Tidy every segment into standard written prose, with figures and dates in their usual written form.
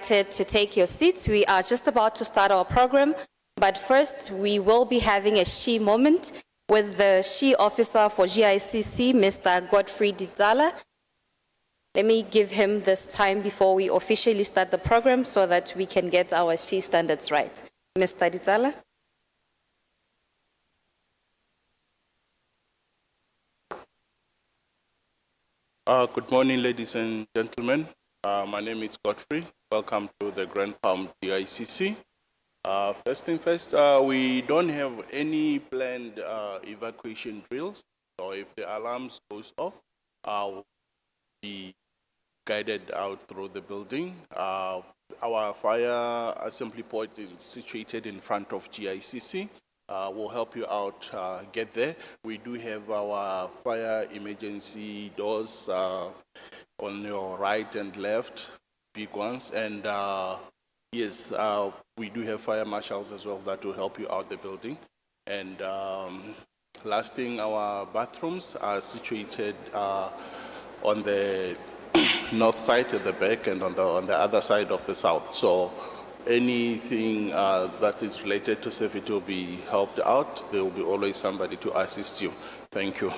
To take your seats. We are just about to start our program, but first we will be having a SHE moment with the SHE officer for GICC, Mr. Godfrey Dizala. Let me give him this time before we officially start the program so that we can get our SHE standards right. Mr. Dizala. Good morning, ladies and gentlemen. My name is Godfrey. Welcome to the Grand Palm GICC. First thing first, we don't have any planned evacuation drills. So if the alarms goes off, we'll be guided out through the building. Our fire assembly point is situated in front of GICC. We'll help you out get there. We do have our fire emergency doors on your right and left, big ones, and yes, we do have fire marshals as well that will help you out the building. And last thing, our bathrooms are situated on the north side at the back and on the other side of the south. So anything that is related to safety will be helped out. There will be always somebody to assist you. Thank you.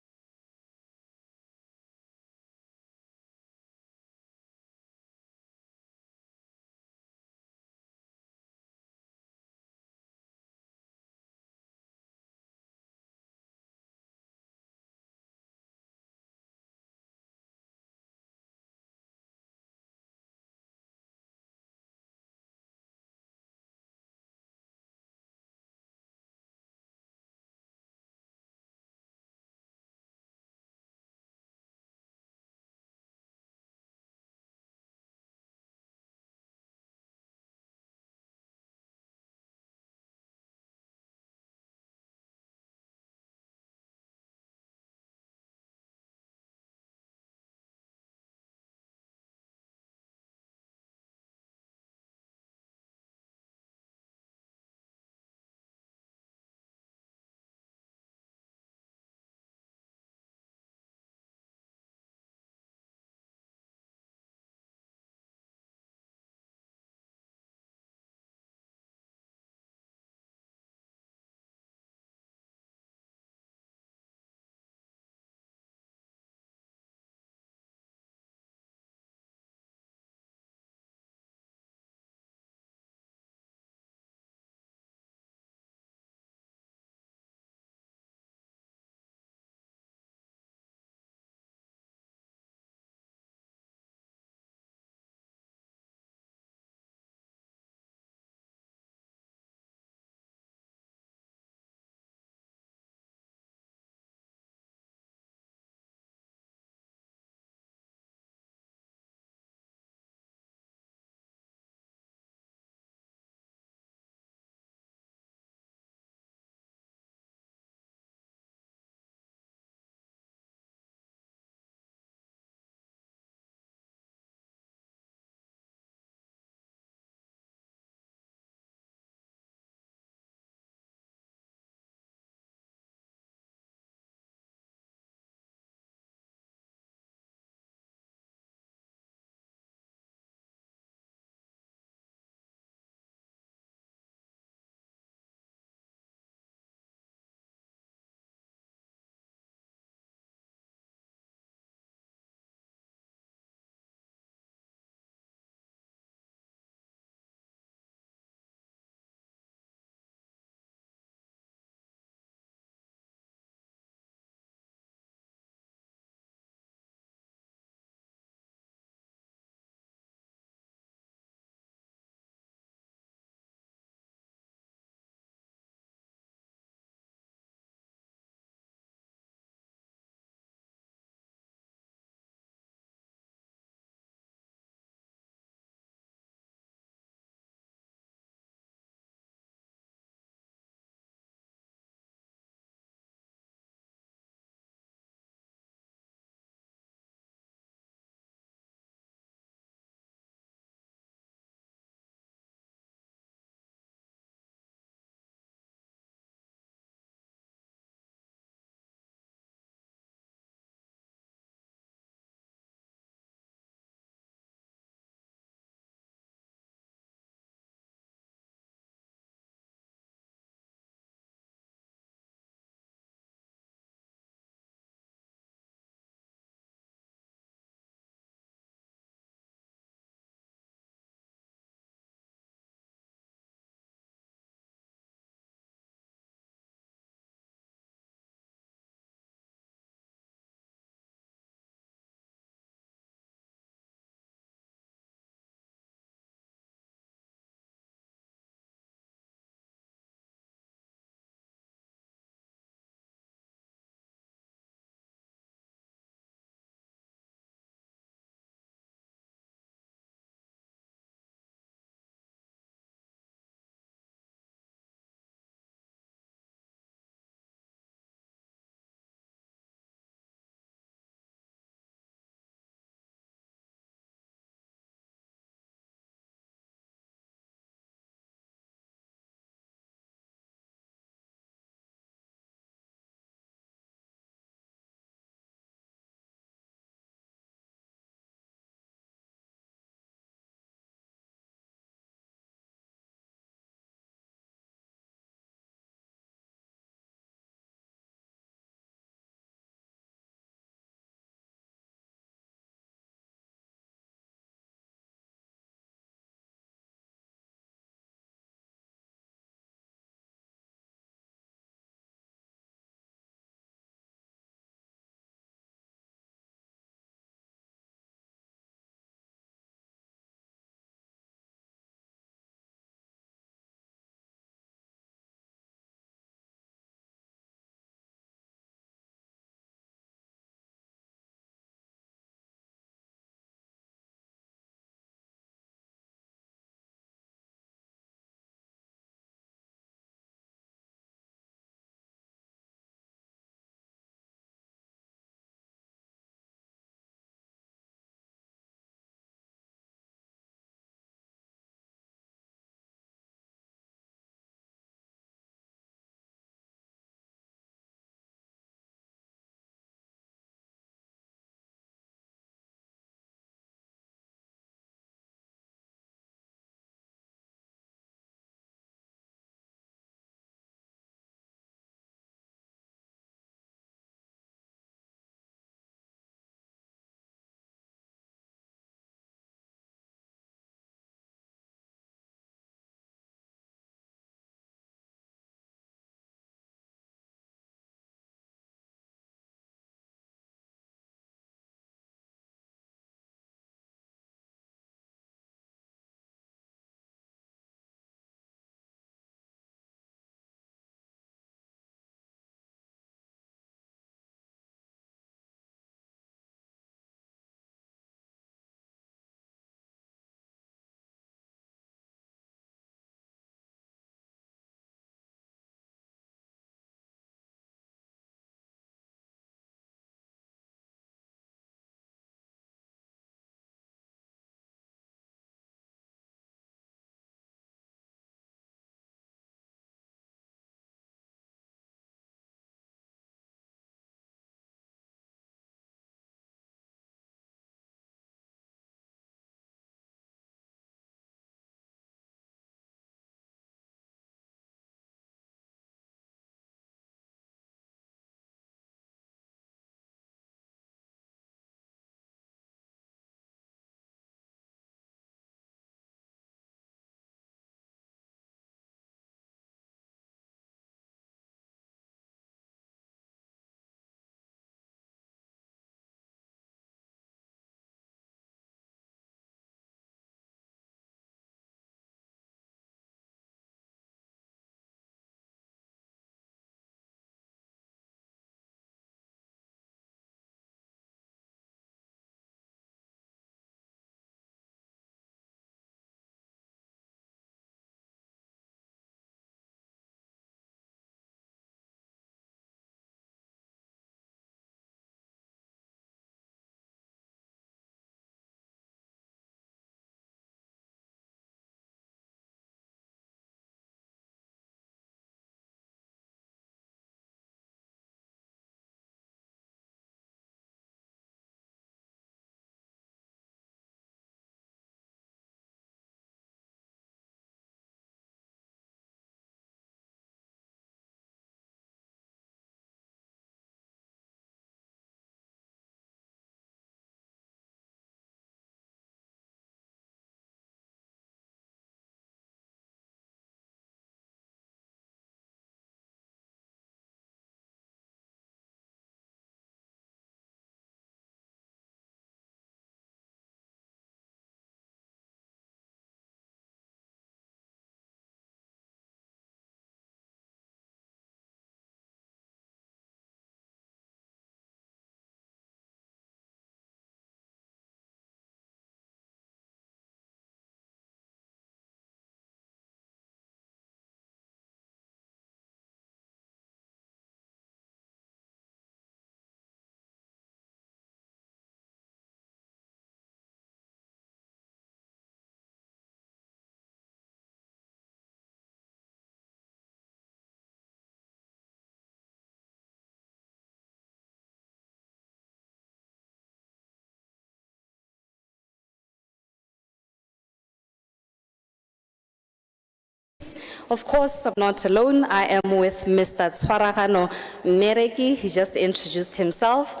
Of course, I'm not alone. I am with Mr. Tshwaragano Mereki. He just introduced himself.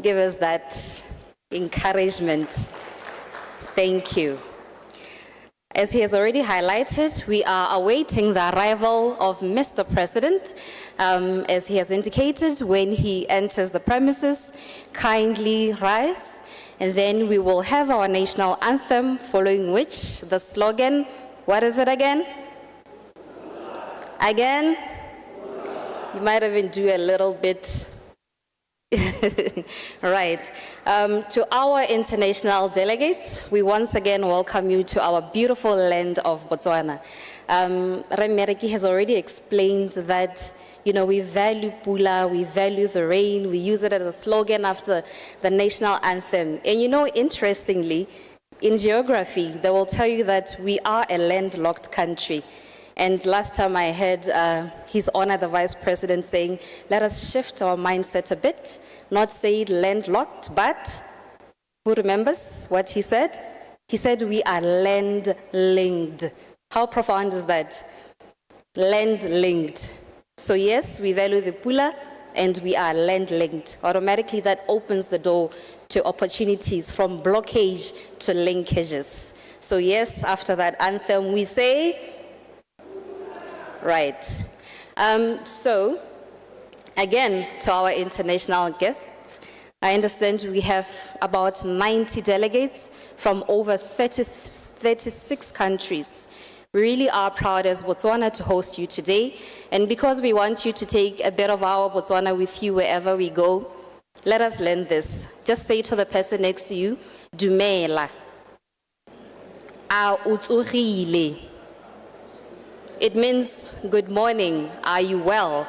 Give us that encouragement. Thank you. As he has already highlighted, we are awaiting the arrival of Mr. President. As he has indicated, when he enters the premises, kindly rise, and then we will have our national anthem, following which the slogan, what is it again? Again? You might even do a little bit. Right. To our international delegates, we once again welcome you to our beautiful land of Botswana. Remereki has already explained that, you know, we value Pula, we value the rain, we use it as a slogan after the national anthem. And you know, interestingly, in geography, they will tell you that we are a landlocked country. And last time I heard His Honor, the Vice President, saying, let us shift our mindset a bit, not say landlocked, but who remembers what he said? He said we are land-linked. How profound is that? Land-linked. So yes, we value the Pula and we are land-linked. Automatically that opens the door to opportunities from blockage to linkages. So yes, after that anthem we say, right. So, again, to our international guests, I understand we have about 90 delegates from over 36 countries. We really are proud as Botswana to host you today. And because we want you to take a bit of our Botswana with you wherever we go, let us learn this. Just say to the person next to you, Dumela. A utsugile. It means, good morning, are you well?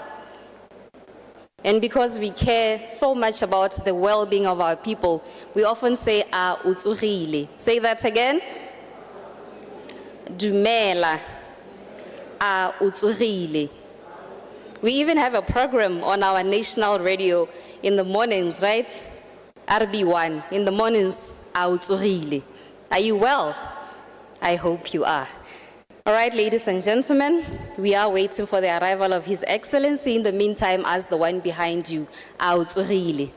And because we care so much about the well-being of our people, we often say, a utsugile. Say that again. Dumela, a utsugile. We even have a program on our national radio in the mornings, right? RB1, in the mornings, a utsugile. Are you well? I hope you are. All right, ladies and gentlemen, we are waiting for the arrival of His Excellency. In the meantime, as the one behind you, Autsugile.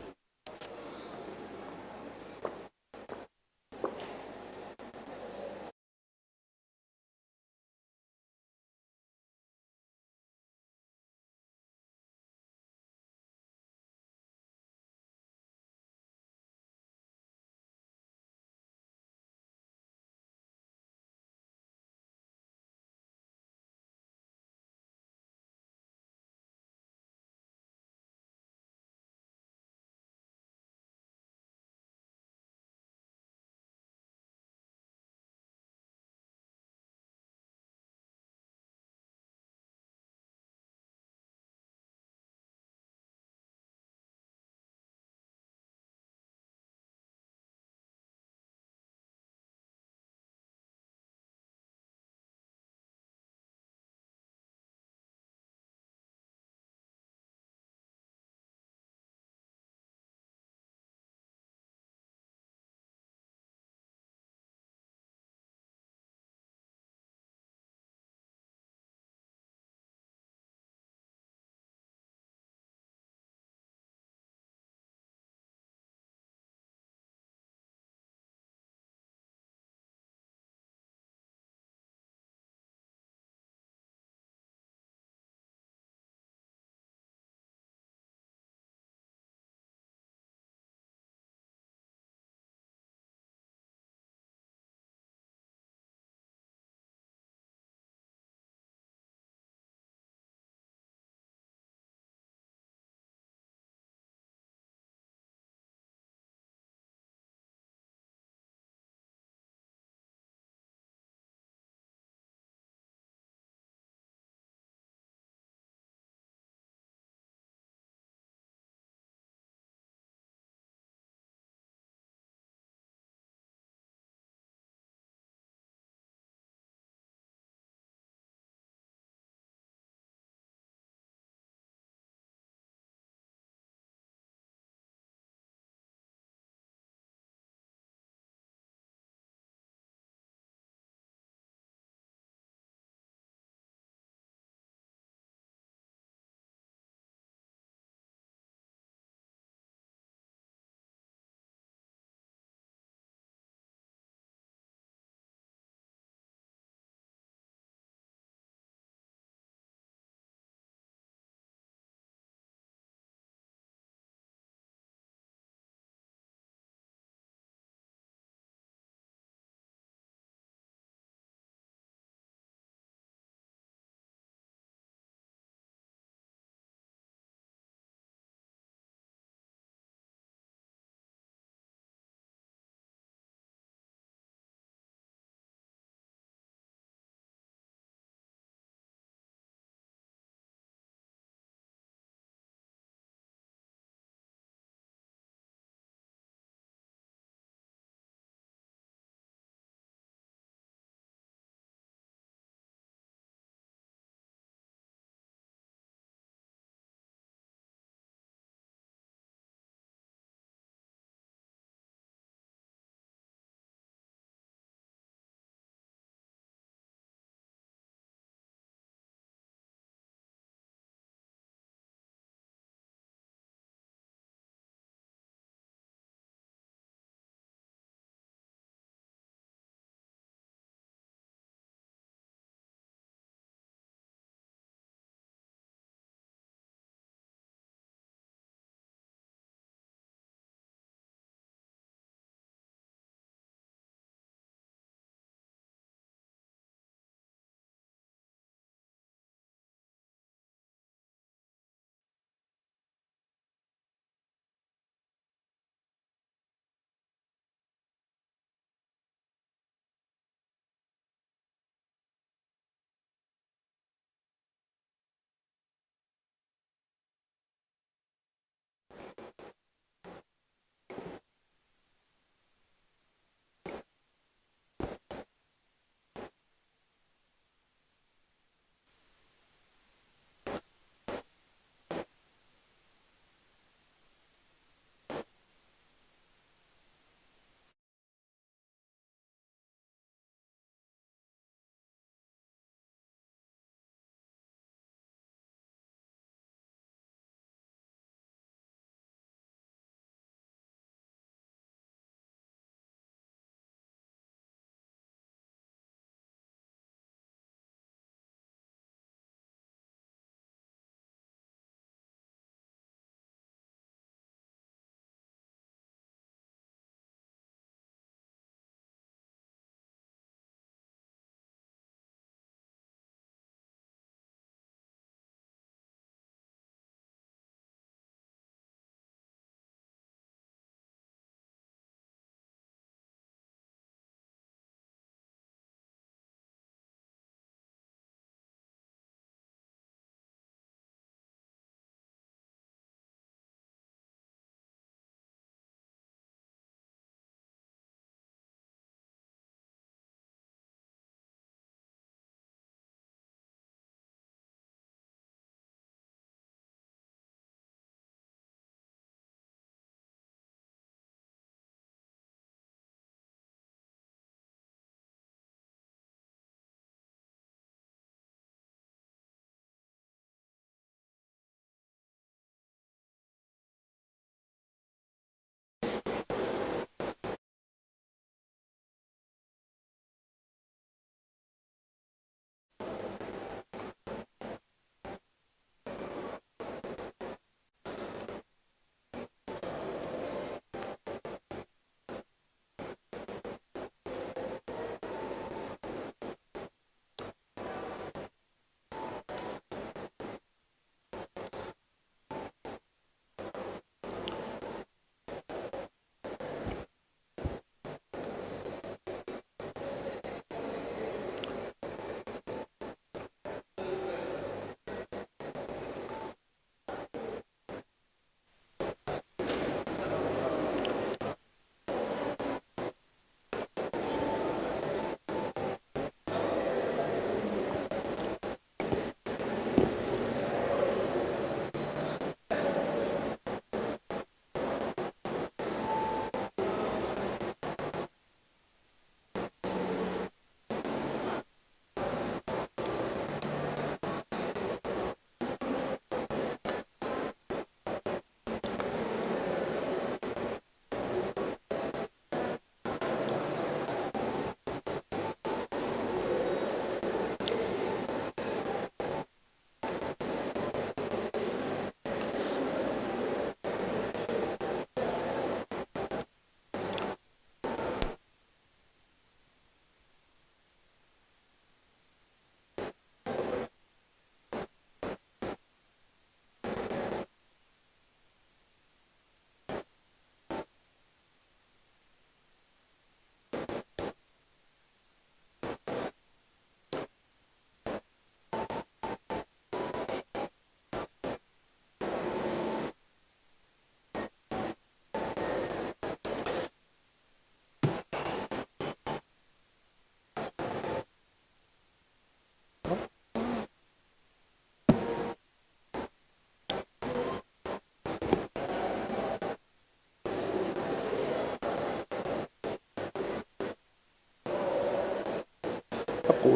a ko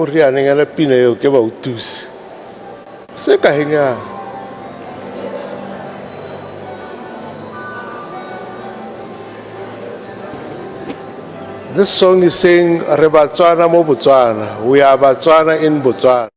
riane ya pina eo ke ba utusi se ka henya. This song is saying re Batswana mo Botswana, we are Batswana in Botswana.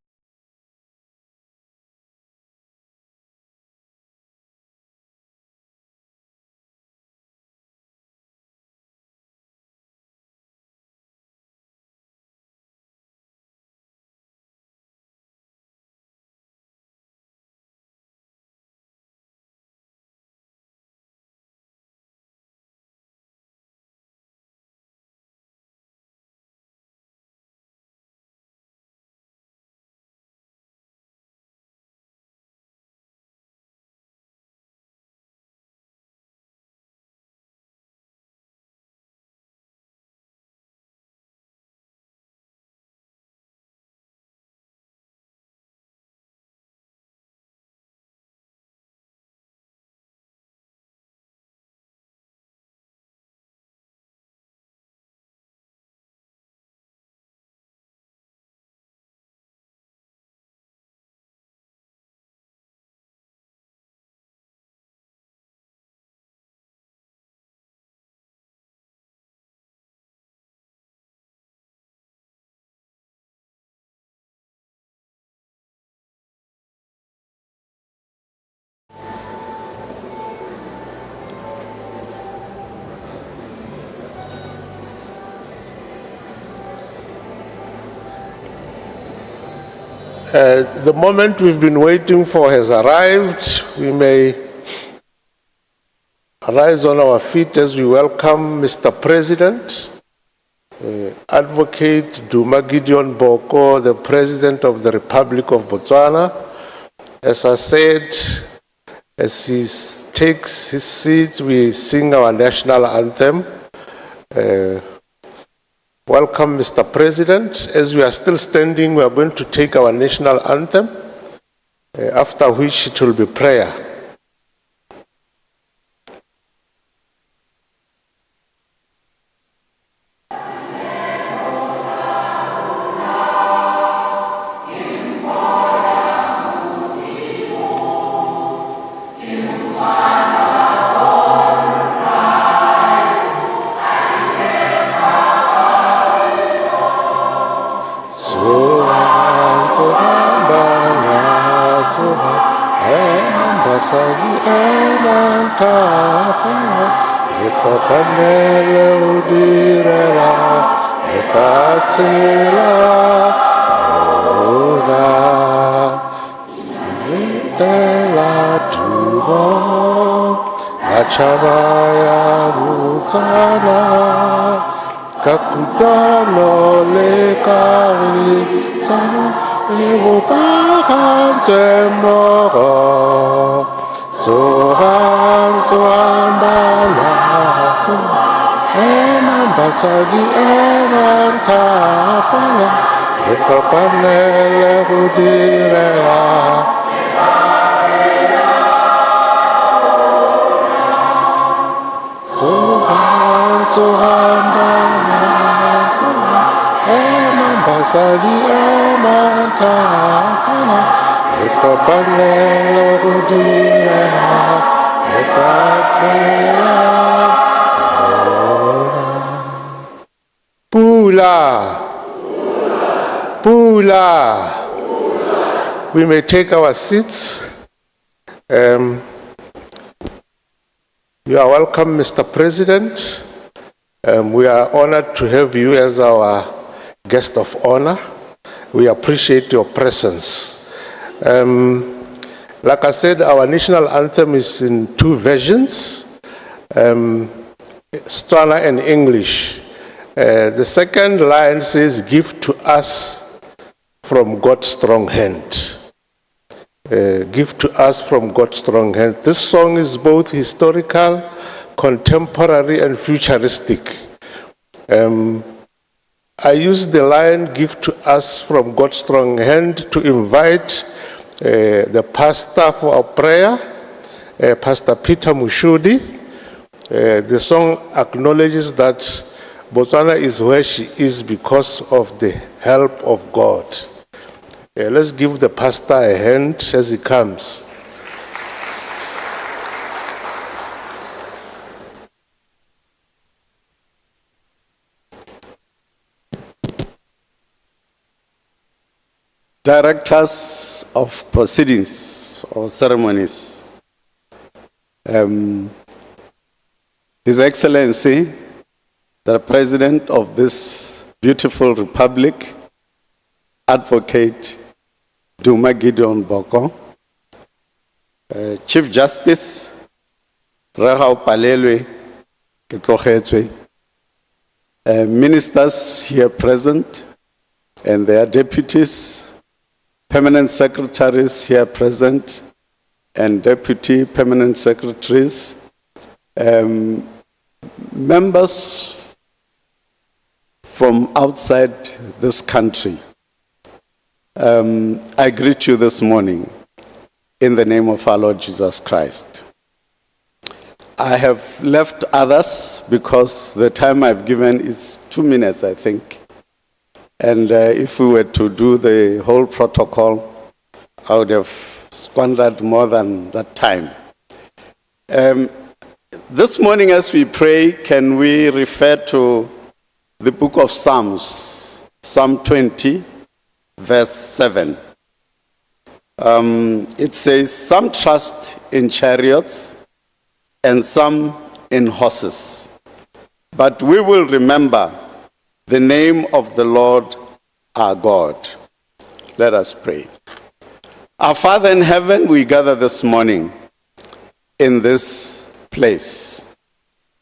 The moment we've been waiting for has arrived. We may rise on our feet as we welcome Mr. President, Advocate Duma Gideon Boko, the President of the Republic of Botswana. As I said, as he takes his seat, we sing our national anthem. Welcome, Mr. President. As we are still standing, we are going to take our national anthem, after which it will be prayer. Chabaya Botswana Kakutano lekari sana ebo pakanze moro sohan bana emambasadi emantafala ekapanele kudirela. Emambasadi emantafala ekapanele kudirela efatsela Pula. Pula. We may take our seats. You are welcome, Mr. President. We are honored to have you as our guest of honor. We appreciate your presence. Like I said, our national anthem is in two versions, Tswana and English. The second line says, "Give to us from God's strong hand." Give to us from God's strong hand. This song is both historical, contemporary, and futuristic. I use the line, "Give to us from God's strong hand," to invite the pastor for our prayer, Pastor Peter Mushudi. The song acknowledges that Botswana is where she is because of the help of God. Let's give the pastor a hand as he comes. Directors of proceedings or ceremonies, His Excellency, the President of this beautiful republic, Advocate Duma Gideon Boko, Chief Justice Rahau Palelwe Ketlogetswe, ministers here present and their deputies, permanent secretaries here present and deputy permanent secretaries, members from outside this country. I greet you this morning in the name of our Lord Jesus Christ. I have left others because the time I've given is 2 minutes, I think. And if we were to do the whole protocol, I would have squandered more than that time. This morning as we pray, can we refer to the book of Psalms, Psalm 20, verse 7. It says, some trust in chariots and some in horses, but we will remember the name of the Lord our God. Let us pray. Our Father in heaven, we gather this morning in this place.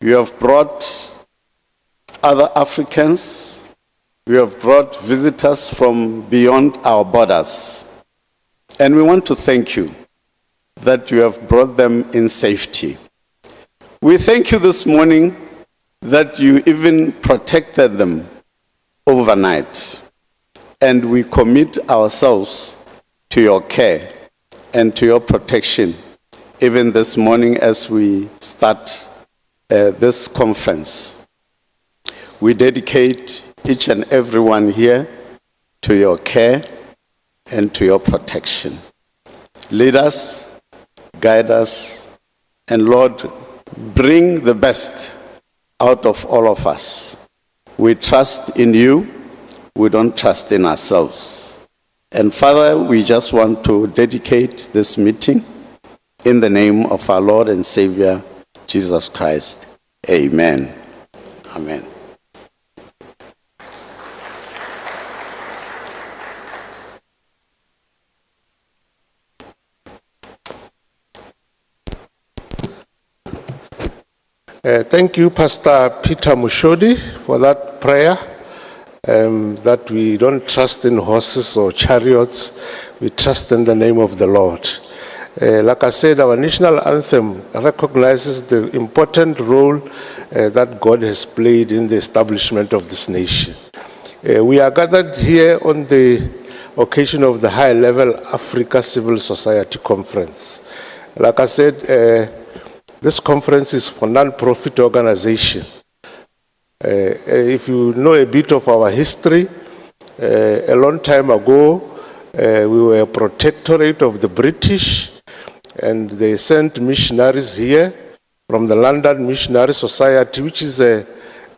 You have brought other Africans. You have brought visitors from beyond our borders. And we want to thank you that you have brought them in safety. We thank you this morning that you even protected them overnight, and we commit ourselves to your care and to your protection even this morning as we start this conference. We dedicate each and every one here to your care and to your protection. Lead us, guide us, and Lord, bring the best out of all of us. We trust in you. We don't trust in ourselves. And Father, we just want to dedicate this meeting in the name of our Lord and Savior, Jesus Christ. Amen. Amen. Thank you, Pastor Peter Mushodi, for that prayer, that we don't trust in horses or chariots, we trust in the name of the Lord. Like I said, our national anthem recognizes the important role that God has played in the establishment of this nation. We are gathered here on the occasion of the high-level Africa Civil Society Conference. Like I said, this conference is for non-profit organization. If you know a bit of our history, a long time ago, we were a protectorate of the British, and they sent missionaries here from the London Missionary Society, which is an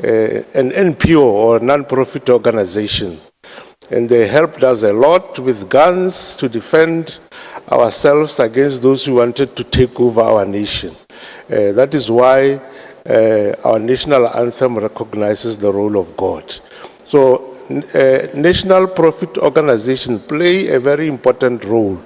NPO or non-profit organization. And they helped us a lot with guns to defend ourselves against those who wanted to take over our nation. That is why our national anthem recognizes the role of God. So national profit organizations play a very important role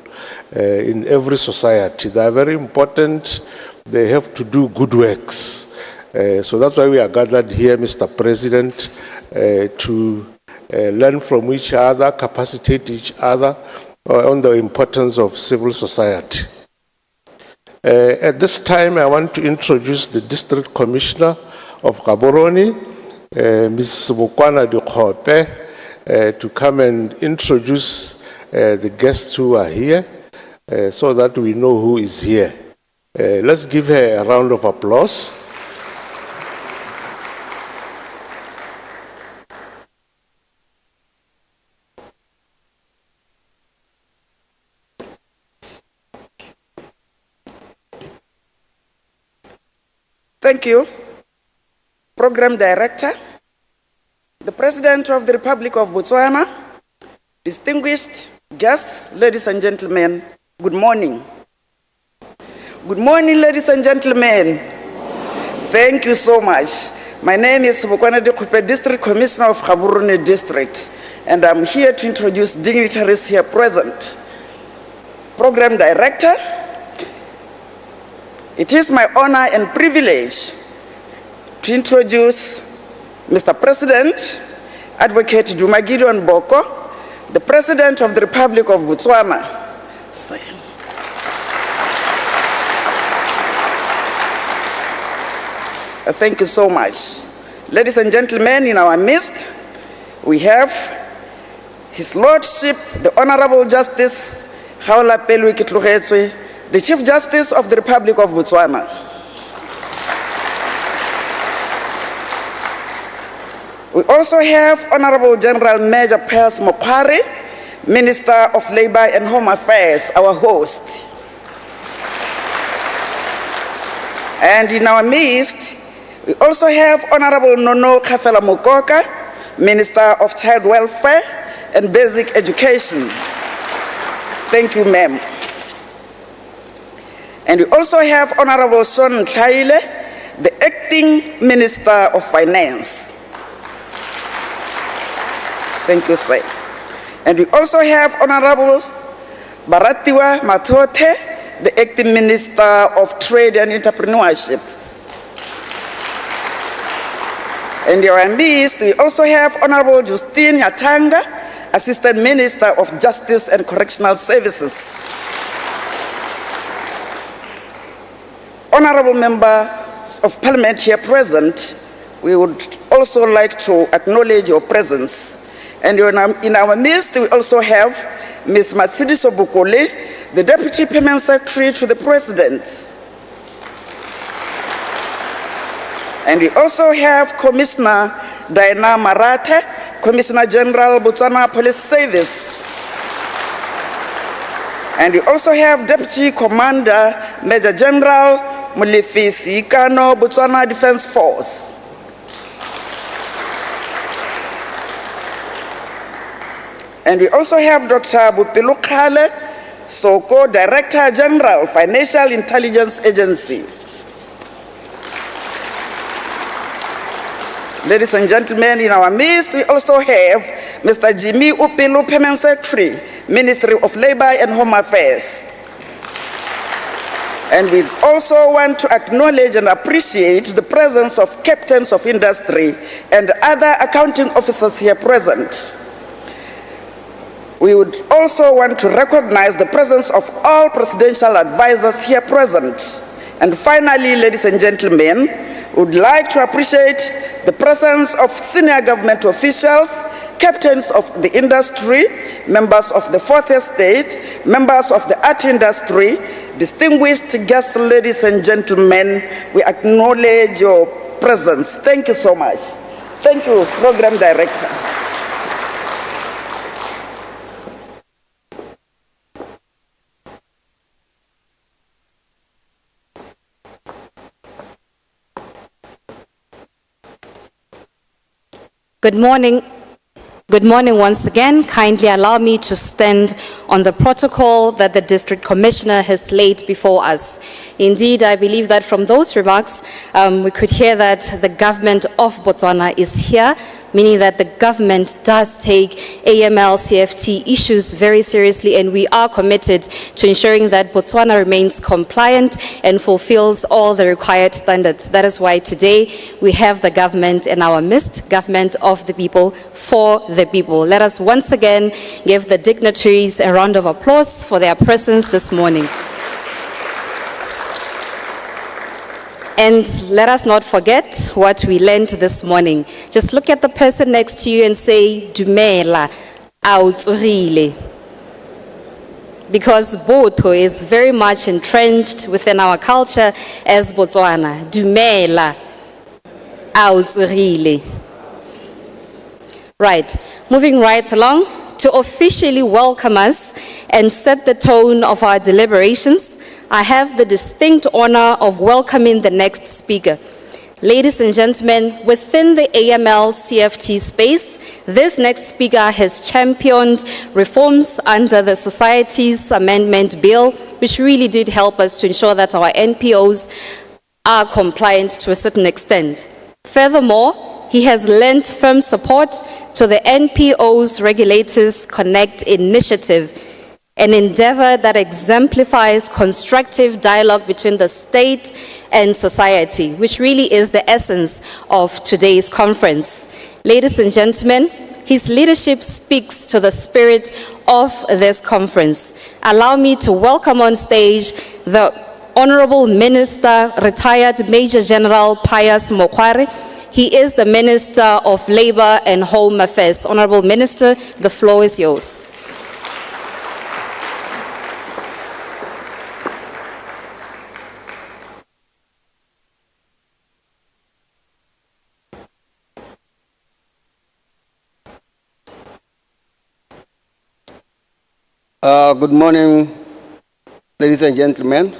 in every society. They are very important. They have to do good works. So that's why we are gathered here, Mr. President, to learn from each other, capacitate each other on the importance of civil society. At this time, I want to introduce the District Commissioner of Gaborone, Ms. Bokwana Dikgope, to come and introduce the guests who are here so that we know who is here. Let's give her a round of applause. Thank you, Program Director, the President of the Republic of Botswana, distinguished guests, ladies and gentlemen, good morning. Good morning, ladies and gentlemen. Thank you so much. My name is Bokwana Dekupe, District Commissioner of Gaborone District, and I'm here to introduce dignitaries here present. Program Director, it is my honor and privilege to introduce Mr. President, Advocate Duma Gideon Boko, the President of the Republic of Botswana. Thank you so much. Ladies and gentlemen, in our midst, we have His Lordship, the Honorable Justice Haola Pelwi Kitlogetswe, the Chief Justice of the Republic of Botswana. We also have Honorable General Major Piers Mokwari, Minister of Labor and Home Affairs, our host. And in our midst, we also have Honorable Nono Kafela Mokoka, Minister of Child Welfare and Basic Education. Thank you, ma'am. And we also have Honorable Son Chaile, the Acting Minister of Finance. Thank you, sir. And we also have Honorable Baratiwa Mathote, the Acting Minister of Trade and Entrepreneurship. And in our midst, we also have Honorable Justine Yatanga, Assistant Minister of Justice and Correctional Services. Honorable members of Parliament here present, we would also like to acknowledge your presence. And in our midst, we also have Ms. Matsidi Sobukole, the Deputy Permanent Secretary to the President. And we also have Commissioner Diana Marate, Commissioner General Botswana Police Service. And we also have Deputy Commander Major General Mulefisi Kano, Botswana Defense Force. And we also have Dr. Bupelu Kale Soko, Director General, Financial Intelligence Agency. Ladies and gentlemen, in our midst, we also have Mr. Jimmy Upelu, Permanent Secretary, Ministry of Labor and Home Affairs. And we also want to acknowledge and appreciate the presence of captains of industry and other accounting officers here present. We would also want to recognize the presence of all presidential advisors here present. And finally, ladies and gentlemen, we would like to appreciate the presence of senior government officials, captains of the industry, members of the Fourth Estate, members of the art industry, distinguished guests, ladies and gentlemen, we acknowledge your presence. Thank you so much. Thank you, Program Director. Good morning. Good morning once again. Kindly allow me to stand on the protocol that the District Commissioner has laid before us. Indeed, I believe that from those remarks, we could hear that the government of Botswana is here, meaning that the government does take AML CFT issues very seriously, and we are committed to ensuring that Botswana remains compliant and fulfills all the required standards. That is why today we have the government in our midst, government of the people, for the people. Let us once again give the dignitaries a round of applause for their presence this morning. And let us not forget what we learned this morning. Just look at the person next to you and say, Dumela, autsorile. Because Botho is very much entrenched within our culture as Botswana. Dumela, autsorile. Right, moving right along, to officially welcome us and set the tone of our deliberations, I have the distinct honor of welcoming the next speaker. Ladies and gentlemen, within the AML CFT space, this next speaker has championed reforms under the Societies Amendment Bill, which really did help us to ensure that our NPOs are compliant to a certain extent. Furthermore, he has lent firm support to the NPO's Regulators Connect initiative, an endeavor that exemplifies constructive dialogue between the state and society, which really is the essence of today's conference. Ladies and gentlemen, his leadership speaks to the spirit of this conference. Allow me to welcome on stage the Honorable Minister, retired Major General Pius Mokware. He is the Minister of Labor and Home Affairs. Honorable Minister, the floor is yours. Good morning, ladies and gentlemen.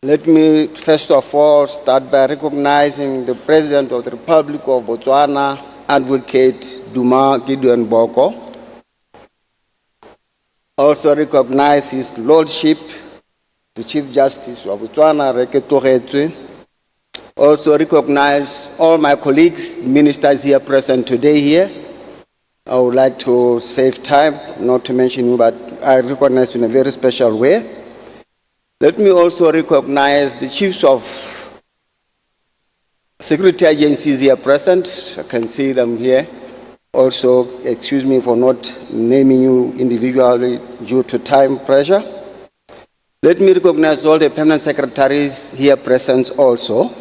Let me first of all start by recognizing the President of the Republic of Botswana, Advocate Duma Gideon Boko. Also recognize His Lordship, the Chief Justice of Botswana, Reke Togetwe. Also recognize all my colleagues, ministers here present today here. I would like to save time, not to mention you, but I recognize in a very special way. Let me also recognize the chiefs of security agencies here present. I can see them here. Also, excuse me for not naming you individually due to time pressure. Let me recognize all the permanent secretaries here present also.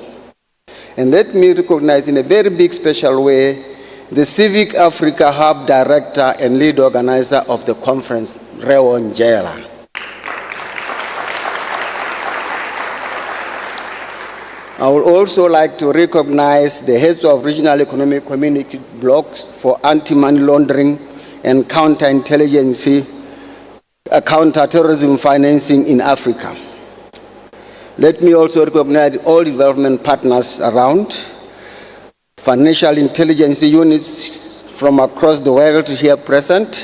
And let me recognize in a very big special way the Civic Africa Hub Director and lead organizer of the conference, Rewon Jela. I would also like to recognize the heads of regional economic community blocks for anti-money laundering and counterintelligence, counter-terrorism financing in Africa. Let me also recognize all development partners around, financial intelligence units from across the world here present,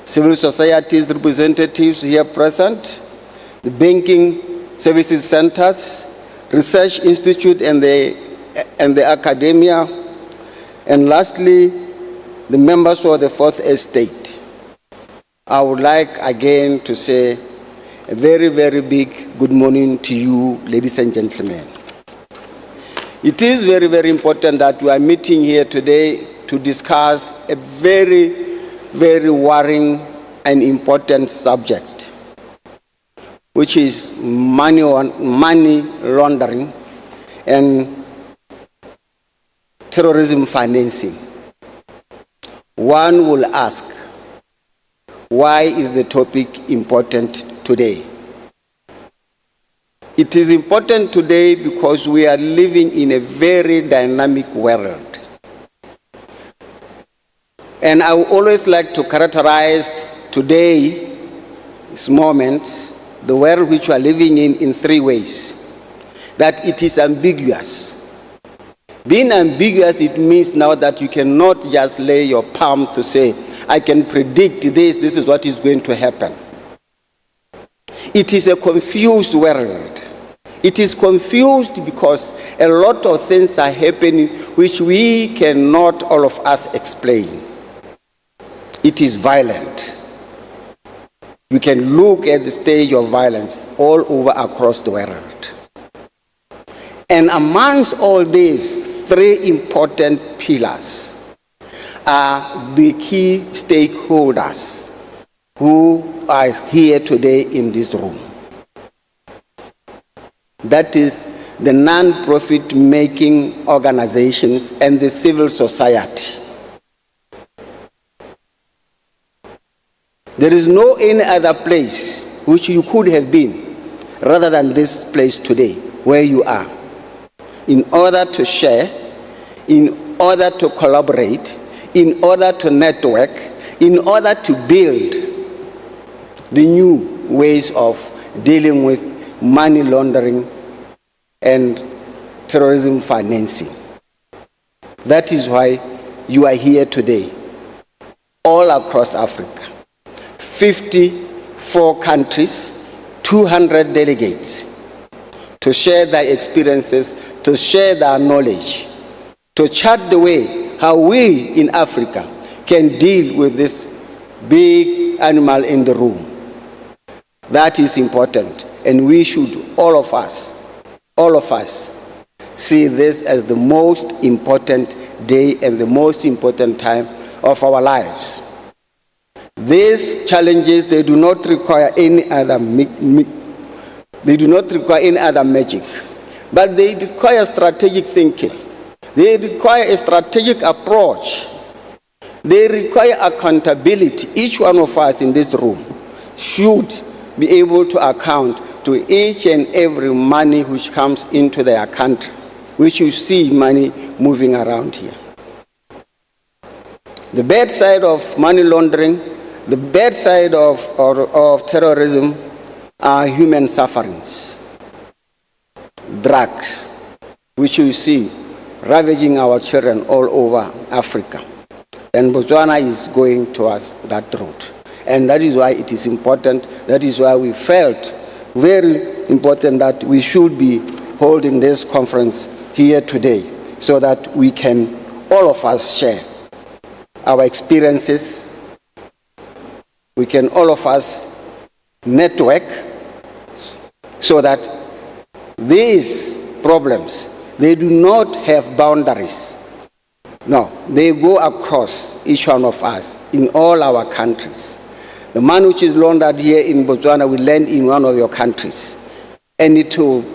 civil societies representatives here present, the banking services centers, research institute and the academia, and lastly, the members of the Fourth Estate. I would like again to say a very, very big good morning to you, ladies and gentlemen. It is very, very important that we are meeting here today to discuss a very, very worrying and important subject, which is money laundering and terrorism financing. One will ask, why is the topic important today? It is important today because we are living in a very dynamic world. And I would always like to characterize today's moment, the world which we are living in three ways. That it is ambiguous. Being ambiguous, it means now that you cannot just lay your palm to say, I can predict this is what is going to happen. It is a confused world. It is confused because a lot of things are happening which we cannot, all of us, explain. It is violent. We can look at the stage of violence all over across the world. And amongst all these, three important pillars are the key stakeholders who are here today in this room. That is the non-profit making organizations and the civil society. There is no any other place which you could have been rather than this place today where you are, in order to share, in order to collaborate, in order to network, in order to build the new ways of dealing with money laundering and terrorism financing. That is why you are here today, all across Africa. 54 countries, 200 delegates, to share their experiences, to share their knowledge, to chart the way how we in Africa can deal with this big animal in the room. That is important, and we should, all of us, see this as the most important day and the most important time of our lives. These challenges, they do not require any other magic, but they require strategic thinking. They require a strategic approach. They require accountability. Each one of us in this room should be able to account to each and every money which comes into their country, which you see money moving around here. The bad side of money laundering, the bad side of terrorism are human sufferings, drugs, which you see ravaging our children all over Africa. And Botswana is going towards that route. And that is why it is important, that is why we felt very important that we should be holding this conference here today, so that we can, all of us, share our experiences. We can, all of us, network, so that these problems, they do not have boundaries. No, they go across each one of us in all our countries. The money which is laundered here in Botswana will land in one of your countries, and it will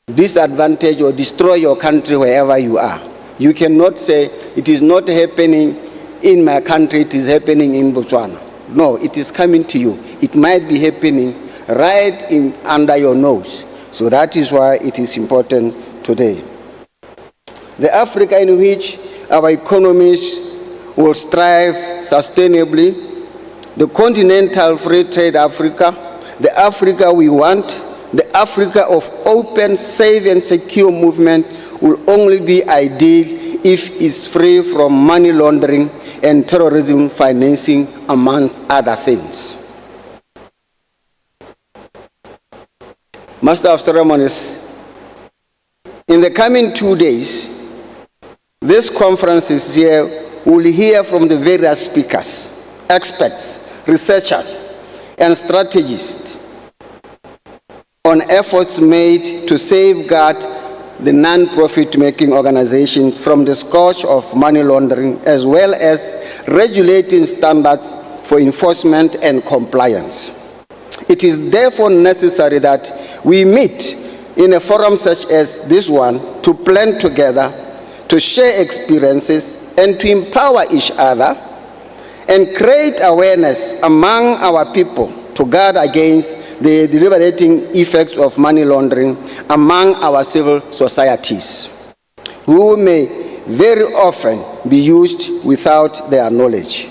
disadvantage or destroy your country wherever you are. You cannot say it is not happening in my country, it is happening in Botswana. No, it is coming to you. It might be happening right under your nose. So that is why it is important today. The Africa in which our economies will strive sustainably, the continental free trade Africa, the Africa we want, the Africa of open, safe and secure movement will only be ideal if it's free from money laundering and terrorism financing, amongst other things. Master of Ceremonies, in the coming 2 days, this conference is here. We'll hear from the various speakers, experts, researchers, and strategists on efforts made to safeguard the non-profit making organizations from the scourge of money laundering, as well as regulating standards for enforcement and compliance. It is therefore necessary that we meet in a forum such as this one to plan together, to share experiences, and to empower each other and create awareness among our people to guard against the debilitating effects of money laundering among our civil societies, who may very often be used without their knowledge.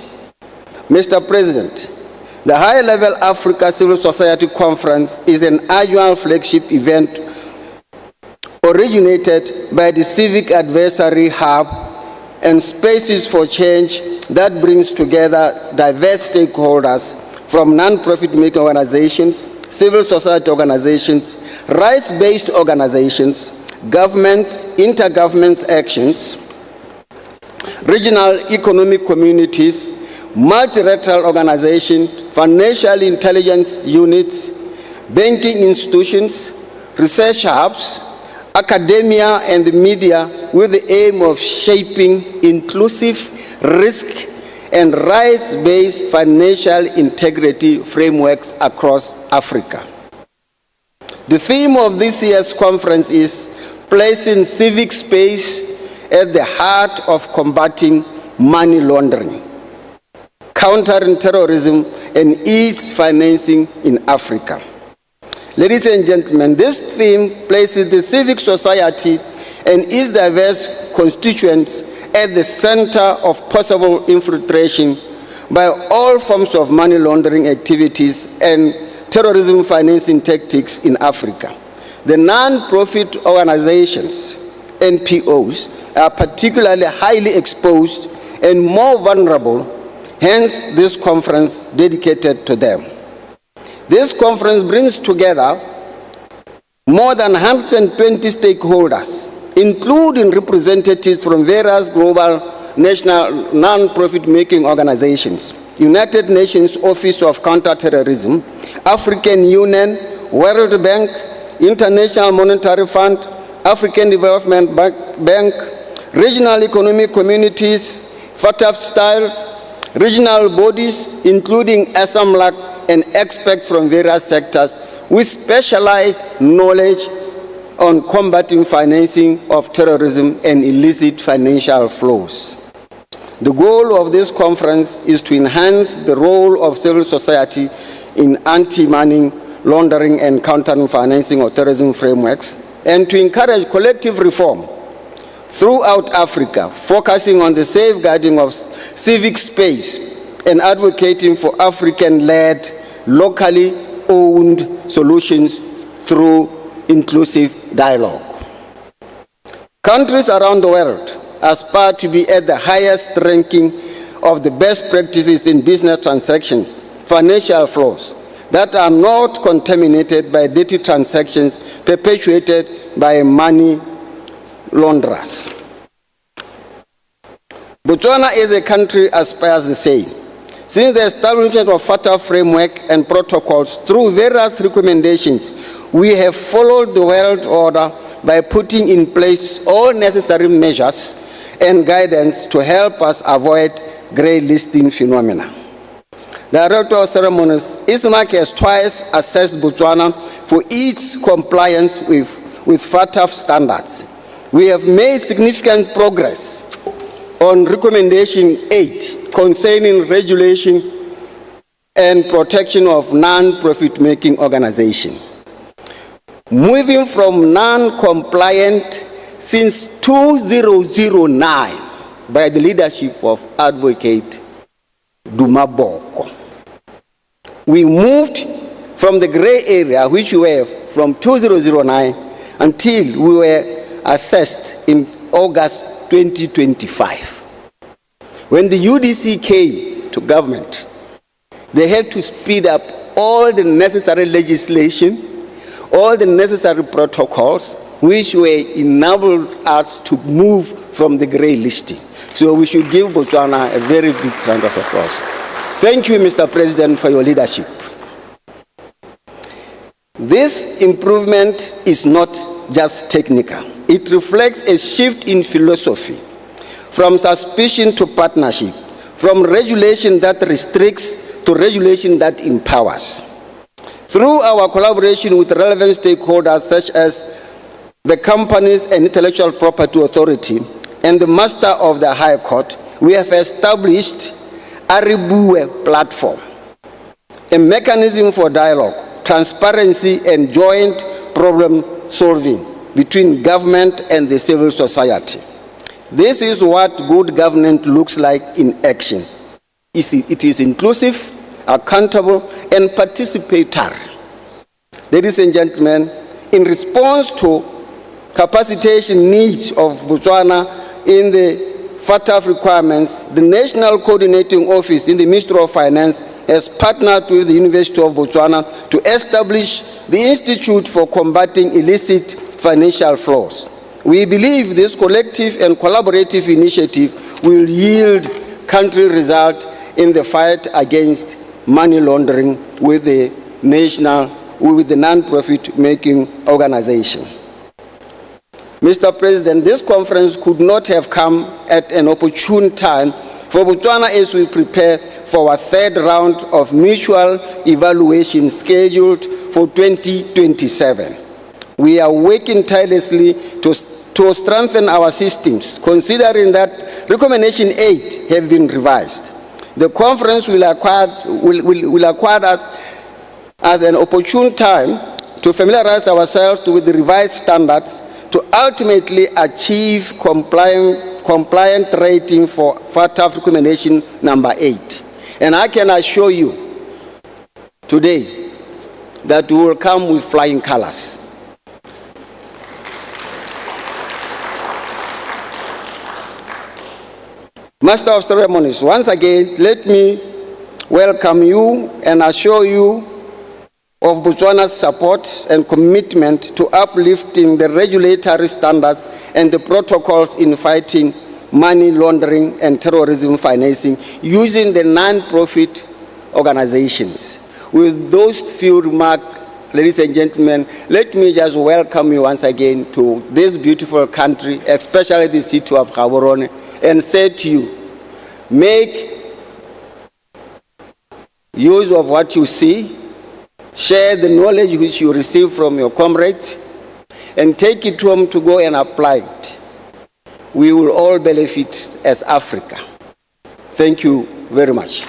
Mr. President, the High-Level Africa Civil Society Conference is an annual flagship event originated by the Civic Advisory Hub and Spaces for Change that brings together diverse stakeholders from non-profit making organizations, civil society organizations, rights-based organizations, governments, intergovernment actions, regional economic communities, multilateral organizations, financial intelligence units, banking institutions, research hubs, academia, and the media, with the aim of shaping inclusive, risk, and rights-based financial integrity frameworks across Africa. The theme of this year's conference is placing civic space at the heart of combating money laundering, countering terrorism, and its financing in Africa. Ladies and gentlemen, this theme places the civic society and its diverse constituents at the center of possible infiltration by all forms of money laundering activities and terrorism financing tactics in Africa. The non-profit organizations NPOs are particularly highly exposed and more vulnerable, hence this conference dedicated to them. This conference brings together more than 120 stakeholders, including representatives from various global national non-profit making organizations, United Nations Office of Counterterrorism, African Union, World Bank, International Monetary Fund, African Development Bank, regional economic communities, FATF-style, regional bodies, including ASAMLAC, and experts from various sectors with specialized knowledge on combating financing of terrorism and illicit financial flows. The goal of this conference is to enhance the role of civil society in anti-money laundering and countering financing of terrorism frameworks, and to encourage collective reform throughout Africa, focusing on the safeguarding of civic space and advocating for African-led, locally owned solutions through inclusive dialogue. Countries around the world aspire to be at the highest ranking of the best practices in business transactions, financial flows that are not contaminated by dirty transactions perpetuated by money launderers. Botswana as a country aspires the same. Since the establishment of FATF framework and protocols through various recommendations, we have followed the world order by putting in place all necessary measures and guidance to help us avoid grey listing phenomena. Director of Ceremonies, ISMAC has twice assessed Botswana for its compliance with FATF standards. We have made significant progress on Recommendation 8 concerning regulation and protection of non-profit making organizations. Moving from non-compliant since 2009 by the leadership of Advocate Dumaboko. We moved from the gray area, which we were from 2009 until we were assessed in August 2025. When the UDC came to government, they had to speed up all the necessary legislation, all the necessary protocols, which will enable us to move from the grey listing. So we should give Botswana a very big round of applause. Thank you, Mr. President, for your leadership. This improvement is not just technical. It reflects a shift in philosophy from suspicion to partnership, from regulation that restricts to regulation that empowers. Through our collaboration with relevant stakeholders such as the Companies and Intellectual Property Authority and the Master of the High Court, we have established a Aribue platform, a mechanism for dialogue, transparency, and joint problem solving between government and the civil society. This is what good governance looks like in action. It is inclusive, accountable, and participatory. Ladies and gentlemen, in response to capacitation needs of Botswana in the FATF requirements, the National Coordinating Office in the Ministry of Finance has partnered with the University of Botswana to establish the Institute for Combating Illicit Financial Flows. We believe this collective and collaborative initiative will yield country results in the fight against money laundering with the non-profit making organization. Mr. President, this conference could not have come at an opportune time for Botswana as we prepare for our third round of mutual evaluation scheduled for 2027. We are working tirelessly to strengthen our systems, considering that Recommendation 8 have been revised. The conference will acquire us as an opportune time to familiarize ourselves with the revised standards to ultimately achieve compliant rating for FATF recommendation number 8. And I can assure you today that we will come with flying colors. Master of Ceremonies, once again, let me welcome you and assure you of Botswana's support and commitment to uplifting the regulatory standards and the protocols in fighting money laundering and terrorism financing using the non-profit organizations. With those few remarks, ladies and gentlemen, let me just welcome you once again to this beautiful country, especially the city of Gaborone, and say to you, make use of what you see, share the knowledge which you receive from your comrades, and take it home to go and apply it. We will all benefit as Africa. Thank you very much.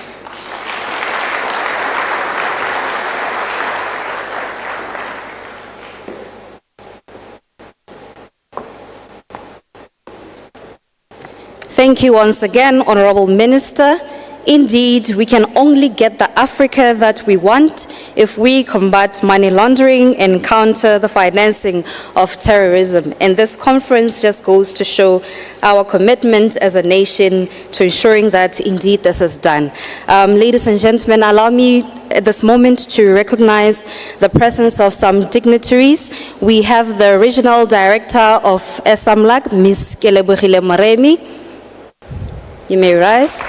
Thank you once again, Honorable Minister. Indeed, we can only get the Africa that we want if we combat money laundering and counter the financing of terrorism. And this conference just goes to show our commitment as a nation to ensuring that indeed this is done. Ladies and gentlemen, allow me at this moment to recognize the presence of some dignitaries. We have the Regional Director of SAMLAC, Ms. Kelebogile Moremi. You may rise.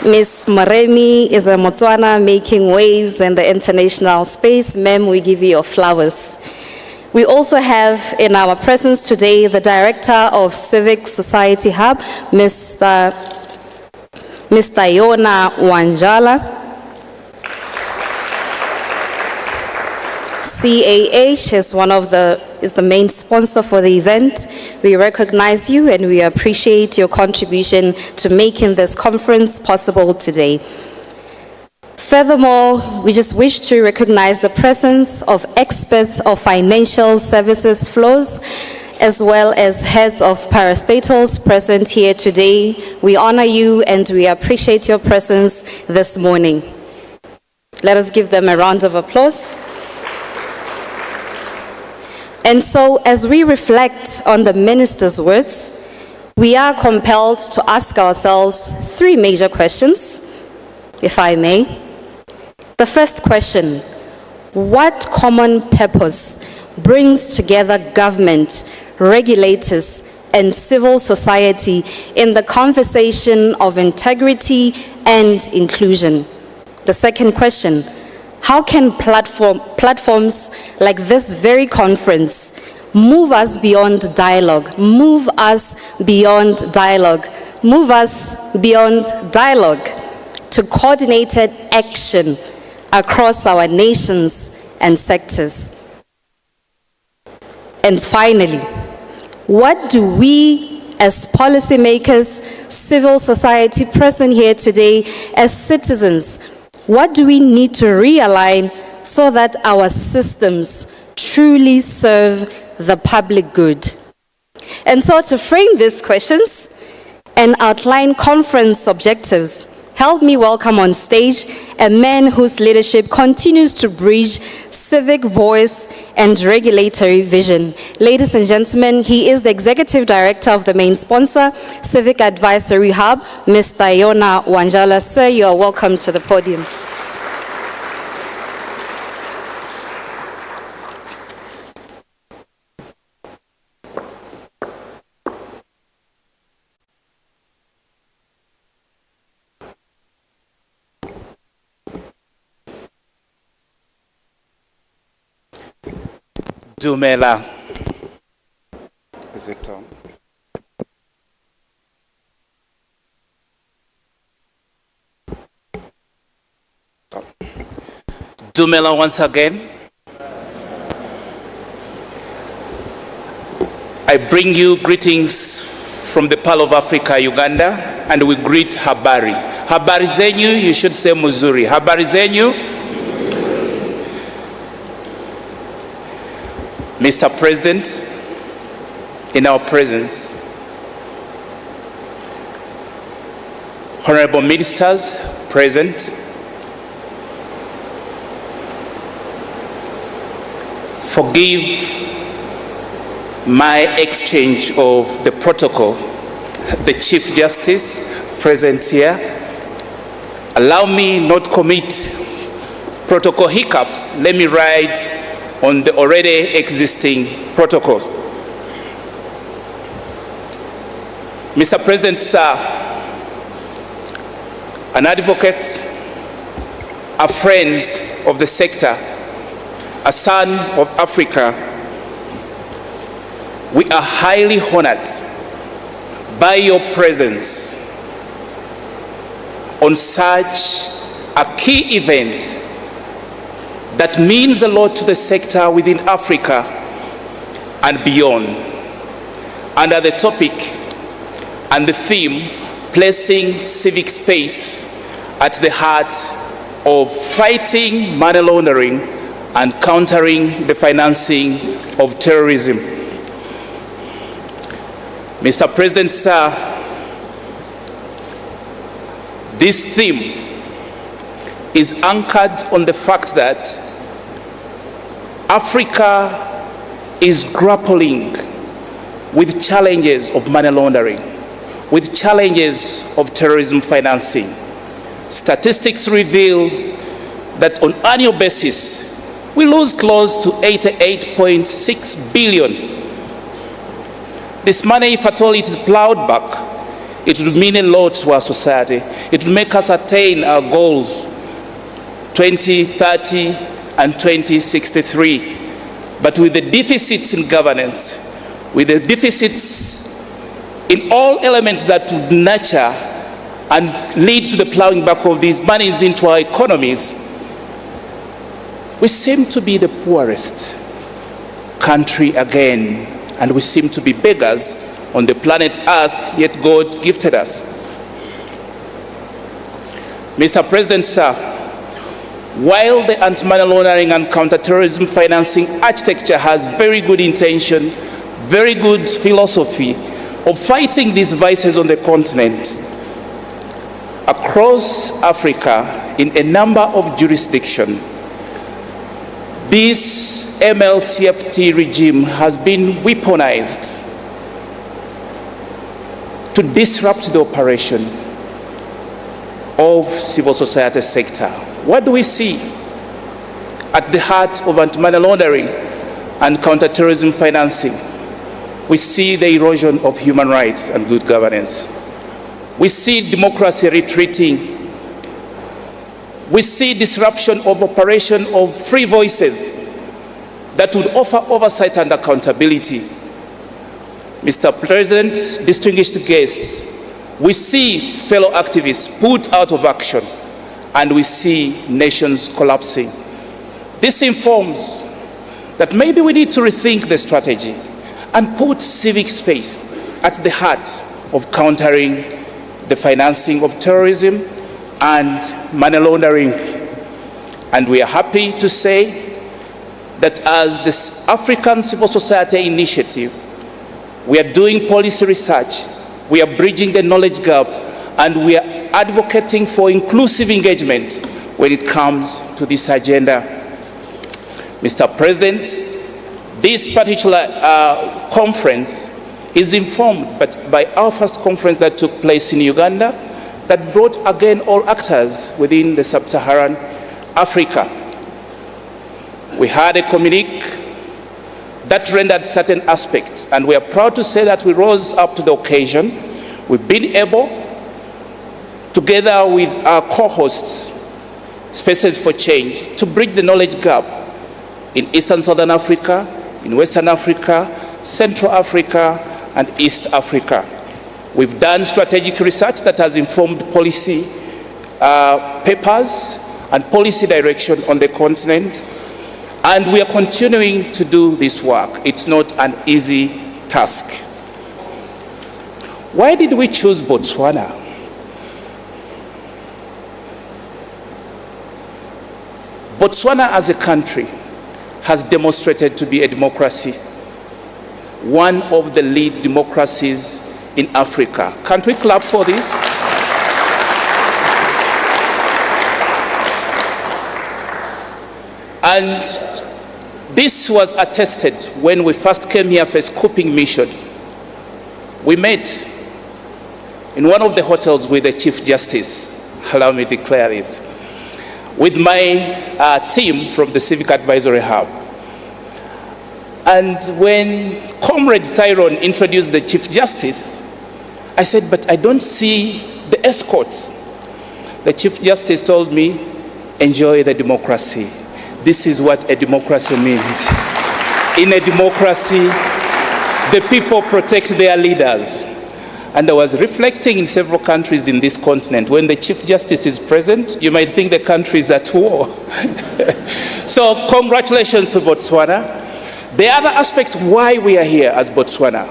Ms. Moremi is a Motswana making waves in the international space. Ma'am, we give you your flowers. We also have in our presence today the Director of Civic Society Hub, Mr. Yona Wanjala. CAH is the main sponsor for the event. We recognize you and we appreciate your contribution to making this conference possible today. Furthermore, we just wish to recognize the presence of experts of financial services flows, as well as heads of parastatals present here today. We honor you and we appreciate your presence this morning. Let us give them a round of applause. And so, as we reflect on the minister's words, we are compelled to ask ourselves three major questions, if I may. The first question, what common purpose brings together government, regulators, and civil society in the conversation of integrity and inclusion? The second question, how can platforms like this very conference move us beyond dialogue, move us beyond to coordinated action across our nations and sectors? And finally, what do we as policymakers, civil society present here today, as citizens, what do we need to realign so that our systems truly serve the public good? And so to frame these questions and outline conference objectives, help me welcome on stage a man whose leadership continues to bridge civic voice and regulatory vision. Ladies and gentlemen, he is the Executive Director of the main sponsor, Civic Advisory Hub, Mr. Yona Wanjala. Sir, you are welcome to the podium. Dumela. Is it Tom? Dumela once again. I bring you greetings from the Pearl of Africa, Uganda, and we greet Habari. Habari zenyu, you should say Muzuri. Habari zenyu. Mr. President, in our presence, honorable ministers present, forgive my exchange of the protocol. the Chief Justice present here. Allow me not commit protocol hiccups. Let me ride on the already existing protocols. Mr. President, sir, an advocate, a friend of the sector, a son of Africa, we are highly honored by your presence on such a key event that means a lot to the sector within Africa and beyond, under the topic and the theme, placing civic space at the heart of fighting money laundering and countering the financing of terrorism. Mr. President, sir, this theme is anchored on the fact that Africa is grappling with challenges of money laundering, with challenges of terrorism financing. Statistics reveal that on an annual basis, we lose close to 88.6 billion. This money, if at all it is plowed back, it would mean a lot to our society. It would make us attain our goals 2030 and 2063. But with the deficits in governance, with the deficits in all elements that would nurture and lead to the plowing back of these monies into our economies, we seem to be the poorest country again, and we seem to be beggars on the planet Earth, yet God gifted us. Mr. President, sir, while the anti-money laundering and counter-terrorism financing architecture has very good intention, very good philosophy of fighting these vices on the continent, across Africa, in a number of jurisdictions, this MLCFT regime has been weaponized to disrupt the operation of civil society sector. What do we see at the heart of anti-money laundering and counter-terrorism financing? We see the erosion of human rights and good governance. We see democracy retreating. We see disruption of operation of free voices that would offer oversight and accountability. Mr. President, distinguished guests, we see fellow activists put out of action, and we see nations collapsing. This informs that maybe we need to rethink the strategy and put civic space at the heart of countering the financing of terrorism and money laundering. And we are happy to say that as the African Civil Society Initiative, we are doing policy research, we are bridging the knowledge gap, and we are advocating for inclusive engagement when it comes to this agenda. Mr. President, this particular conference is informed by our first conference that took place in Uganda that brought again all actors within the sub-Saharan Africa. We had a communique that rendered certain aspects, and we are proud to say that we rose up to the occasion. We've been able, together with our co-hosts, Spaces for Change, to bridge the knowledge gap in Eastern Southern Africa, in Western Africa, Central Africa, and East Africa. We've done strategic research that has informed policy papers and policy direction on the continent, and we are continuing to do this work. It's not an easy task. Why did we choose Botswana? Botswana as a country has demonstrated to be a democracy, one of the lead democracies in Africa. Can't we clap for this? And this was attested when we first came here for a scoping mission. We met in one of the hotels with the Chief Justice, allow me to declare this, with my team from the Civic Advisory Hub. And when Comrade Tyrone introduced the Chief Justice, I said, but I don't see the escorts. The Chief Justice told me, enjoy the democracy. This is what a democracy means. In a democracy, the people protect their leaders. And I was reflecting in several countries in this continent. When the Chief Justice is present, you might think the country is at war. So congratulations to Botswana. The other aspect why we are here as Botswana,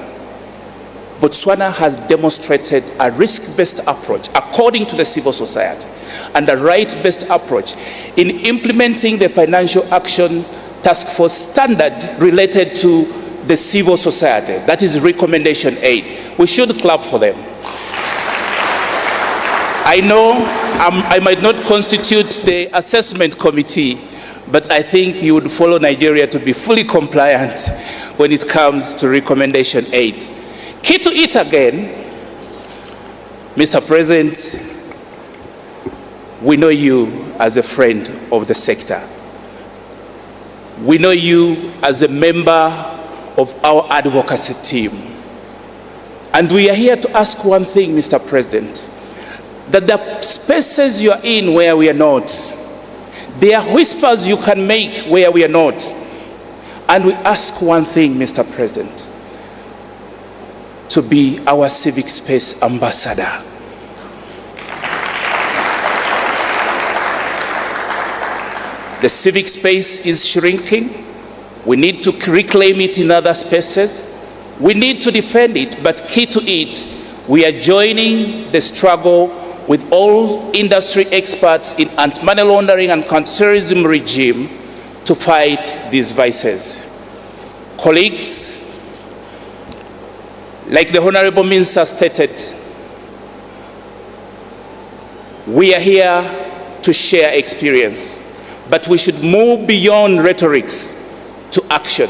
Botswana has demonstrated a risk-based approach according to the civil society and a right-based approach in implementing the Financial Action Task Force standard related to the civil society. That is recommendation 8. We should clap for them. I know I might not constitute the assessment committee, but I think you would follow Nigeria to be fully compliant when it comes to recommendation 8. Key to it again, Mr. President, we know you as a friend of the sector. We know you as a member of our advocacy team. And we are here to ask one thing, Mr. President, that the spaces you are in where we are not, there are whispers you can make where we are not. And we ask one thing, Mr. President, to be our Civic Space ambassador. The Civic Space is shrinking. We need to reclaim it in other spaces. We need to defend it, but key to it, we are joining the struggle with all industry experts in anti-money laundering and counter-terrorism regime to fight these vices. Colleagues, like the Honorable Minister stated, we are here to share experience, but we should move beyond rhetorics to action.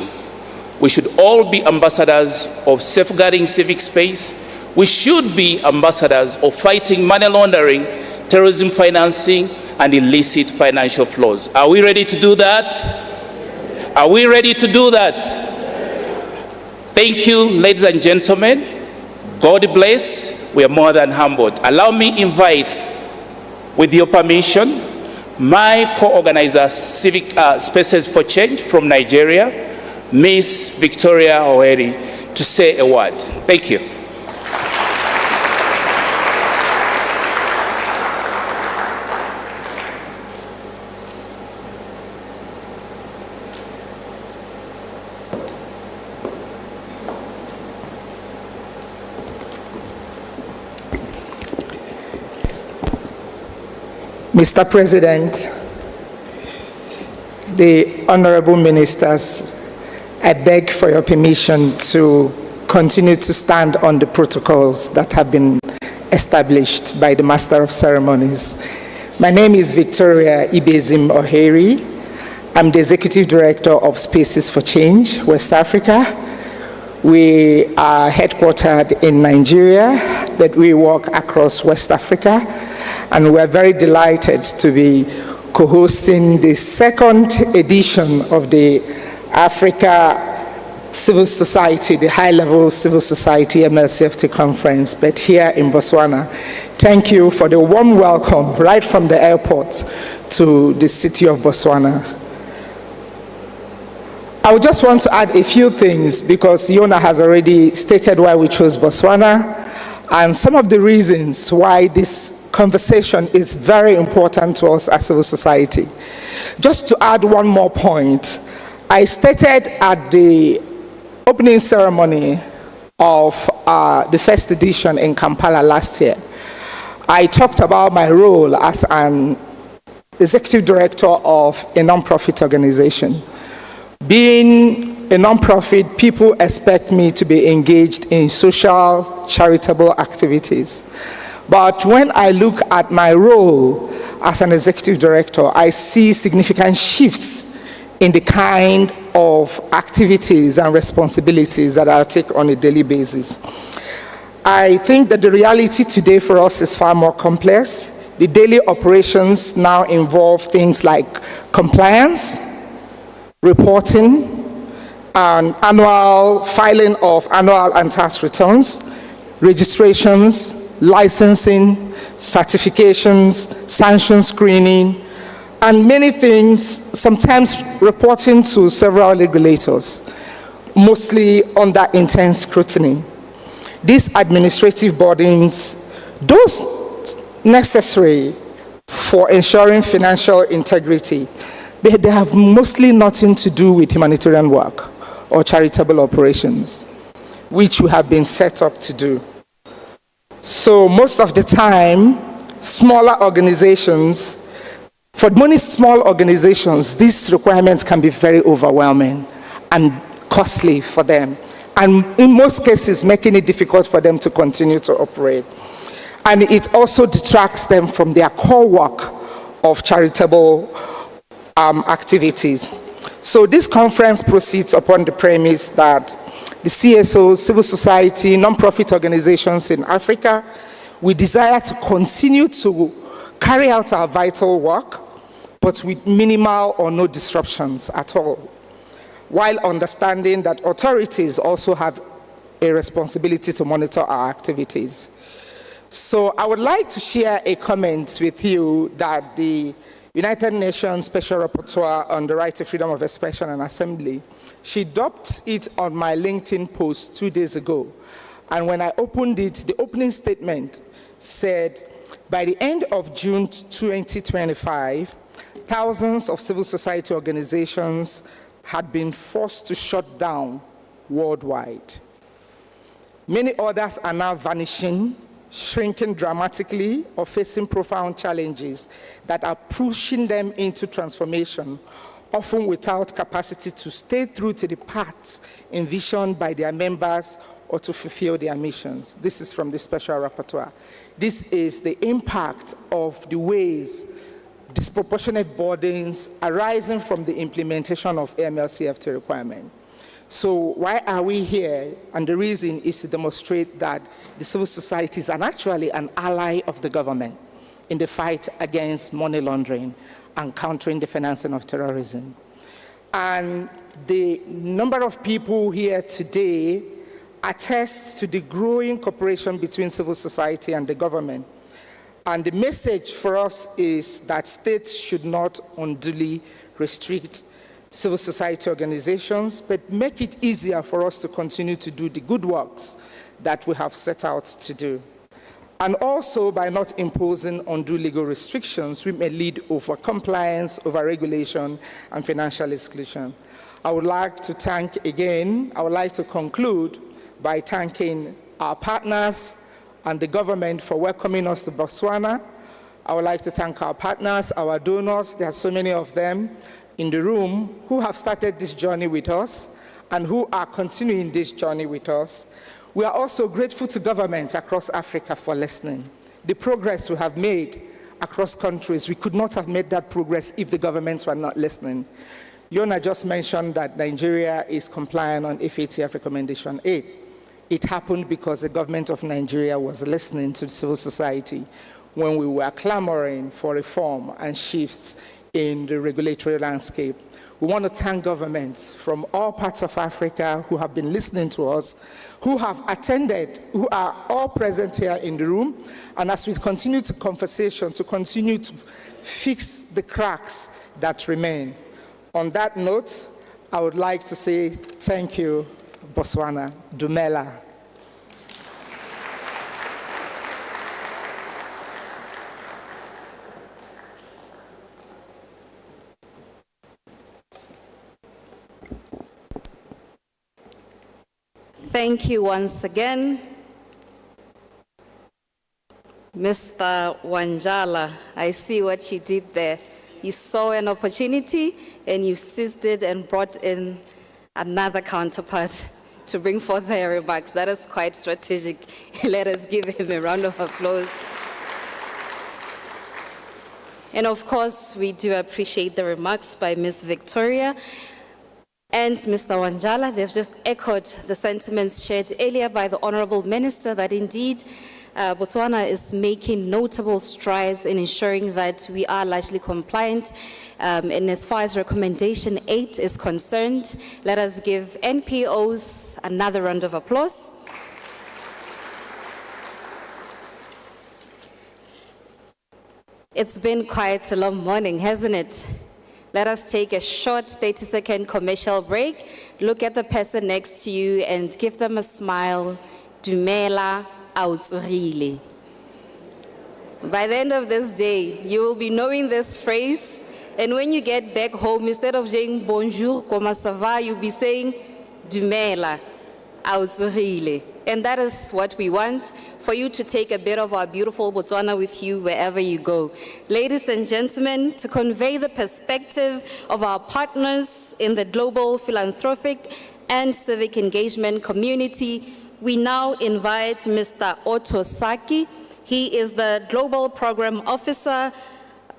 We should all be ambassadors of safeguarding civic space. We should be ambassadors of fighting money laundering, terrorism financing, and illicit financial flows. Are we ready to do that? Are we ready to do that? Thank you, ladies and gentlemen. God bless. We are more than humbled. Allow me invite, with your permission, my co-organizer, Civic Spaces for Change from Nigeria, Miss Victoria Oweri, to say a word. Thank you. Mr. President, the honorable ministers, I beg for your permission to continue to stand on the protocols that have been established by the Master of Ceremonies. My name is Victoria Ibezim Oheri. I'm the Executive Director of Spaces for Change, West Africa. We are headquartered in Nigeria, but we work across West Africa, and we're very delighted to be co-hosting the second edition of the Africa Civil Society, the high-level civil society MLCFT conference, but here in Botswana. Thank you for the warm welcome right from the airport to the city of Botswana. I would just want to add a few things because Yona has already stated why we chose Botswana and some of the reasons why this conversation is very important to us as civil society. Just to add one more point, I stated at the opening ceremony of the first edition in Kampala last year, I talked about my role as an executive director of a non-profit organization. Being a non-profit, people expect me to be engaged in social, charitable activities. But when I look at my role as an executive director, I see significant shifts in the kind of activities and responsibilities that I take on a daily basis. I think that the reality today for us is far more complex. The daily operations now involve things like compliance, reporting, and annual filing of annual and tax returns, registrations, licensing, certifications, sanction screening, and many things, sometimes reporting to several regulators, mostly under intense scrutiny. These administrative bodies, those necessary for ensuring financial integrity, they have mostly nothing to do with humanitarian work or charitable operations, which we have been set up to do. So most of the time, smaller organizations, for many small organizations, these requirements can be very overwhelming and costly for them, and in most cases making it difficult for them to continue to operate. And it also detracts them from their core work of charitable activities. So this conference proceeds upon the premise that the CSOs, civil society, non-profit organizations in Africa, we desire to continue to carry out our vital work, but with minimal or no disruptions at all, while understanding that authorities also have a responsibility to monitor our activities. So I would like to share a comment with you that the United Nations Special Rapporteur on the right to freedom of expression and assembly, she dropped it on my LinkedIn post 2 days ago. And when I opened it, the opening statement said, by the end of June 2025, thousands of civil society organizations had been forced to shut down worldwide. Many others are now vanishing, shrinking dramatically, or facing profound challenges that are pushing them into transformation, often without capacity to stay true to the paths envisioned by their members or to fulfill their missions. This is from the Special Rapporteur. This is the impact of the ways disproportionate burdens arising from the implementation of AML-CFT requirement. So why are we here? And the reason is to demonstrate that the civil society is actually an ally of the government in the fight against money laundering and countering the financing of terrorism. And the number of people here today attests to the growing cooperation between civil society and the government. And the message for us is that states should not unduly restrict civil society organizations, but make it easier for us to continue to do the good works that we have set out to do. And also, by not imposing undue legal restrictions, we may lead over compliance, over regulation, and financial exclusion. I would like to thank again, I would like to conclude by thanking our partners and the government for welcoming us to Botswana. I would like to thank our partners, our donors, there are so many of them in the room who have started this journey with us and who are continuing this journey with us. We are also grateful to governments across Africa for listening. The progress we have made across countries, we could not have made that progress if the governments were not listening. Yona just mentioned that Nigeria is compliant on FATF Recommendation 8. It happened because the government of Nigeria was listening to civil society when we were clamoring for reform and shifts in the regulatory landscape. We want to thank governments from all parts of Africa who have been listening to us, who have attended, who are all present here in the room, and as we continue to conversation, to continue to fix the cracks that remain. On that note, I would like to say thank you, Botswana, Dumela. Thank you once again. Mr. Wanjala, I see what you did there. You saw an opportunity and you seized it and brought in another counterpart to bring forth their remarks. That is quite strategic. Let us give him a round of applause. And of course, we do appreciate the remarks by Ms. Victoria. and Mr. Wanjala. They've just echoed the sentiments shared earlier by the Honorable Minister that indeed Botswana is making notable strides in ensuring that we are largely compliant. And as far as recommendation 8 is concerned, let us give NPOs another round of applause. It's been quite a long morning, hasn't it? Let us take a short 30-second commercial break. Look at the person next to you and give them a smile. Dumela autsorile. By the end of this day, you will be knowing this phrase, and when you get back home, instead of saying bonjour, comment ça va, you'll be saying dumela autsorile. And that is what we want, for you to take a bit of our beautiful Botswana with you wherever you go. Ladies and gentlemen, to convey the perspective of our partners in the global philanthropic and civic engagement community, we now invite Mr. Otto Saki. He is the Global Program Officer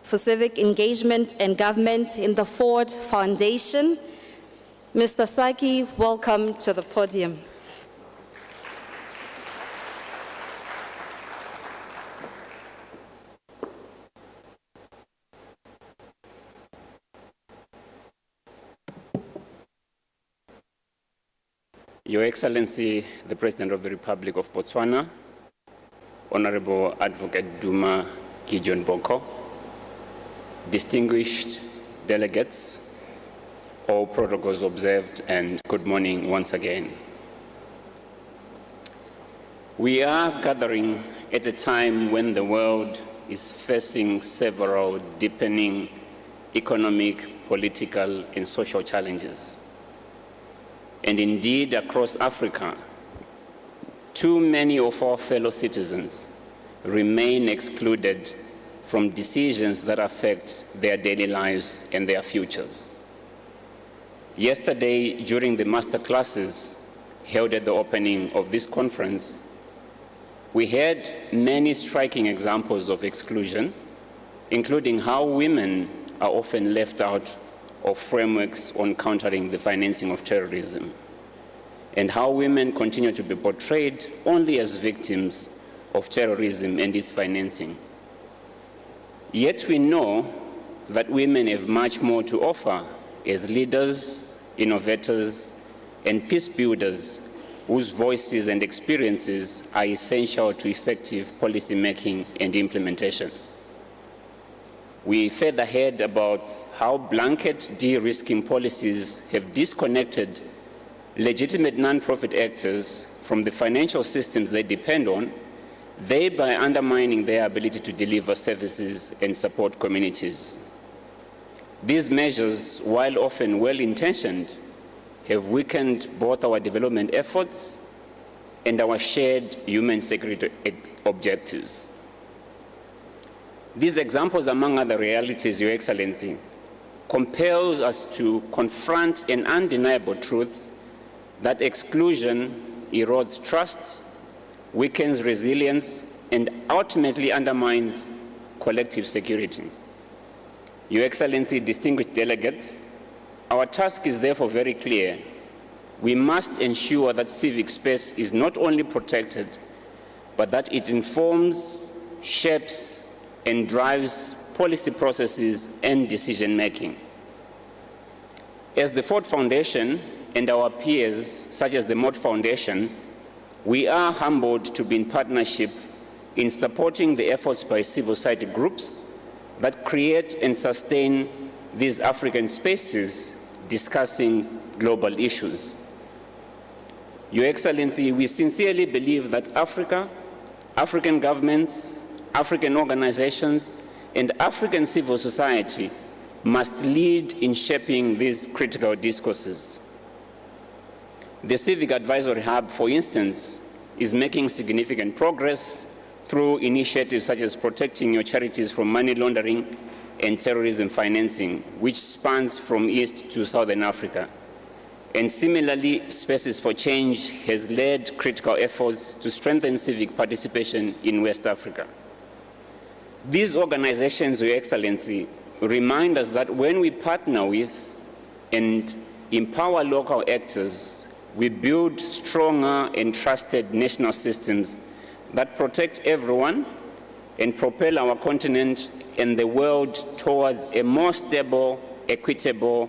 for Civic Engagement and Government in the Ford Foundation. Mr. Saki, welcome to the podium. Your Excellency, the President of the Republic of Botswana, Honorable Advocate Duma Gideon Boko, distinguished delegates, all protocols observed, and good morning once again. We are gathering at a time when the world is facing several deepening economic, political, and social challenges. And indeed, across Africa, too many of our fellow citizens remain excluded from decisions that affect their daily lives and their futures. Yesterday, during the master classes held at the opening of this conference, we had many striking examples of exclusion, including how women are often left out of frameworks on countering the financing of terrorism, and how women continue to be portrayed only as victims of terrorism and its financing. Yet we know that women have much more to offer as leaders, innovators, and peace builders whose voices and experiences are essential to effective policy making and implementation. We further heard about how blanket de-risking policies have disconnected legitimate non-profit actors from the financial systems they depend on, thereby undermining their ability to deliver services and support communities. These measures, while often well-intentioned, have weakened both our development efforts and our shared human security objectives. These examples, among other realities, Your Excellency, compels us to confront an undeniable truth that exclusion erodes trust, weakens resilience, and ultimately undermines collective security. Your Excellency, distinguished delegates, our task is therefore very clear. We must ensure that civic space is not only protected, but that it informs, shapes, and drives policy processes and decision-making. As the Ford Foundation and our peers, such as the Mott Foundation, we are humbled to be in partnership in supporting the efforts by civil society groups that create and sustain these African spaces discussing global issues. Your Excellency, we sincerely believe that Africa, African governments, African organizations, and African civil society must lead in shaping these critical discourses. The Civic Advisory Hub, for instance, is making significant progress through initiatives such as protecting your charities from money laundering and terrorism financing, which spans from East to Southern Africa. And similarly, Spaces for Change has led critical efforts to strengthen civic participation in West Africa. These organizations, Your Excellency, remind us that when we partner with and empower local actors, we build stronger and trusted national systems that protect everyone and propel our continent and the world towards a more stable, equitable,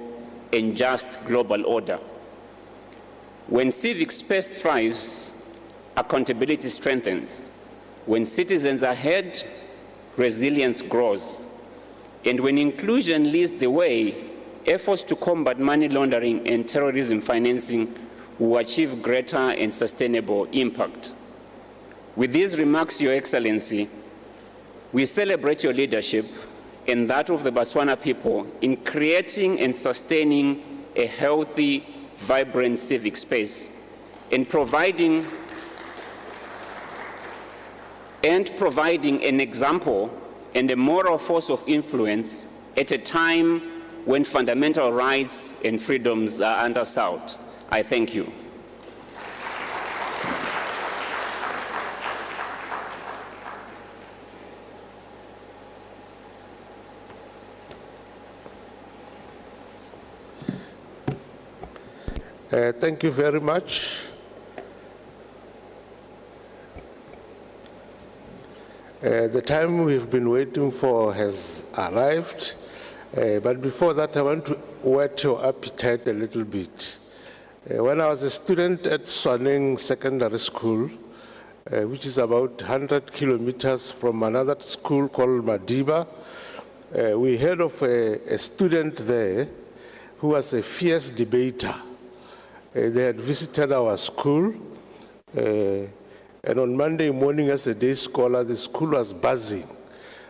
and just global order. When civic space thrives, accountability strengthens. When citizens are ahead, resilience grows. And when inclusion leads the way, efforts to combat money laundering and terrorism financing will achieve greater and sustainable impact. With these remarks, Your Excellency, we celebrate your leadership and that of the Botswana people in creating and sustaining a healthy, vibrant civic space and providing an example and a moral force of influence at a time when fundamental rights and freedoms are under assault. I thank you. Thank you very much. The time we've been waiting for has arrived, but before that I want to whet your appetite a little bit. When I was a student at Swaneng Secondary School, which is about 100 kilometers from another school called Madiba, we heard of a student there who was a fierce debater. They had visited our school, and on Monday morning as a day scholar, the school was buzzing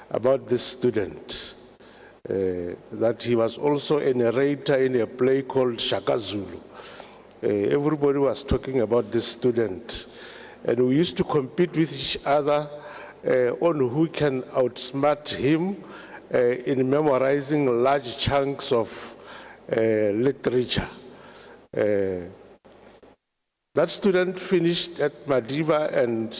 about this student, that he was also a narrator in a play called Shaka Zulu. Everybody was talking about this student, and we used to compete with each other on who can outsmart him in memorizing large chunks of literature. That student finished at Madiba and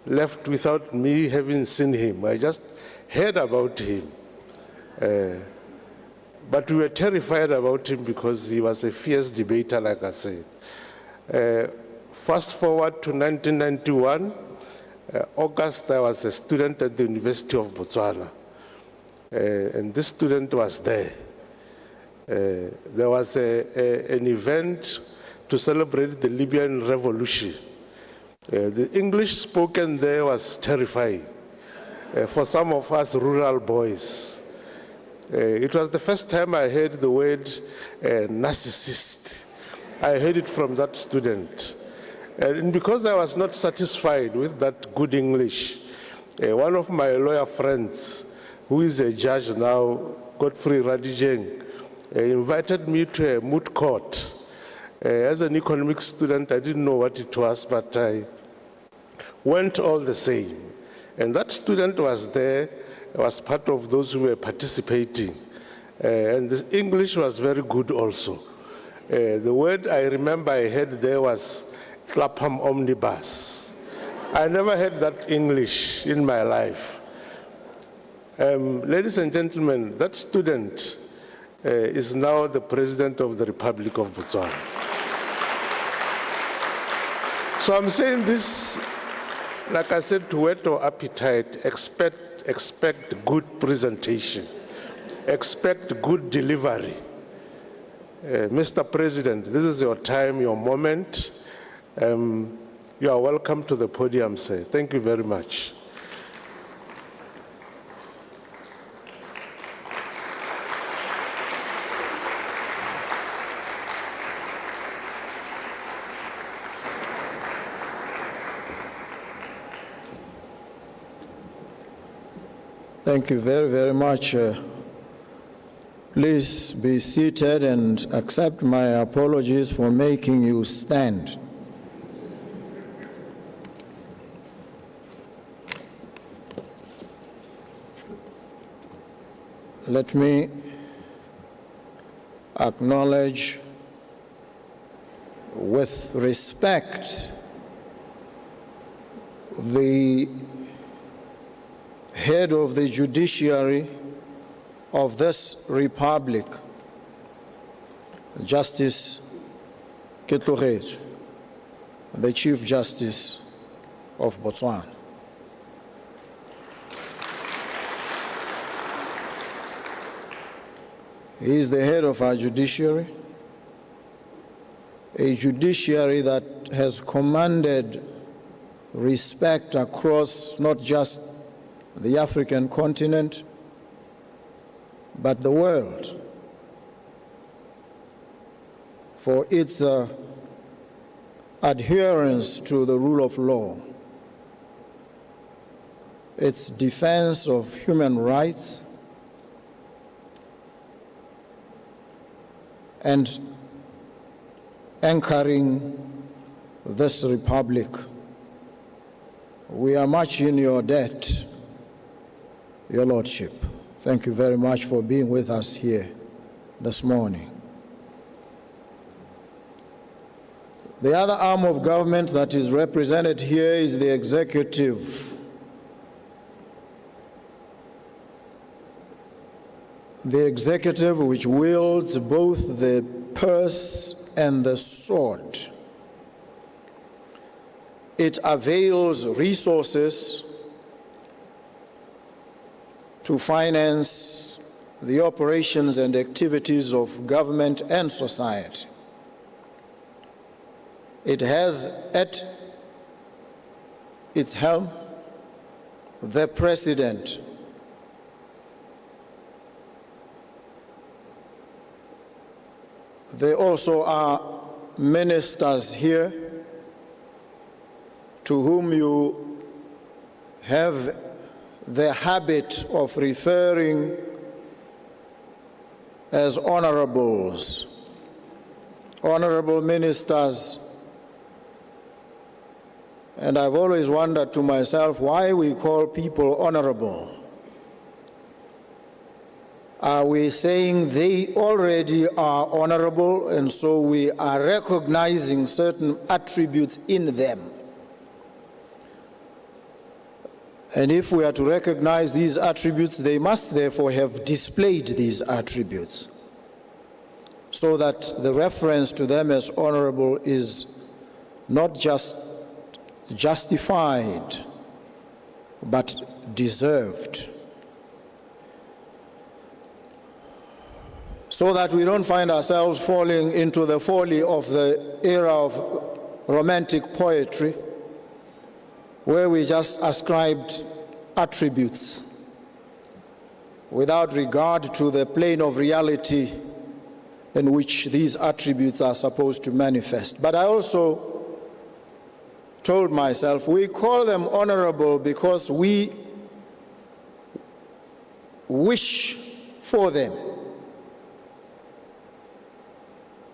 left without me having seen him. I just heard about him. But we were terrified about him because he was a fierce debater, like I said. Fast forward to 1991, August, I was a student at the University of Botswana. And this student was there. There was an event to celebrate the Libyan revolution. The English spoken there was terrifying for some of us rural boys. It was the first time I heard the word narcissist. I heard it from that student. And because I was not satisfied with that good English, one of my lawyer friends, who is a judge now, Godfrey Radijeng, invited me to a moot court. As an economics student, I didn't know what it was, but I went all the same. And that student was there, was part of those who were participating. And the English was very good also. The word I remember I heard there was Clapham omnibus. I never heard that English in my life. Ladies and gentlemen, that student is now the President of the Republic of Botswana. So I'm saying this, like I said, to whet your appetite. Expect good presentation. Expect good delivery. Mr. President, this is your time, your moment. You are welcome to the podium, sir. Thank you very much. Thank you very, very much. Please be seated and accept my apologies for making you stand. Let me acknowledge with respect the head of the judiciary of this republic, Justice Ketlogetsu, the Chief Justice of Botswana. He is the head of our judiciary, a judiciary that has commanded respect across not just the African continent, but the world, for its adherence to the rule of law, its defense of human rights, and anchoring this republic. We are much in your debt, Your Lordship. Thank you very much for being with us here this morning. The other arm of government that is represented here is the executive. The executive, which wields both the purse and the sword. It avails resources to finance the operations and activities of government and society. It has at its helm the President, there also are ministers here to whom you have the habit of referring as honorables. Honorable ministers. And I've always wondered to myself why we call people honorable. Are we saying they already are honorable and so we are recognizing certain attributes in them? And if we are to recognize these attributes, they must therefore have displayed these attributes so that the reference to them as honorable is not just justified, but deserved. So that we don't find ourselves falling into the folly of the era of romantic poetry, where we just ascribed attributes without regard to the plane of reality in which these attributes are supposed to manifest. But I also told myself, we call them honorable because we wish for them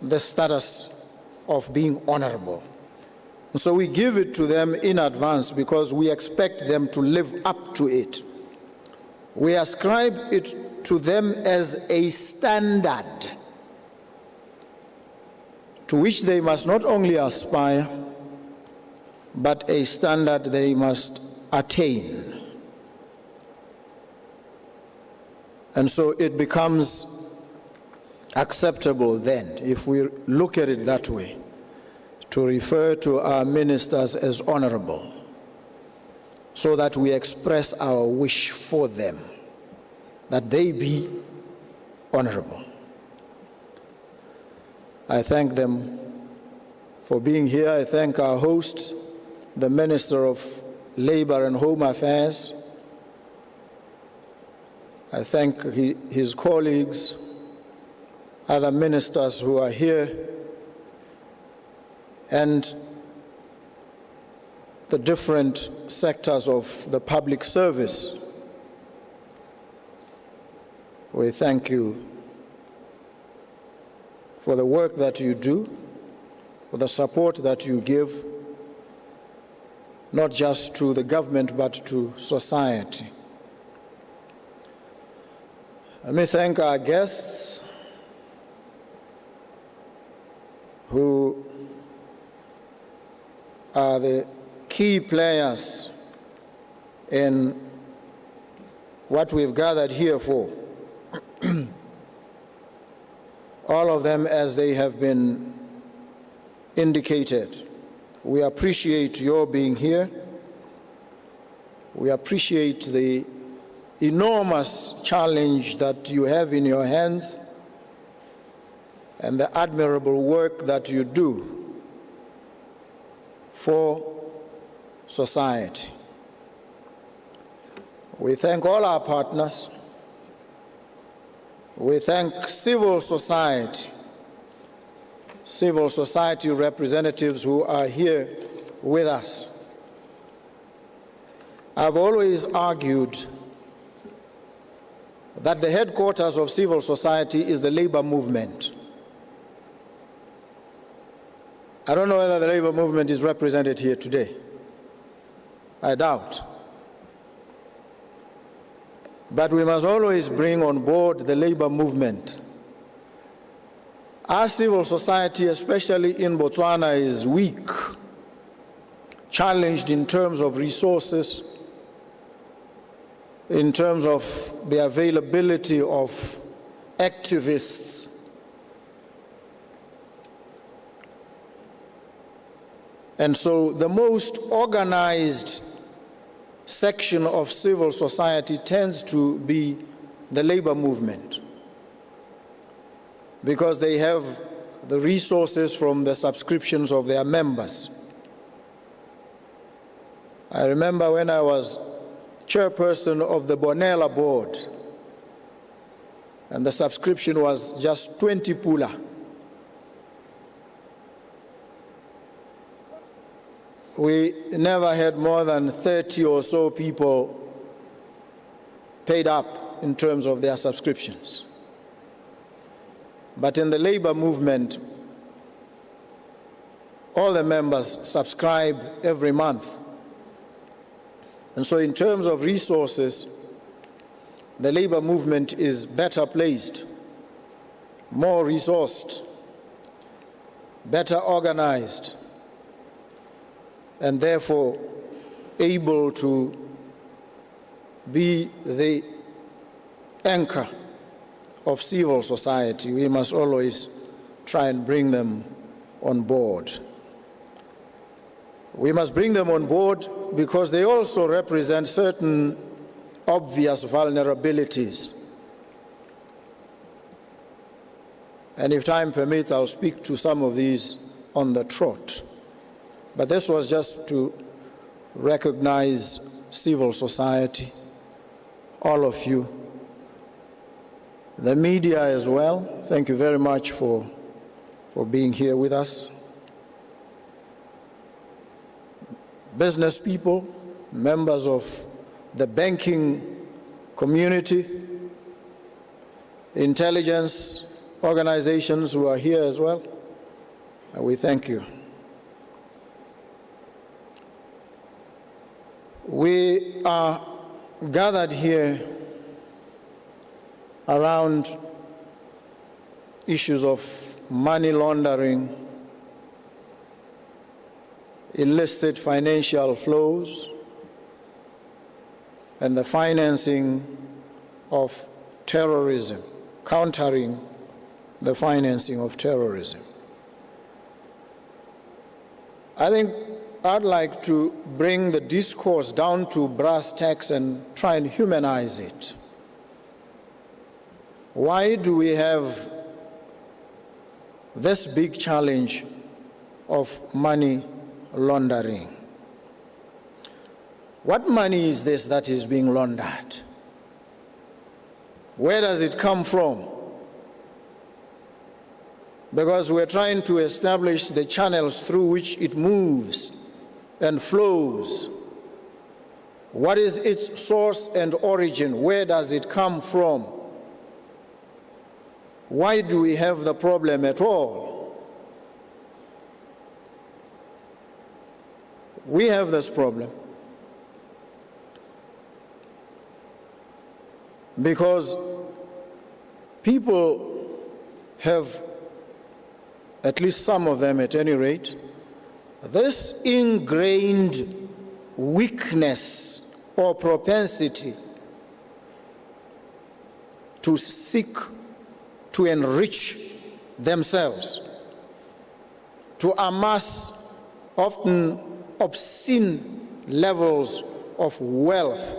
the status of being honorable. And so we give it to them in advance because we expect them to live up to it. We ascribe it to them as a standard to which they must not only aspire, but a standard they must attain. And so it becomes acceptable then, if we look at it that way, to refer to our ministers as honorable, so that we express our wish for them, that they be honorable. I thank them for being here. I thank our host, the Minister of Labor and Home Affairs. I thank his colleagues, other ministers who are here, and the different sectors of the public service. We thank you for the work that you do, for the support that you give, not just to the government, but to society. Let me thank our guests who are the key players in what we've gathered here for. all of them as they have been indicated. We appreciate your being here. We appreciate the enormous challenge that you have in your hands and the admirable work that you do for society. We thank all our partners. We thank civil society representatives who are here with us. I've always argued that the headquarters of civil society is the labor movement. I don't know whether the labor movement is represented here today. I doubt. But we must always bring on board the labor movement. Our civil society, especially in Botswana, is weak, challenged in terms of resources, in terms of the availability of activists. And so the most organized section of civil society tends to be the labor movement, because they have the resources from the subscriptions of their members. I remember when I was chairperson of the Bonella board, and the subscription was just 20 pula. We never had more than 30 or so people paid up in terms of their subscriptions. But in the labor movement, all the members subscribe every month. And so in terms of resources, the labor movement is better placed, more resourced, better organized, and therefore able to be the anchor of civil society. We must always try and bring them on board. We must bring them on board because they also represent certain obvious vulnerabilities. And if time permits, I'll speak to some of these on the trot. But this was just to recognize civil society, all of you, the media as well. Thank you very much for being here with us. Business people, members of the banking community, intelligence organizations who are here as well, we thank you. We are gathered here around issues of money laundering, illicit financial flows, and the financing of terrorism, countering the financing of terrorism. I think I'd like to bring the discourse down to brass tacks and try and humanize it. Why do we have this big challenge of money laundering? What money is this that is being laundered? Where does it come from? Because we're trying to establish the channels through which it moves and flows. What is its source and origin? Where does it come from? Why do we have the problem at all? We have this problem because people have, at least some of them at any rate, this ingrained weakness or propensity to seek to enrich themselves to amass often obscene levels of wealth.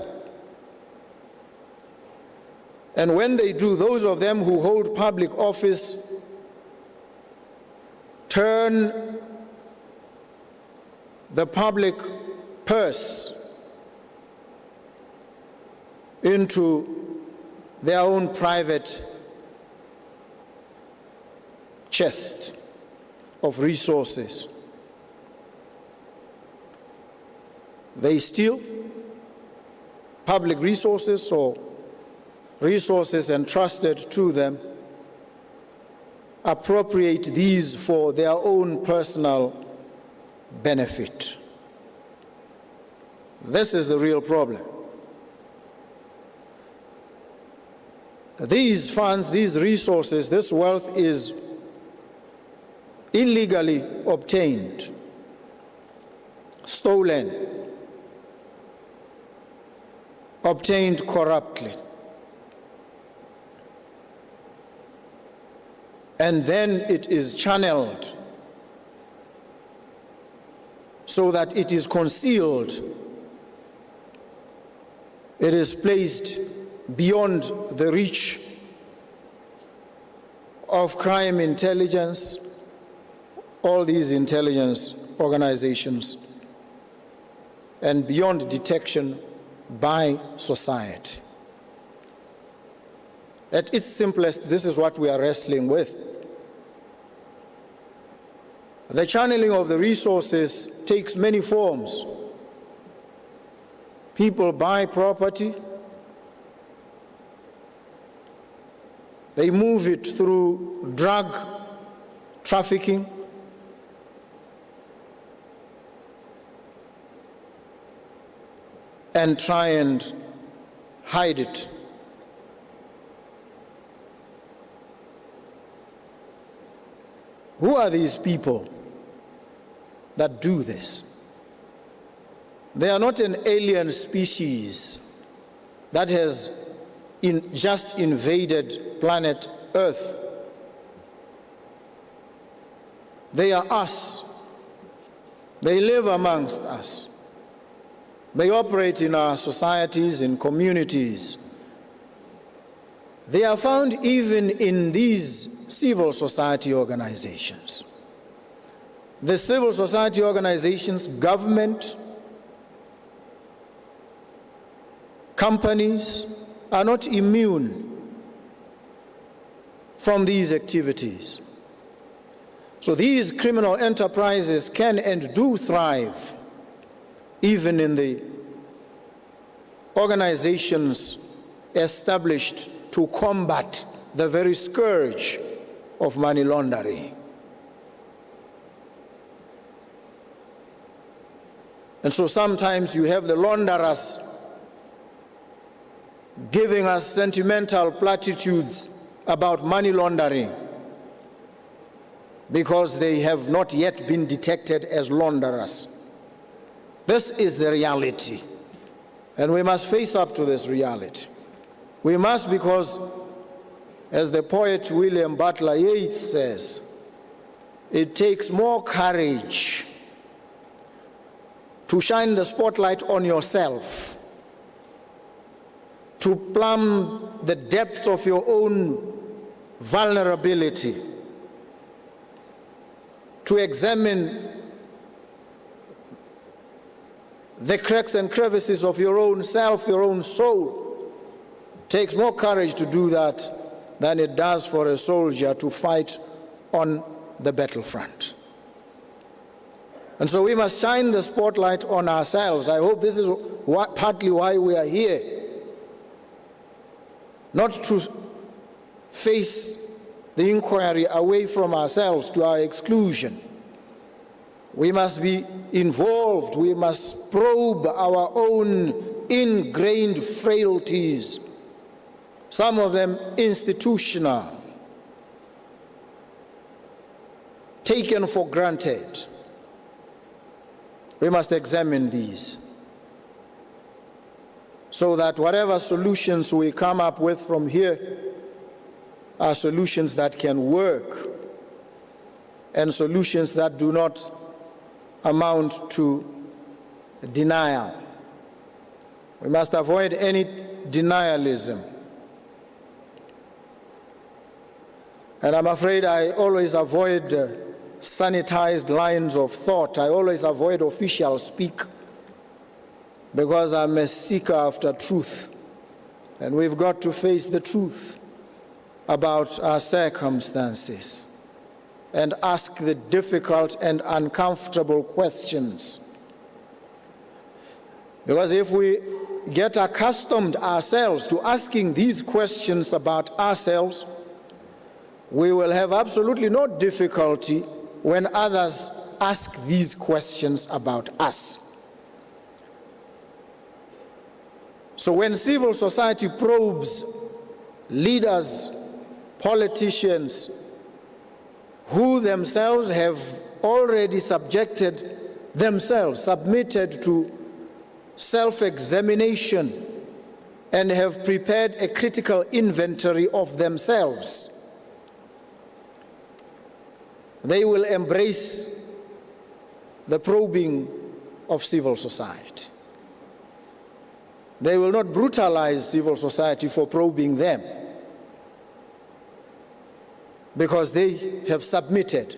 And when they do, those of them who hold public office turn the public purse into their own private chest of resources. They steal public resources or resources entrusted to them, appropriate these for their own personal benefit. This is the real problem. These funds, these resources, this wealth is illegally obtained, stolen, obtained corruptly. And then it is channeled so that it is concealed. It is placed beyond the reach of crime intelligence, all these intelligence organizations, and beyond detection by society. At its simplest, this is what we are wrestling with. The channeling of the resources takes many forms. People buy property, they move it through drug trafficking, and try and hide it. Who are these people that do this? They are not an alien species that has just invaded planet Earth. They are us. They live amongst us. They operate in our societies, in communities. They are found even in these civil society organizations. The civil society organizations, government, companies are not immune from these activities. So these criminal enterprises can and do thrive even in the organizations established to combat the very scourge of money laundering. And so sometimes you have the launderers giving us sentimental platitudes about money laundering because they have not yet been detected as launderers. This is the reality, and we must face up to this reality. We must, because as the poet William Butler Yeats says, it takes more courage to shine the spotlight on yourself, to plumb the depths of your own vulnerability, to examine the cracks and crevices of your own self, your own soul. It takes more courage to do that than it does for a soldier to fight on the battlefront. And so we must shine the spotlight on ourselves. I hope this is partly why we are here. Not to face the inquiry away from ourselves to our exclusion. We must be involved. We must probe our own ingrained frailties, some of them institutional, taken for granted. We must examine these so that whatever solutions we come up with from here are solutions that can work and solutions that do not amount to denial. We must avoid any denialism. And I'm afraid I always avoid sanitized lines of thought. I always avoid official speak because I'm a seeker after truth. And we've got to face the truth about our circumstances and ask the difficult and uncomfortable questions. Because if we get accustomed ourselves to asking these questions about ourselves, we will have absolutely no difficulty when others ask these questions about us. So when civil society probes leaders, politicians, who themselves have already submitted to self-examination and have prepared a critical inventory of themselves, they will embrace the probing of civil society. They will not brutalize civil society for probing them, because they have submitted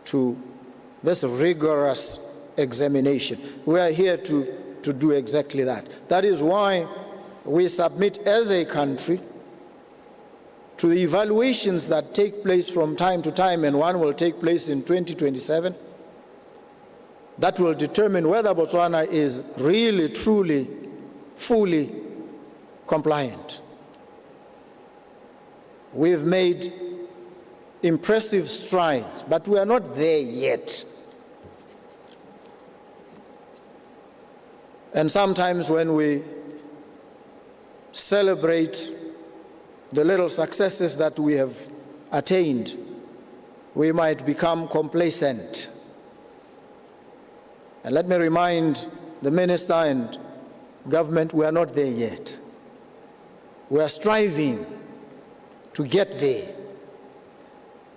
to this rigorous examination. We are here to do exactly that. That is why we submit as a country to the evaluations that take place from time to time, and one will take place in 2027, that will determine whether Botswana is really, truly, fully compliant. We've made impressive strides, but we are not there yet. And sometimes when we celebrate the little successes that we have attained, we might become complacent. And let me remind the minister and government, we are not there yet. We are striving to get there.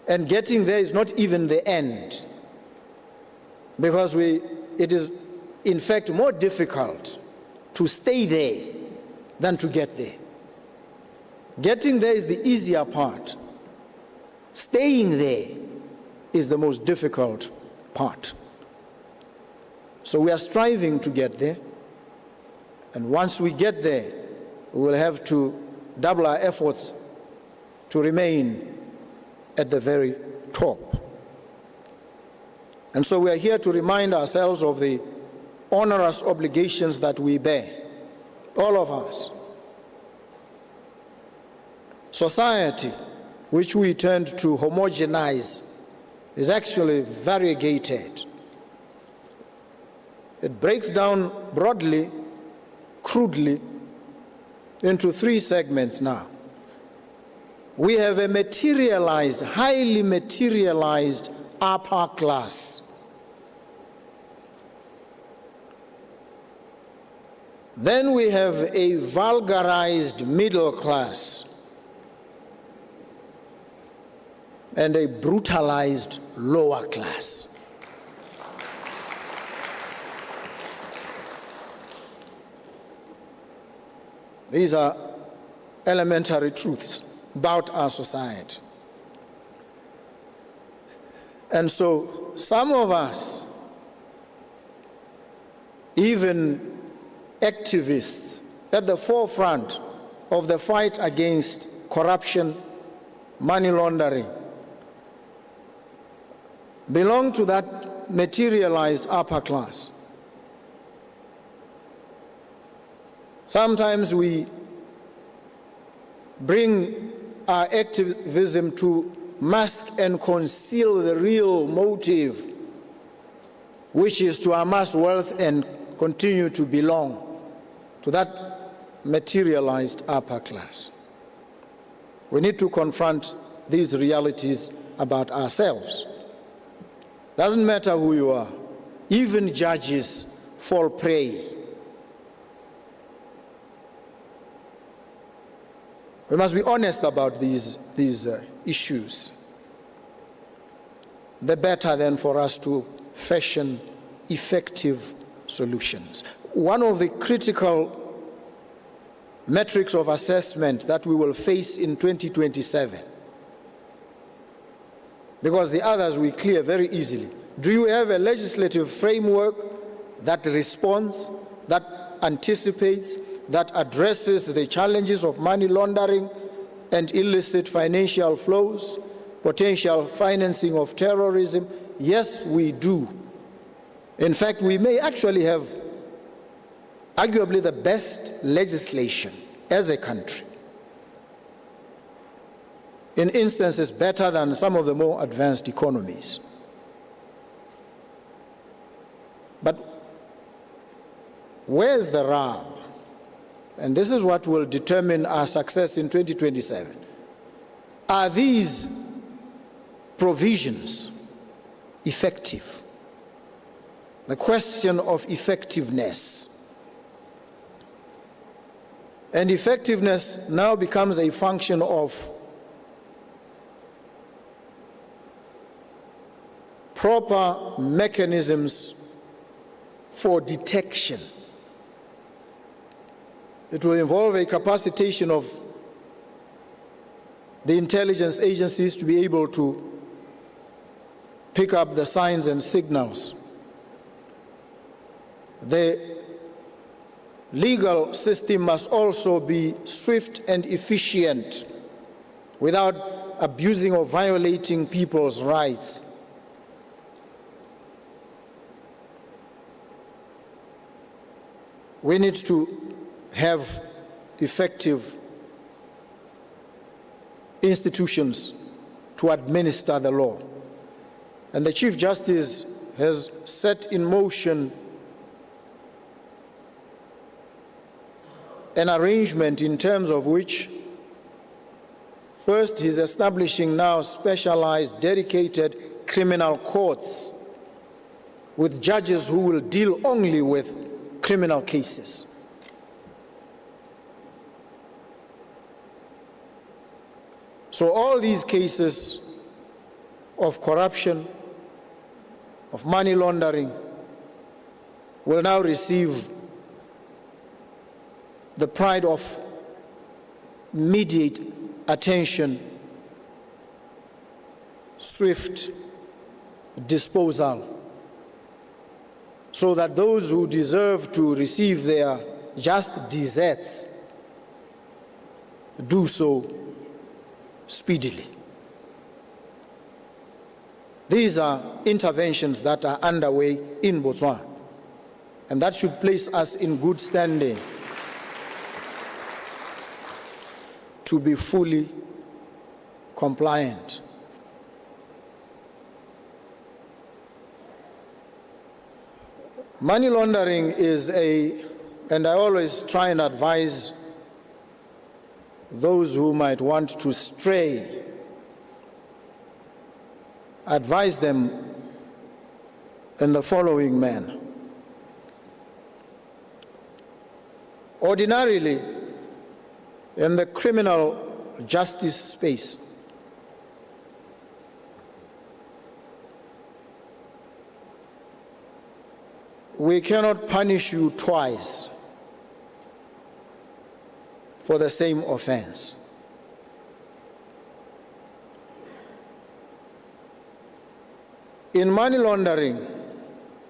And getting there is not even the end, because it is in fact more difficult to stay there than to get there. Getting there is the easier part. Staying there is the most difficult part. So we are striving to get there, and once we get there, we will have to double our efforts to remain at the very top. And so we are here to remind ourselves of the onerous obligations that we bear, all of us. Society, which we tend to homogenize, is actually variegated. It breaks down broadly, crudely, into three segments now. We have a materialized, highly materialized upper class. Then we have a vulgarized middle class and a brutalized lower class. These are elementary truths about our society. And so some of us, even activists at the forefront of the fight against corruption, money laundering, belong to that materialized upper class. Sometimes we bring our activism to mask and conceal the real motive, which is to amass wealth and continue to belong to that materialized upper class. We need to confront these realities about ourselves. Doesn't matter who you are. Even judges fall prey. We must be honest about these issues. the better then for us to fashion effective solutions. One of the critical metrics of assessment that we will face in 2027, because the others we clear very easily. Do you have a legislative framework that responds, that anticipates, that addresses the challenges of money laundering and illicit financial flows, potential financing of terrorism? Yes, we do. In fact, we may actually have arguably the best legislation as a country. In instances, better than some of the more advanced economies. But where's the rub? And this is what will determine our success in 2027. Are these provisions effective? The question of effectiveness. And effectiveness now becomes a function of proper mechanisms for detection. It will involve a capacitation of the intelligence agencies to be able to pick up the signs and signals. The legal system must also be swift and efficient without abusing or violating people's rights. We need to have effective institutions to administer the law. And the Chief Justice has set in motion an arrangement in terms of which, first, he's establishing now specialized, dedicated criminal courts with judges who will deal only with criminal cases. So all these cases of corruption, of money laundering, will now receive the pride of immediate attention, swift disposal, so that those who deserve to receive their just deserts do so speedily. These are interventions that are underway in Botswana, and that should place us in good standing to be fully compliant. Money laundering is and I always try and advise those who might want to stray, advise them in the following manner. Ordinarily, in the criminal justice space, we cannot punish you twice for the same offense. In money laundering,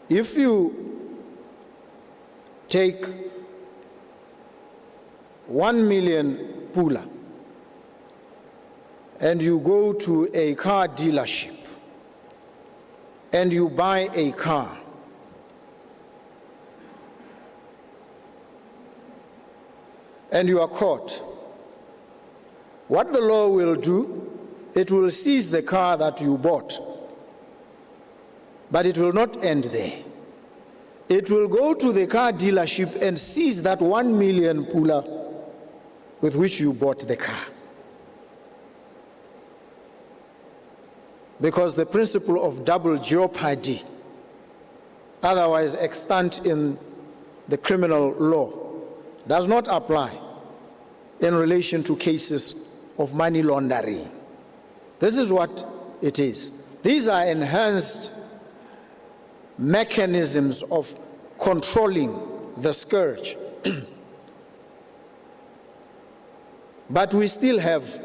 if you take 1 million pula and you go to a car dealership and you buy a car, and you are caught, what the law will do, it will seize the car that you bought. But it will not end there. It will go to the car dealership and seize that 1 million pula with which you bought the car. Because the principle of double jeopardy, otherwise extant in the criminal law, does not apply in relation to cases of money laundering. This is what it is. These are enhanced mechanisms of controlling the scourge. But we still have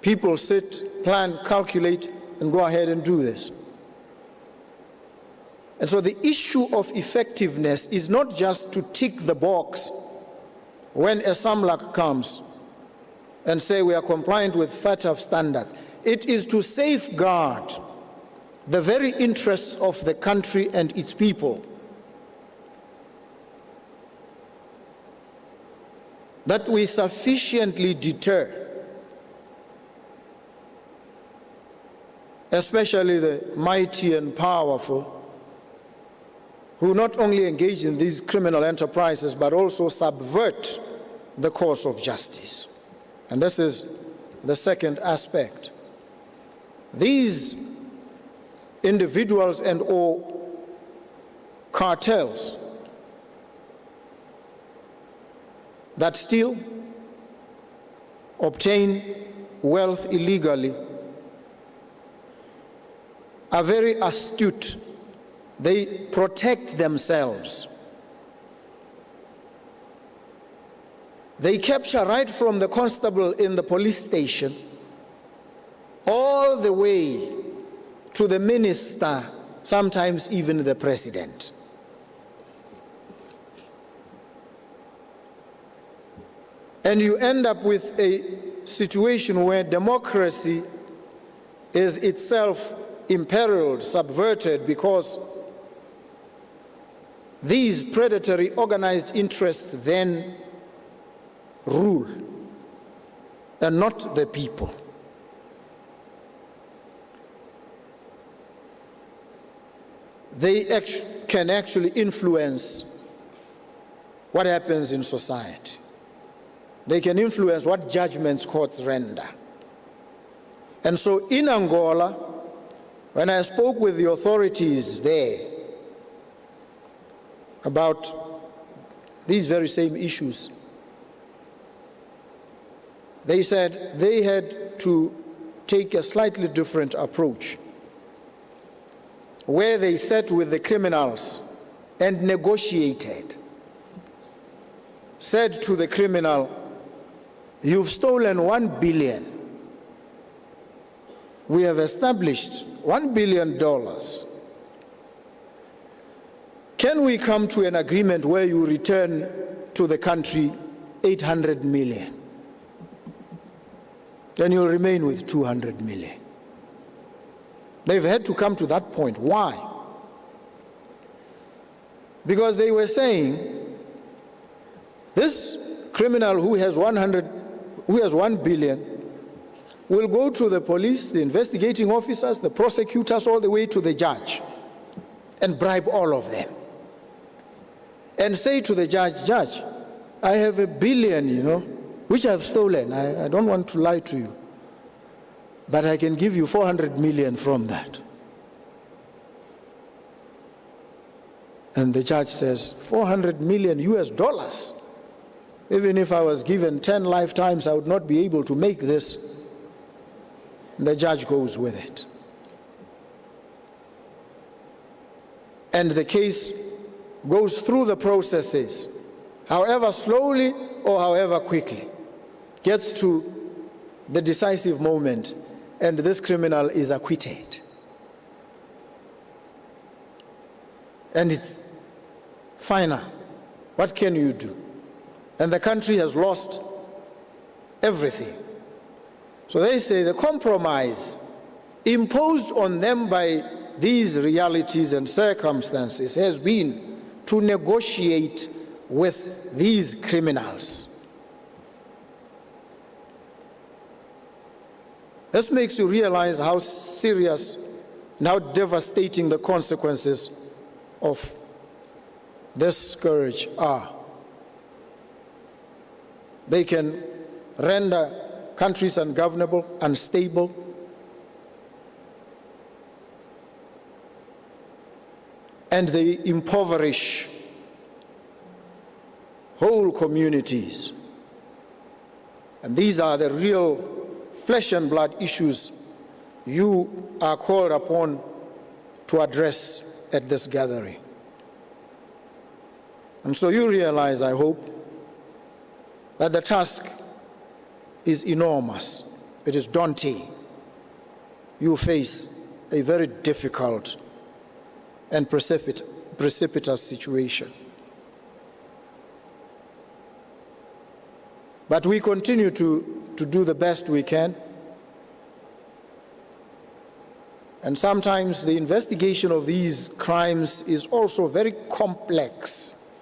people sit, plan, calculate, and go ahead and do this. And so the issue of effectiveness is not just to tick the box when a SAMLAC comes and say we are compliant with FATF standards. It is to safeguard the very interests of the country and its people, that we sufficiently deter, especially the mighty and powerful, who not only engage in these criminal enterprises but also subvert the course of justice. And this is the second aspect. These individuals and or cartels that steal, obtain wealth illegally are very astute. They protect themselves. They capture right from the constable in the police station all the way to the minister, sometimes even the president. And you end up with a situation where democracy is itself imperiled, subverted, because these predatory organized interests then rule, and not the people. They can actually influence what happens in society. They can influence what judgments courts render. And so in Angola, when I spoke with the authorities there about these very same issues, they said they had to take a slightly different approach, where they sat with the criminals and negotiated, said to the criminal, "You've stolen 1 billion. We have established $1 billion. Can we come to an agreement where you return to the country 800 million? Then you'll remain with 200 million. They've had to come to that point. Why? Because they were saying, this criminal who has 1 billion will go to the police, the investigating officers, the prosecutors, all the way to the judge, and bribe all of them. And say to the judge, "Judge, I have $1 billion, which I've stolen. I don't want to lie to you, but I can give you 400 million from that." And the judge says, 400 million US dollars. Even if I was given 10 lifetimes, I would not be able to make this. And the judge goes with it. And the case goes through the processes, however slowly or however quickly, gets to the decisive moment, and this criminal is acquitted. And it's final. What can you do? And the country has lost everything. So they say the compromise imposed on them by these realities and circumstances has been to negotiate with these criminals. This makes you realize how serious and how devastating the consequences of this scourge are. They can render countries ungovernable, unstable, and they impoverish whole communities. And these are the real flesh and blood issues you are called upon to address at this gathering. And so you realize, I hope, that the task is enormous. It is daunting. You face a very difficult and precipitous situation. But we continue to do the best we can. And sometimes the investigation of these crimes is also very complex.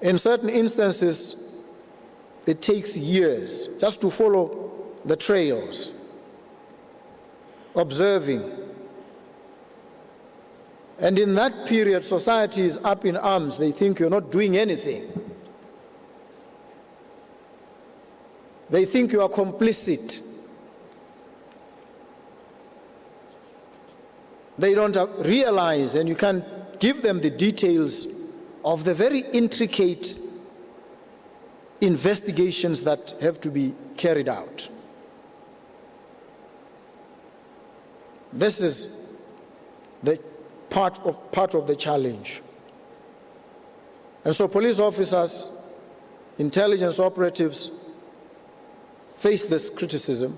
In certain instances, it takes years just to follow the trails, observing. And in that period, society is up in arms. They think you're not doing anything. They think you are complicit. They don't realize, and you can't give them the details of the very intricate investigations that have to be carried out. This is the part of the challenge. And so police officers, intelligence operatives face this criticism.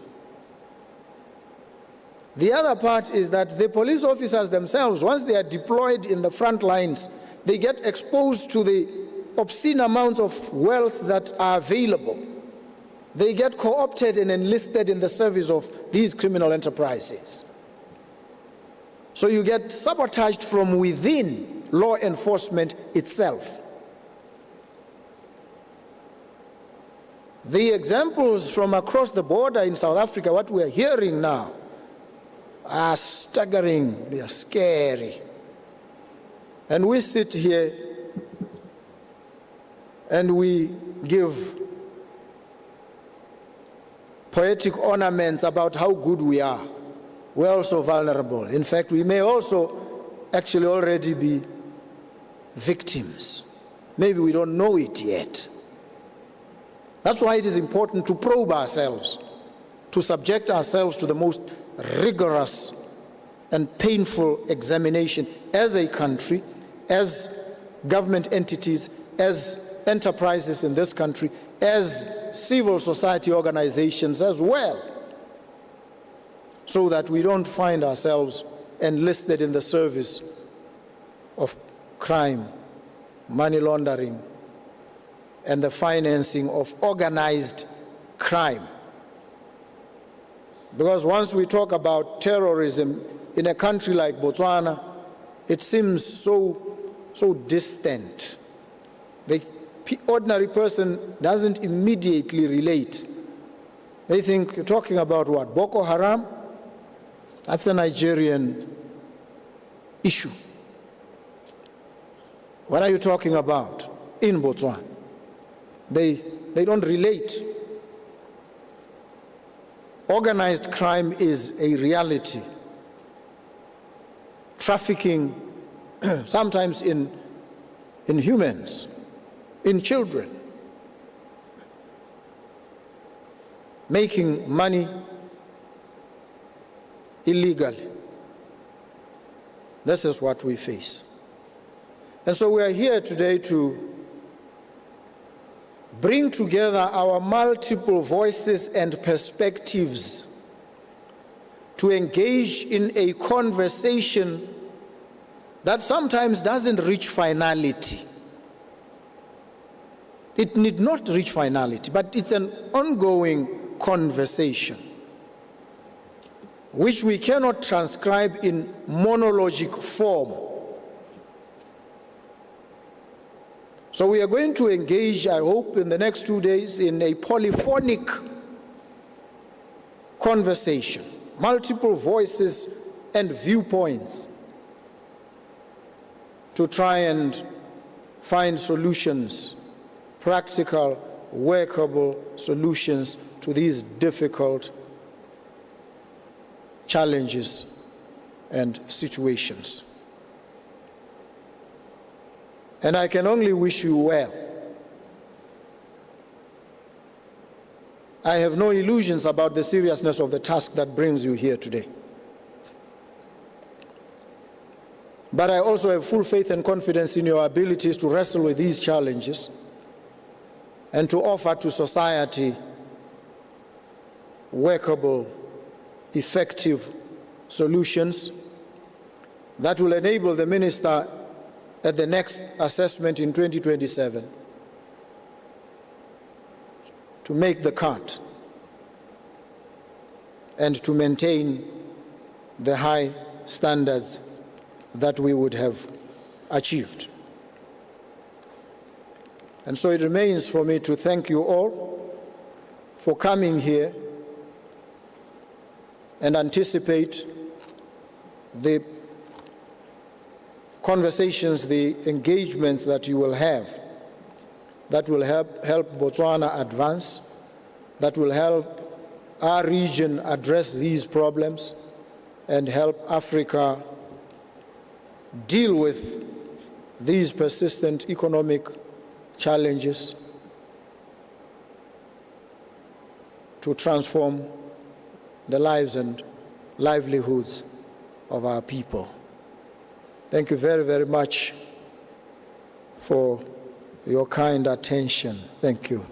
The other part is that the police officers themselves, once they are deployed in the front lines, they get exposed to the obscene amounts of wealth that are available. They get co-opted and enlisted in the service of these criminal enterprises. So you get sabotaged from within law enforcement itself. The examples from across the border in South Africa, what we are hearing now, are staggering, they are scary. And we sit here and we give poetic ornaments about how good we are. We're also vulnerable. In fact, we may also actually already be victims. Maybe we don't know it yet. That's why it is important to probe ourselves, to subject ourselves to the most rigorous and painful examination as a country, as government entities, as enterprises in this country, as civil society organizations as well, so that we don't find ourselves enlisted in the service of crime, money laundering, and the financing of organized crime. Because once we talk about terrorism in a country like Botswana, it seems so distant. The ordinary person doesn't immediately relate. They think you're talking about what? Boko Haram? That's a Nigerian issue. What are you talking about in Botswana? They don't relate. Organized crime is a reality. Trafficking, sometimes in humans, in children. Making money illegally. This is what we face. And so we are here today to bring together our multiple voices and perspectives to engage in a conversation that sometimes doesn't reach finality. It need not reach finality, but it's an ongoing conversation which we cannot transcribe in monologic form. So we are going to engage, I hope, in the next 2 days in a polyphonic conversation, multiple voices and viewpoints to try and find solutions, practical, workable solutions to these difficult challenges and situations. And I can only wish you well. I have no illusions about the seriousness of the task that brings you here today. But I also have full faith and confidence in your abilities to wrestle with these challenges and to offer to society workable, effective solutions that will enable the minister at the next assessment in 2027 to make the cut and to maintain the high standards that we would have achieved. And so it remains for me to thank you all for coming here and anticipate the conversations, the engagements that you will have that will help Botswana advance, that will help our region address these problems and help Africa deal with these persistent economic challenges to transform the lives and livelihoods of our people. Thank you very, very much for your kind attention. Thank you.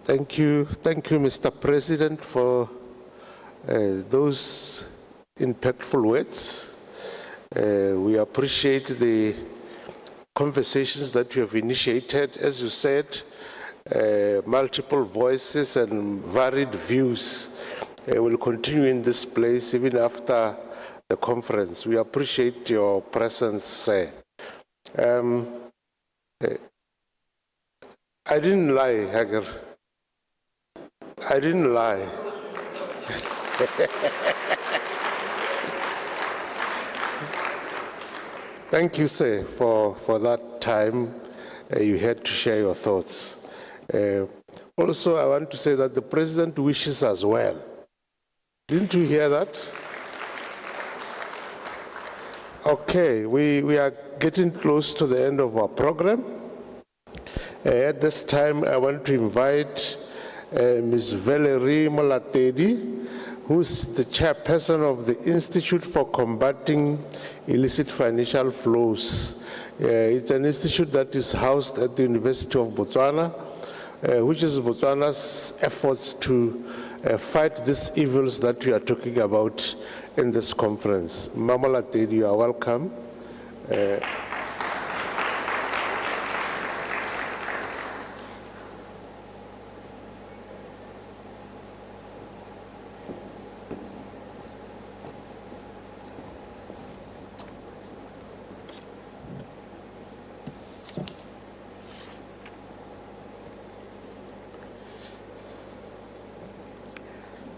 Thank you, Mr. President, for those impactful words. We appreciate the conversations that you have initiated. As you said, multiple voices and varied views will continue in this place even after the conference. We appreciate your presence, sir. I didn't lie, Hager. I didn't lie. Thank you, sir, for that time you had to share your thoughts. Also, I want to say that the President wishes us well. Didn't you hear that? Okay, we are getting close to the end of our program. At this time, I want to invite Ms. Valerie Molatedi, who's the chairperson of the Institute for Combating Illicit Financial Flows. It's an institute that is housed at the University of Botswana, which is Botswana's efforts to fight these evils that we are talking about in this conference. Mama Molatedi, you are welcome.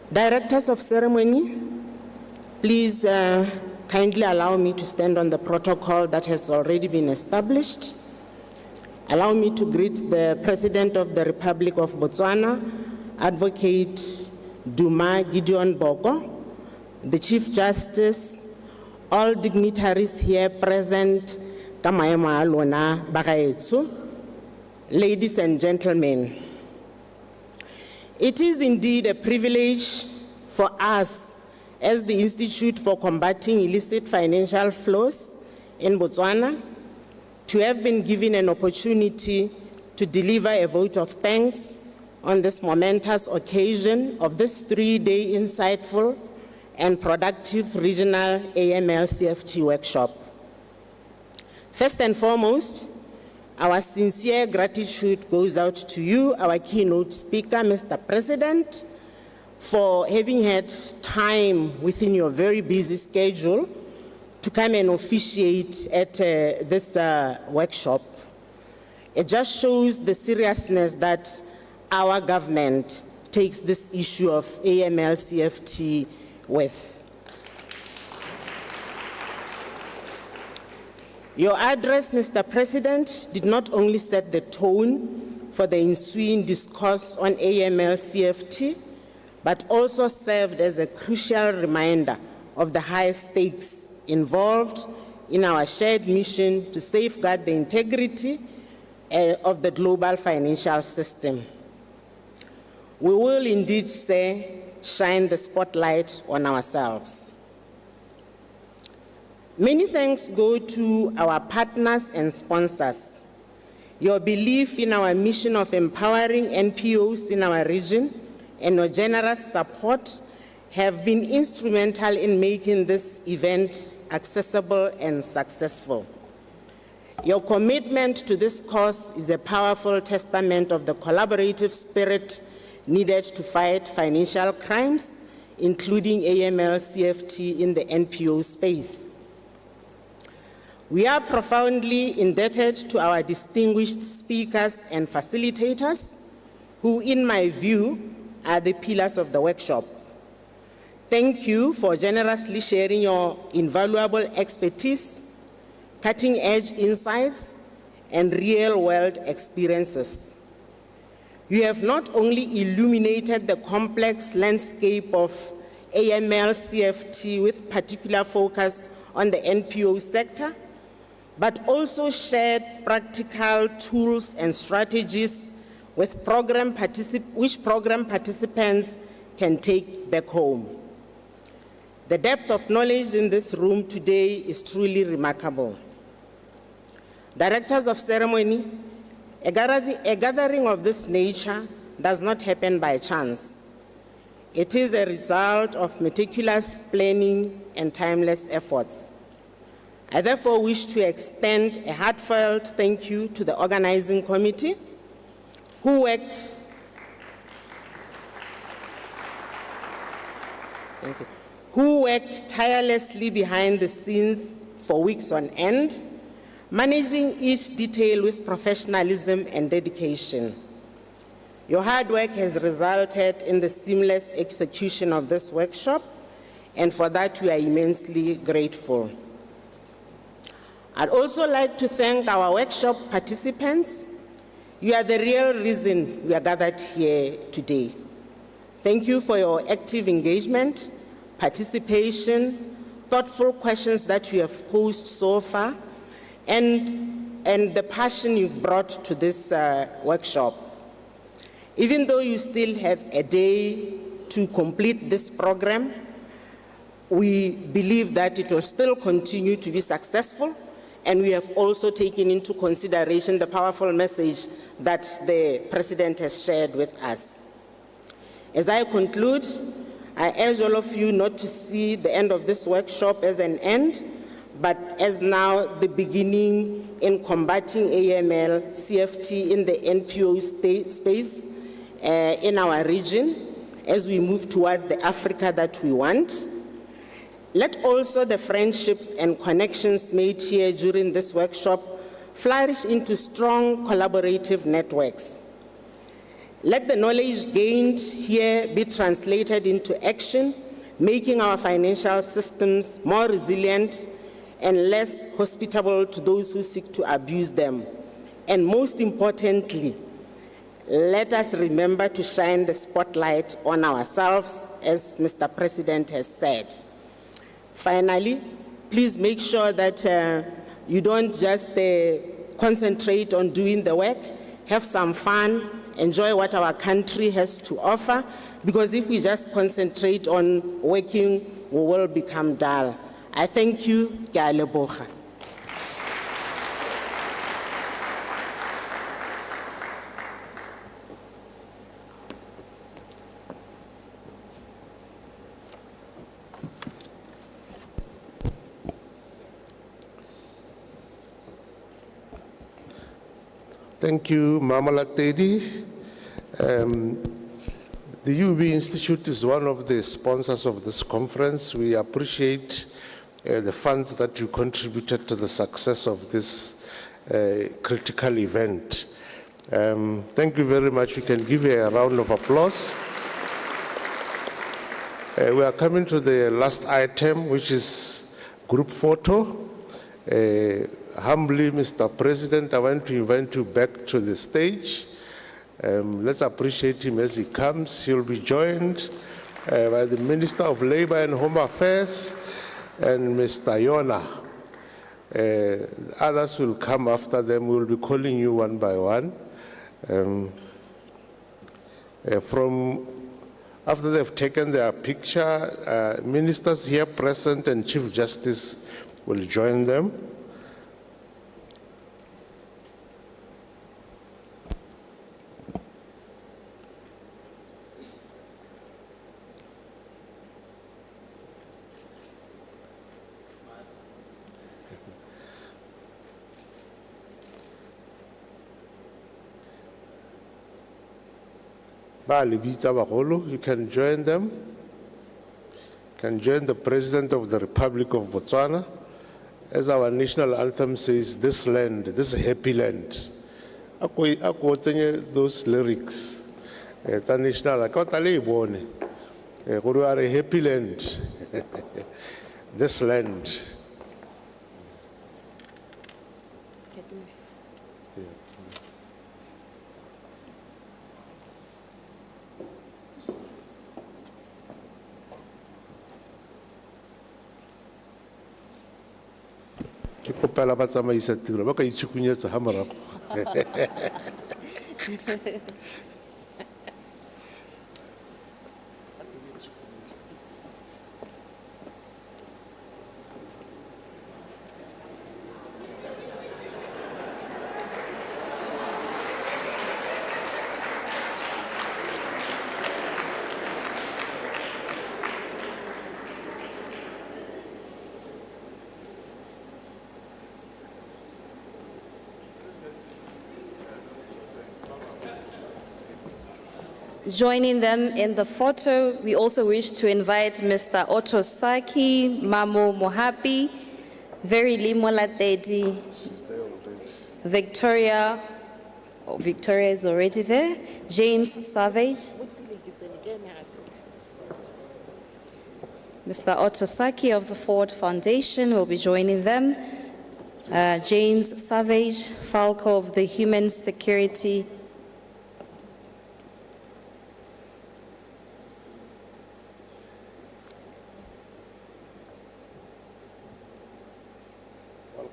Directors of ceremony, please kindly allow me to stand on the protocol that has already been established. Allow me to greet the President of the Republic of Botswana, Advocate Duma Gideon Boko, the Chief Justice, all dignitaries here present, ladies and gentlemen. It is indeed a privilege for us as the Institute for Combating Illicit Financial Flows in Botswana to have been given an opportunity to deliver a vote of thanks on this momentous occasion of this three-day insightful and productive regional AML-CFT workshop. First and foremost, our sincere gratitude goes out to you, our keynote speaker, Mr. President, for having had time within your very busy schedule to come and officiate at this workshop. It just shows the seriousness that our government takes this issue of AML-CFT with. Your address, Mr. President, did not only set the tone for the ensuing discourse on AML-CFT, but also served as a crucial reminder of the high stakes involved in our shared mission to safeguard the integrity of the global financial system. We will indeed say, shine the spotlight on ourselves. Many thanks go to our partners and sponsors. Your belief in our mission of empowering NPOs in our region and your generous support have been instrumental in making this event accessible and successful. Your commitment to this cause is a powerful testament of the collaborative spirit needed to fight financial crimes, including AML-CFT in the NPO space. We are profoundly indebted to our distinguished speakers and facilitators, who, in my view, are the pillars of the workshop. Thank you for generously sharing your invaluable expertise, cutting-edge insights, and real-world experiences. You have not only illuminated the complex landscape of AML-CFT with particular focus on the NPO sector, but also shared practical tools and strategies which program participants can take back home. The depth of knowledge in this room today is truly remarkable. Directors of ceremony, a gathering of this nature does not happen by chance. It is a result of meticulous planning and timeless efforts. I therefore wish to extend a heartfelt thank you to the organizing committee who worked tirelessly behind the scenes for weeks on end, managing each detail with professionalism and dedication. Your hard work has resulted in the seamless execution of this workshop, and for that we are immensely grateful. I'd also like to thank our workshop participants. You are the real reason we are gathered here today. Thank you for your active engagement, participation, thoughtful questions that you have posed so far, and the passion you've brought to this workshop. Even though you still have a day to complete this program, we believe that it will still continue to be successful, and we have also taken into consideration the powerful message that the President has shared with us. As I conclude, I urge all of you not to see the end of this workshop as an end, but as now the beginning in combating AML, CFT in the NPO space in our region as we move towards the Africa that we want. Let also the friendships and connections made here during this workshop flourish into strong collaborative networks. Let the knowledge gained here be translated into action, making our financial systems more resilient and less hospitable to those who seek to abuse them. And most importantly, let us remember to shine the spotlight on ourselves, as Mr. President has said. Finally, please make sure that you don't just concentrate on doing the work. Have some fun, enjoy what our country has to offer, because if we just concentrate on working, we will become dull. I thank you. Ke a leboga. Thank you, Mama Latedi. The UB Institute is one of the sponsors of this conference. We appreciate the funds that you contributed to the success of this critical event. Thank you very much. We can give you a round of applause. We are coming to the last item, which is group photo. Humbly, Mr. President, I want to invite you back to the stage. Let's appreciate him as he comes. He'll be joined by the Minister of Labor and Home Affairs and Mr. Yona. Others will come after them. We'll be calling you one by one. After they've taken their picture, ministers here present and Chief Justice will join them. You can join them. You can join the President of the Republic of Botswana. As our national anthem says, this land, this happy land. I quote those lyrics. It's a national, we are a happy land. This land. Kopela ba tsamaisa tiro ba ka itshukunyetsa ha morago. Joining them in the photo, we also wish to invite Mr. Otto Saki, Mamo Mohapi, Very Limola Dedi, Victoria is already there, James Savage, Mr. Otto Saki of the Ford Foundation will be joining them, James Savage, Falco of the Human Security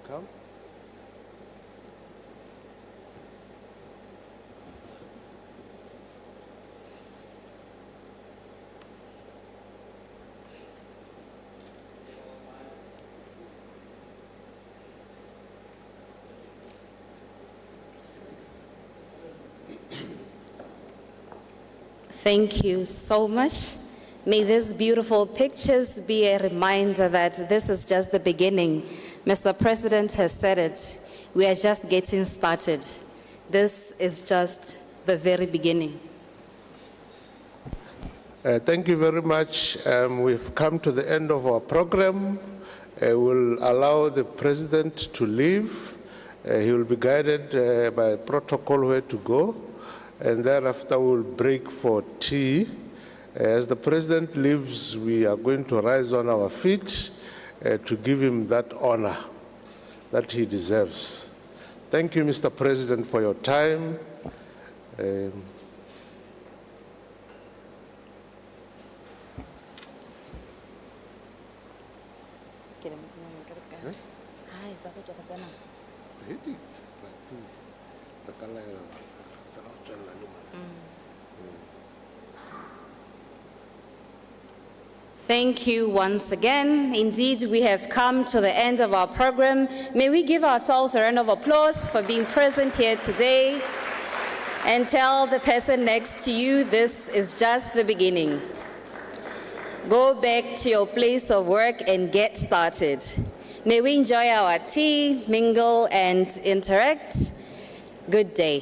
Welcome. Thank you so much. May these beautiful pictures be a reminder that this is just the beginning. Mr. President has said it. We are just getting started. This is just the very beginning. Thank you very much. We've come to the end of our program. We'll allow the President to leave. He will be guided by protocol where to go. And thereafter we'll break for tea. As the President leaves, we are going to rise on our feet to give him that honor that he deserves. Thank you, Mr. President, for your time. Thank you once again. Indeed, we have come to the end of our program. May we give ourselves a round of applause for being present here today, and tell the person next to you, this is just the beginning. Go back to your place of work and get started. May we enjoy our tea, mingle, and interact. Good day.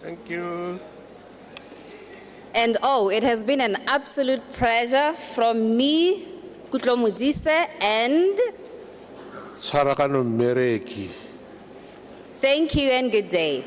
Thank you. And it has been an absolute pleasure from me, Kutlo Modise, and Tshwaragano Mmereki. Thank you and good day.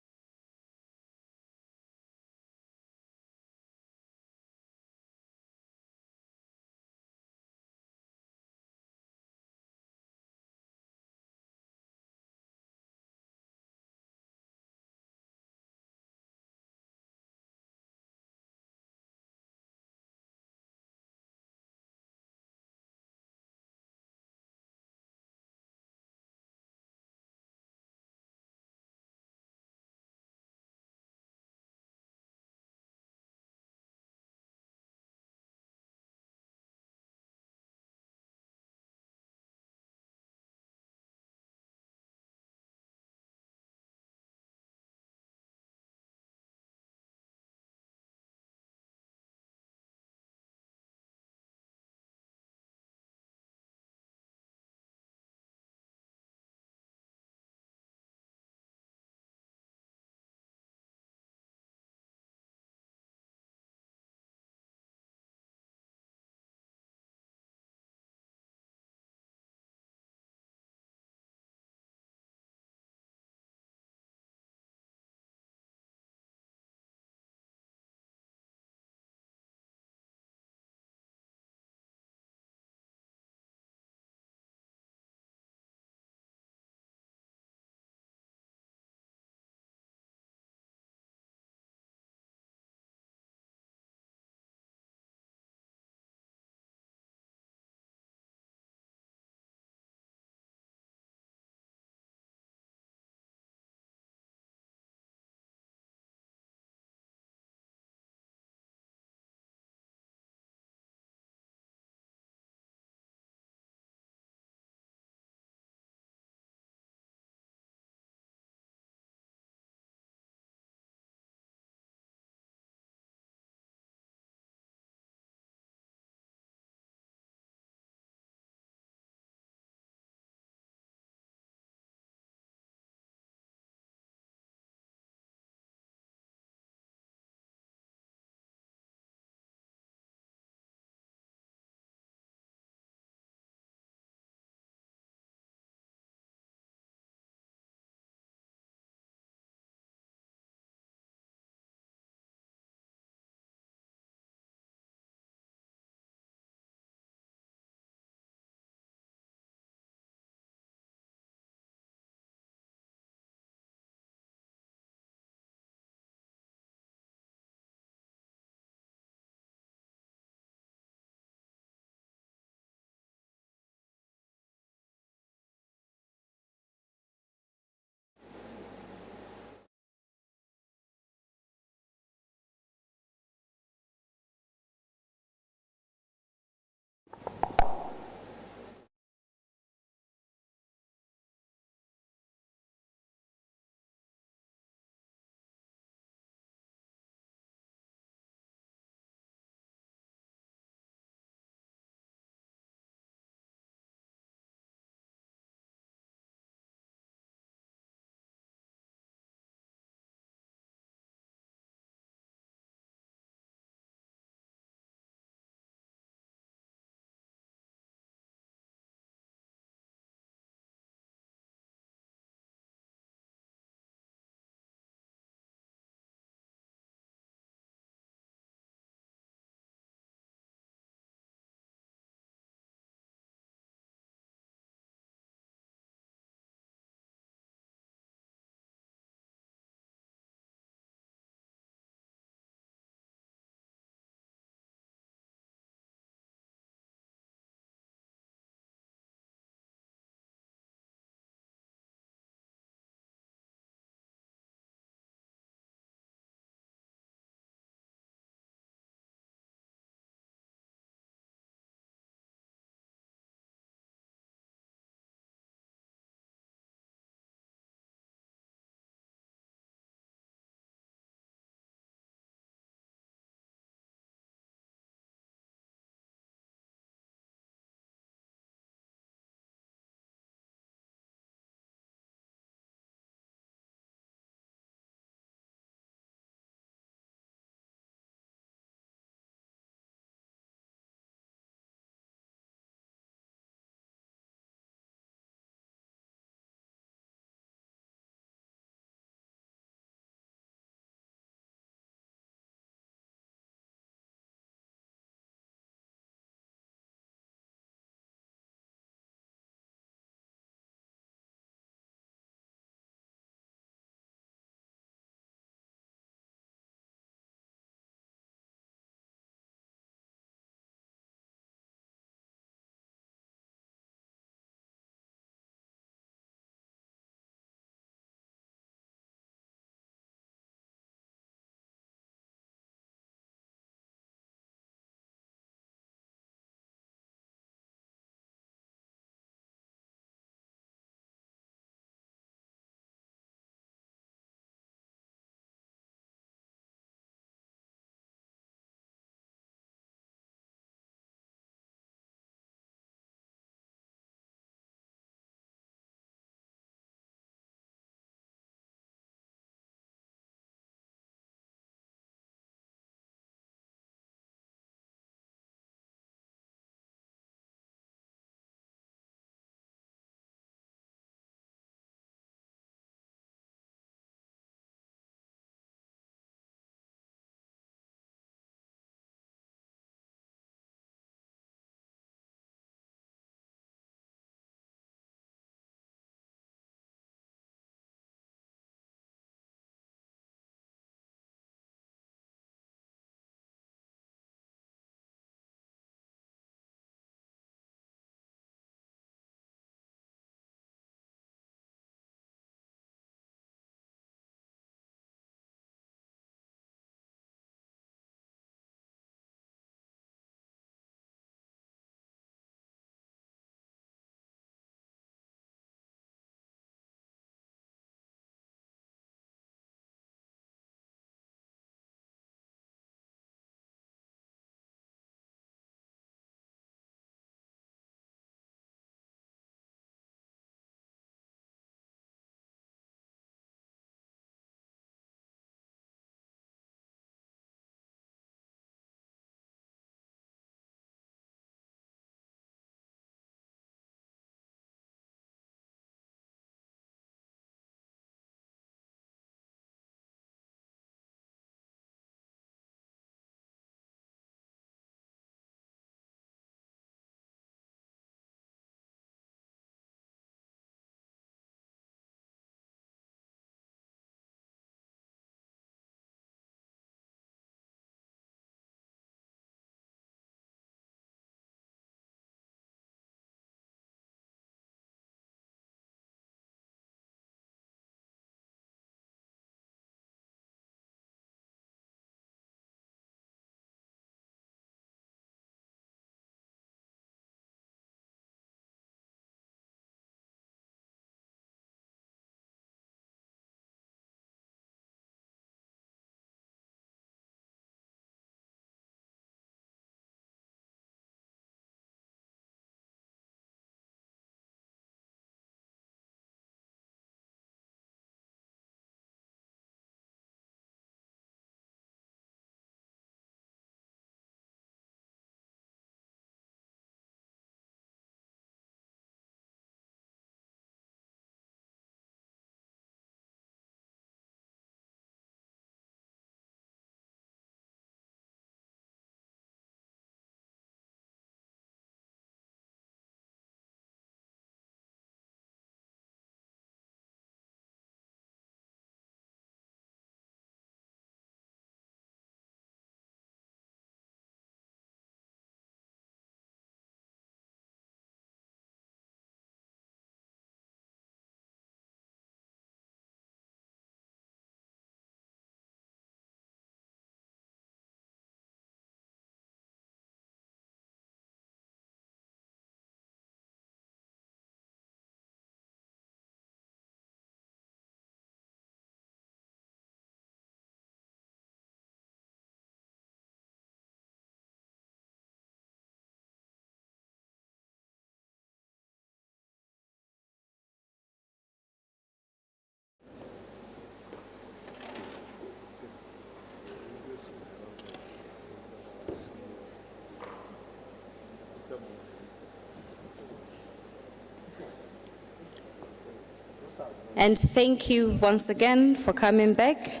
And thank you once again for coming back.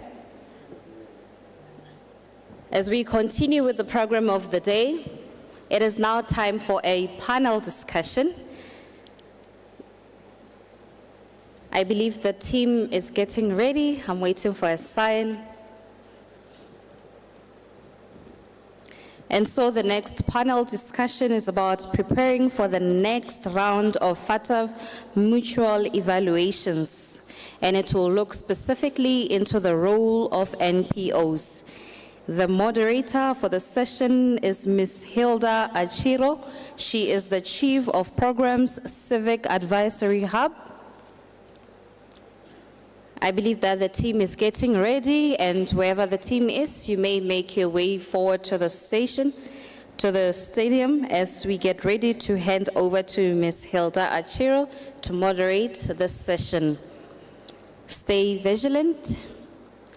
As we continue with the program of the day, it is now time for a panel discussion. I believe the team is getting ready. I'm waiting for a sign. And so the next panel discussion is about preparing for the next round of FATF mutual evaluations. And it will look specifically into the role of NPOs. The moderator for the session is Ms. Hilda Achiro. She is the Chief of Programs, Civic Advisory Hub. I believe that the team is getting ready, and wherever the team is, you may make your way forward to the station, to the stadium, as we get ready to hand over to Ms. Hilda Achiro to moderate this session. Stay vigilant,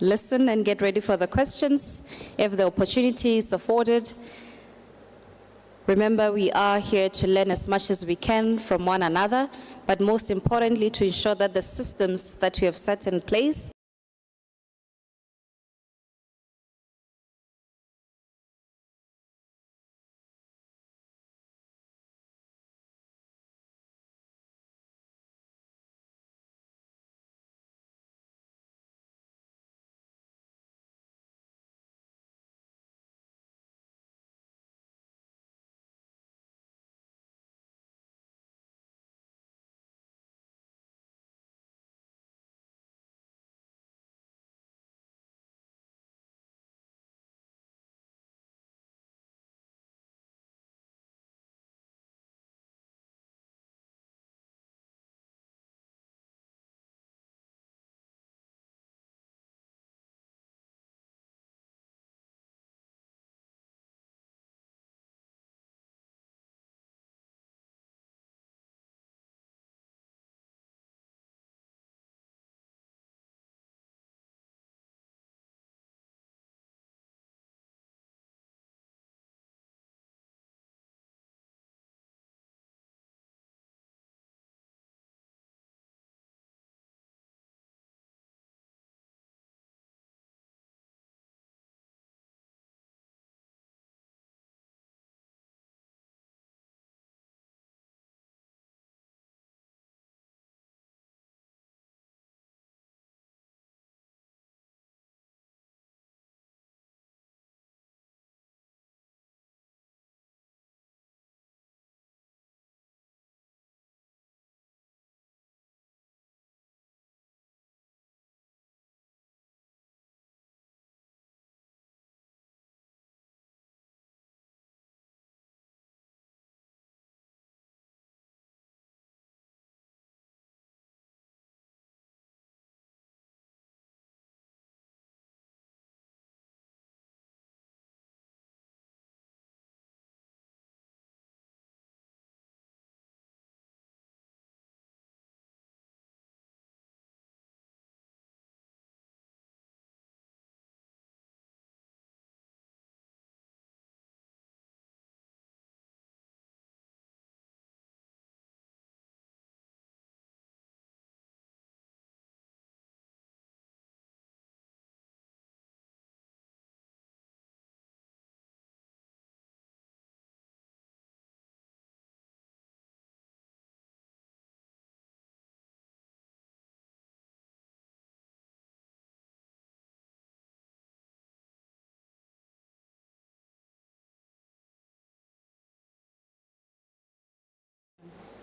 listen, and get ready for the questions if the opportunity is afforded. Remember, we are here to learn as much as we can from one another, but most importantly, to ensure that the systems that we have set in place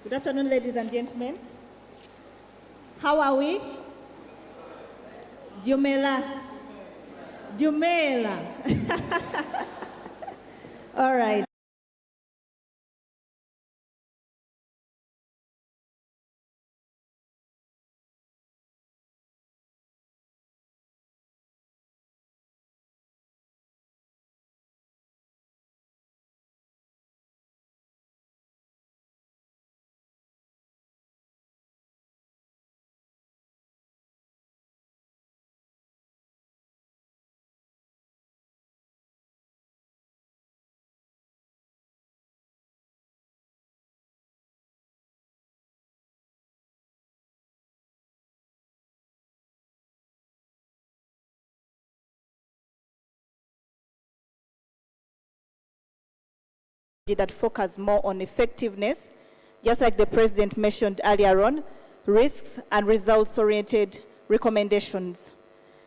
Good afternoon, ladies and gentlemen. How are we? Dumela. Dumela. All right. that focus more on effectiveness, just like the President mentioned earlier on, risks and results-oriented recommendations.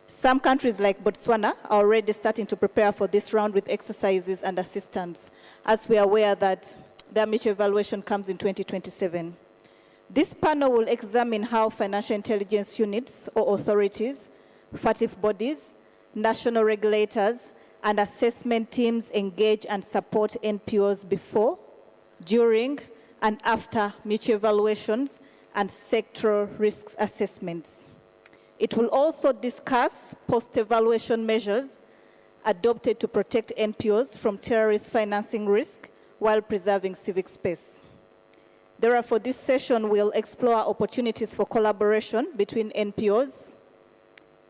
Some countries like Botswana are already starting to prepare for this round with exercises and assistance, as we are aware that their mutual evaluation comes in 2027. This panel will examine how financial intelligence units or authorities, FATF bodies, national regulators, and assessment teams engage and support NPOs before, during, and after mutual evaluations and sectoral risk assessments. It will also discuss post-evaluation measures adopted to protect NPOs from terrorist financing risk while preserving civic space. Therefore, this session will explore opportunities for collaboration between NPOs,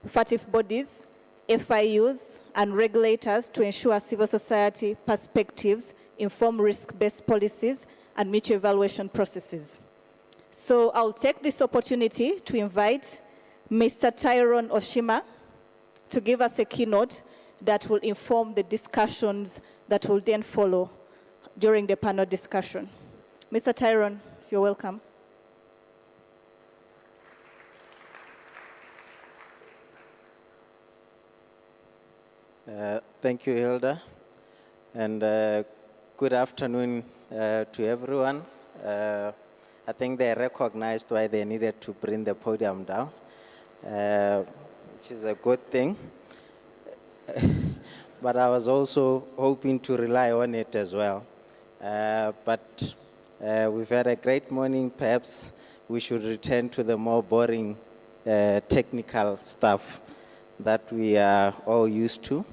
FATF bodies, FIUs, and regulators to ensure civil society perspectives inform risk-based policies and mutual evaluation processes. So I'll take this opportunity to invite Mr. Tyrone Oshima to give us a keynote that will inform the discussions that will then follow during the panel discussion. Mr. Tyrone, you're welcome. Thank you, Hilda, and good afternoon to everyone. I think they recognized why they needed to bring the podium down, which is a good thing. But I was also hoping to rely on it as well. But we've had a great morning. Perhaps we should return to the more boring technical stuff that we are all used to.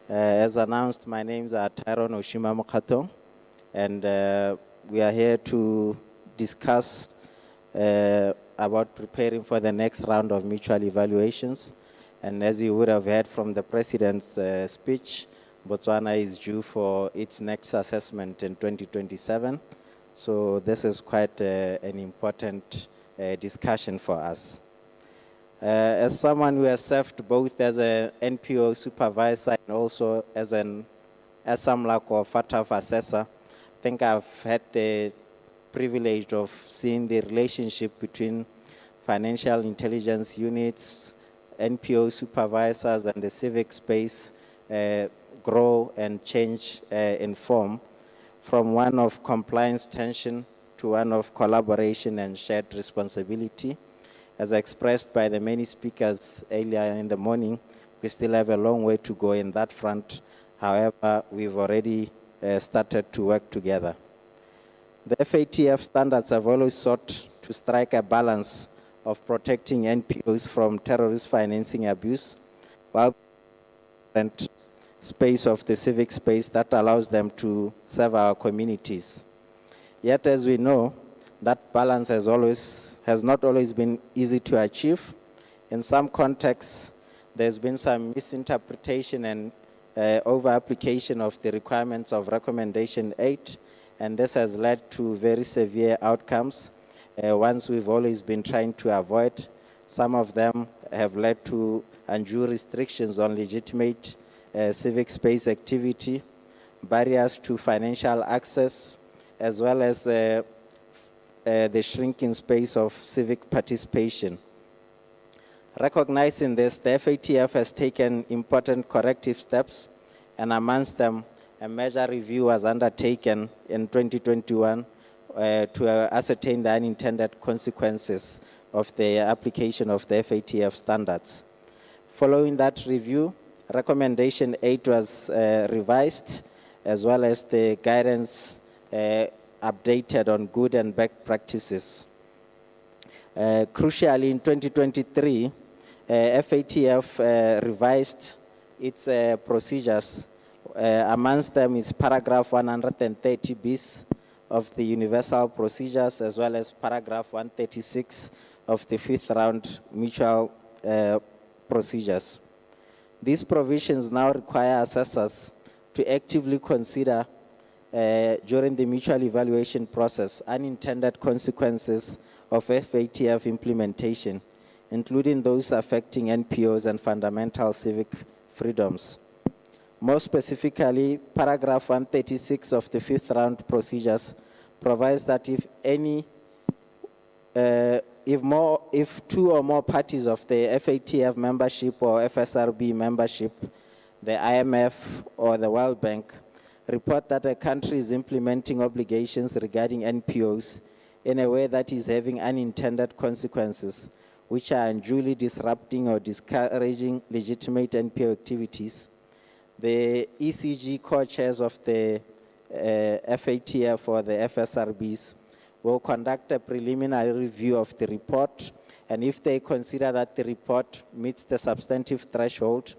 As announced, my names are Tyrone Oshima Mokato, and we are here to discuss about preparing for the next round of mutual evaluations. And as you would have heard from the President's speech, Botswana is due for its next assessment in 2027. So this is quite an important discussion for us. As someone who has served both as an NPO supervisor and also as an SAMLAC or FATF assessor, I think I've had the privilege of seeing the relationship between financial intelligence units, NPO supervisors, and the civic space grow and change in form from one of compliance tension to one of collaboration and shared responsibility. As expressed by the many speakers earlier in the morning, we still have a long way to go in that front. However, we've already started to work together. The FATF standards have always sought to strike a balance of protecting NPOs from terrorist financing abuse, while the space of the civic space that allows them to serve our communities. Yet, as we know, that balance has not always been easy to achieve. In some contexts, there's been some misinterpretation and over-application of the requirements of Recommendation 8, and this has led to very severe outcomes, ones we've always been trying to avoid. Some of them have led to undue restrictions on legitimate civic space activity, barriers to financial access, as well as the shrinking space of civic participation. Recognizing this, the FATF has taken important corrective steps, and amongst them, a measure review was undertaken in 2021 to ascertain the unintended consequences of the application of the FATF standards. Following that review, Recommendation 8 was revised, as well as the guidance updated on good and bad practices. Crucially, in 2023, FATF revised its procedures. Amongst them is paragraph 130 bis of the universal procedures, as well as paragraph 136 of the fifth round mutual procedures. These provisions now require assessors to actively consider during the mutual evaluation process unintended consequences of FATF implementation, including those affecting NPOs and fundamental civic freedoms. More specifically, paragraph 136 of the 5th round procedures provides that if two or more parties of the FATF membership or FSRB membership, the IMF or the World Bank, report that a country is implementing obligations regarding NPOs in a way that is having unintended consequences, which are unduly disrupting or discouraging legitimate NPO activities, the ECG co-chairs of the FATF or the FSRBs will conduct a preliminary review of the report, and if they consider that the report meets the substantive threshold,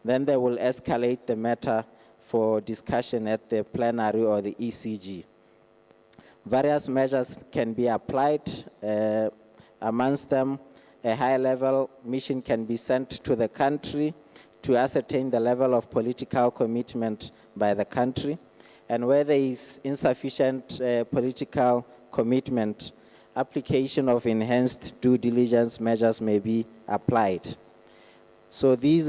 then they will escalate the matter for discussion at the plenary or the ECG. Various measures can be applied. Amongst them, a high-level mission can be sent to the country to ascertain the level of political commitment by the country. And where there is insufficient political commitment, application of enhanced due diligence measures may be applied. So these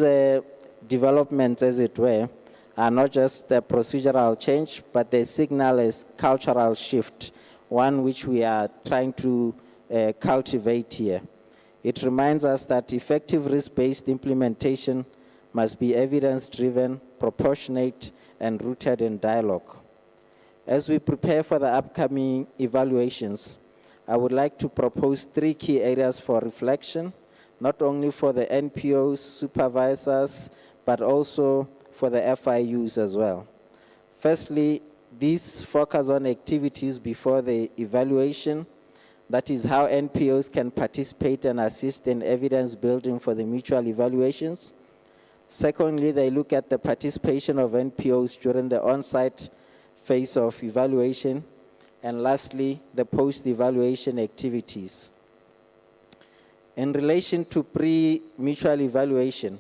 developments, as it were, are not just a procedural change, but they signal a cultural shift, one which we are trying to cultivate here. It reminds us that effective risk-based implementation must be evidence-driven, proportionate, and rooted in dialogue. As we prepare for the upcoming evaluations, I would like to propose 3 key areas for reflection, not only for the NPOs, supervisors, but also for the FIUs as well. Firstly, these focus on activities before the evaluation. That is how NPOs can participate and assist in evidence building for the mutual evaluations. Secondly, they look at the participation of NPOs during the on-site phase of evaluation. And lastly, the post-evaluation activities. In relation to pre-mutual evaluation,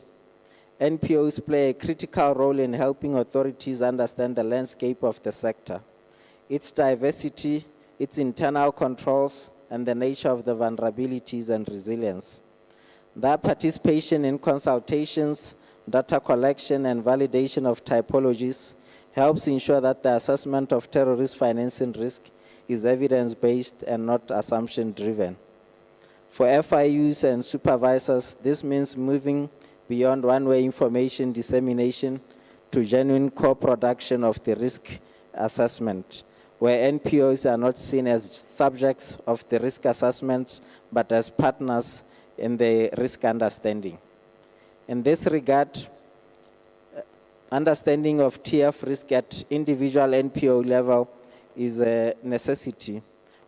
NPOs play a critical role in helping authorities understand the landscape of the sector, its diversity, its internal controls, and the nature of the vulnerabilities and resilience. Their participation in consultations, data collection, and validation of typologies helps ensure that the assessment of terrorist financing risk is evidence-based and not assumption-driven. For FIUs and supervisors, this means moving beyond one-way information dissemination to genuine co-production of the risk assessment, where NPOs are not seen as subjects of the risk assessment, but as partners in the risk understanding. In this regard, understanding of TF risk at individual NPO level is a necessity,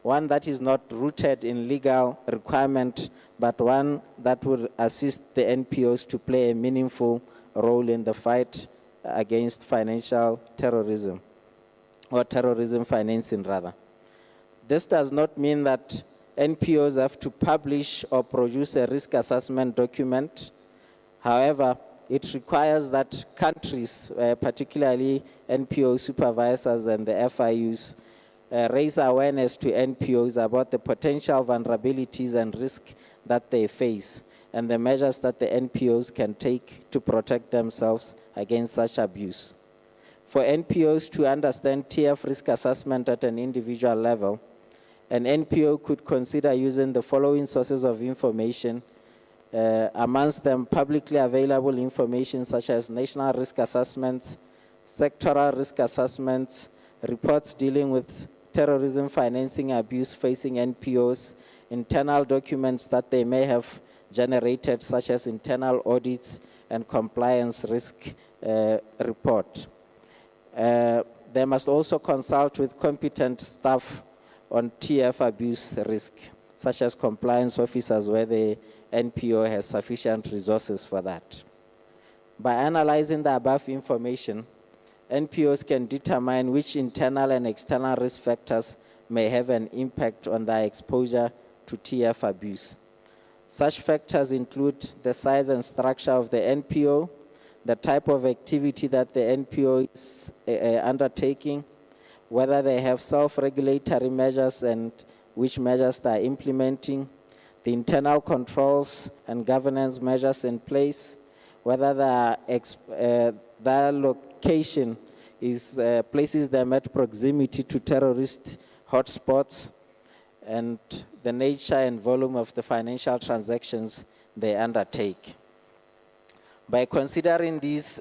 one that is not rooted in legal requirement, but one that will assist the NPOs to play a meaningful role in the fight against financial terrorism, or terrorism financing rather. This does not mean that NPOs have to publish or produce a risk assessment document. However, it requires that countries, particularly NPO supervisors and the FIUs, raise awareness to NPOs about the potential vulnerabilities and risk that they face and the measures that the NPOs can take to protect themselves against such abuse. For NPOs to understand TF risk assessment at an individual level, an NPO could consider using the following sources of information, amongst them publicly available information such as national risk assessments, sectoral risk assessments, reports dealing with terrorism financing abuse facing NPOs, internal documents that they may have generated such as internal audits and compliance risk report. They must also consult with competent staff on TF abuse risk, such as compliance officers where the NPO has sufficient resources for that. By analyzing the above information, NPOs can determine which internal and external risk factors may have an impact on their exposure to TF abuse. Such factors include the size and structure of the NPO, the type of activity that the NPO is undertaking, whether they have self-regulatory measures and which measures they are implementing, the internal controls and governance measures in place, whether they are location places them at proximity to terrorist hotspots, and the nature and volume of the financial transactions they undertake. By considering these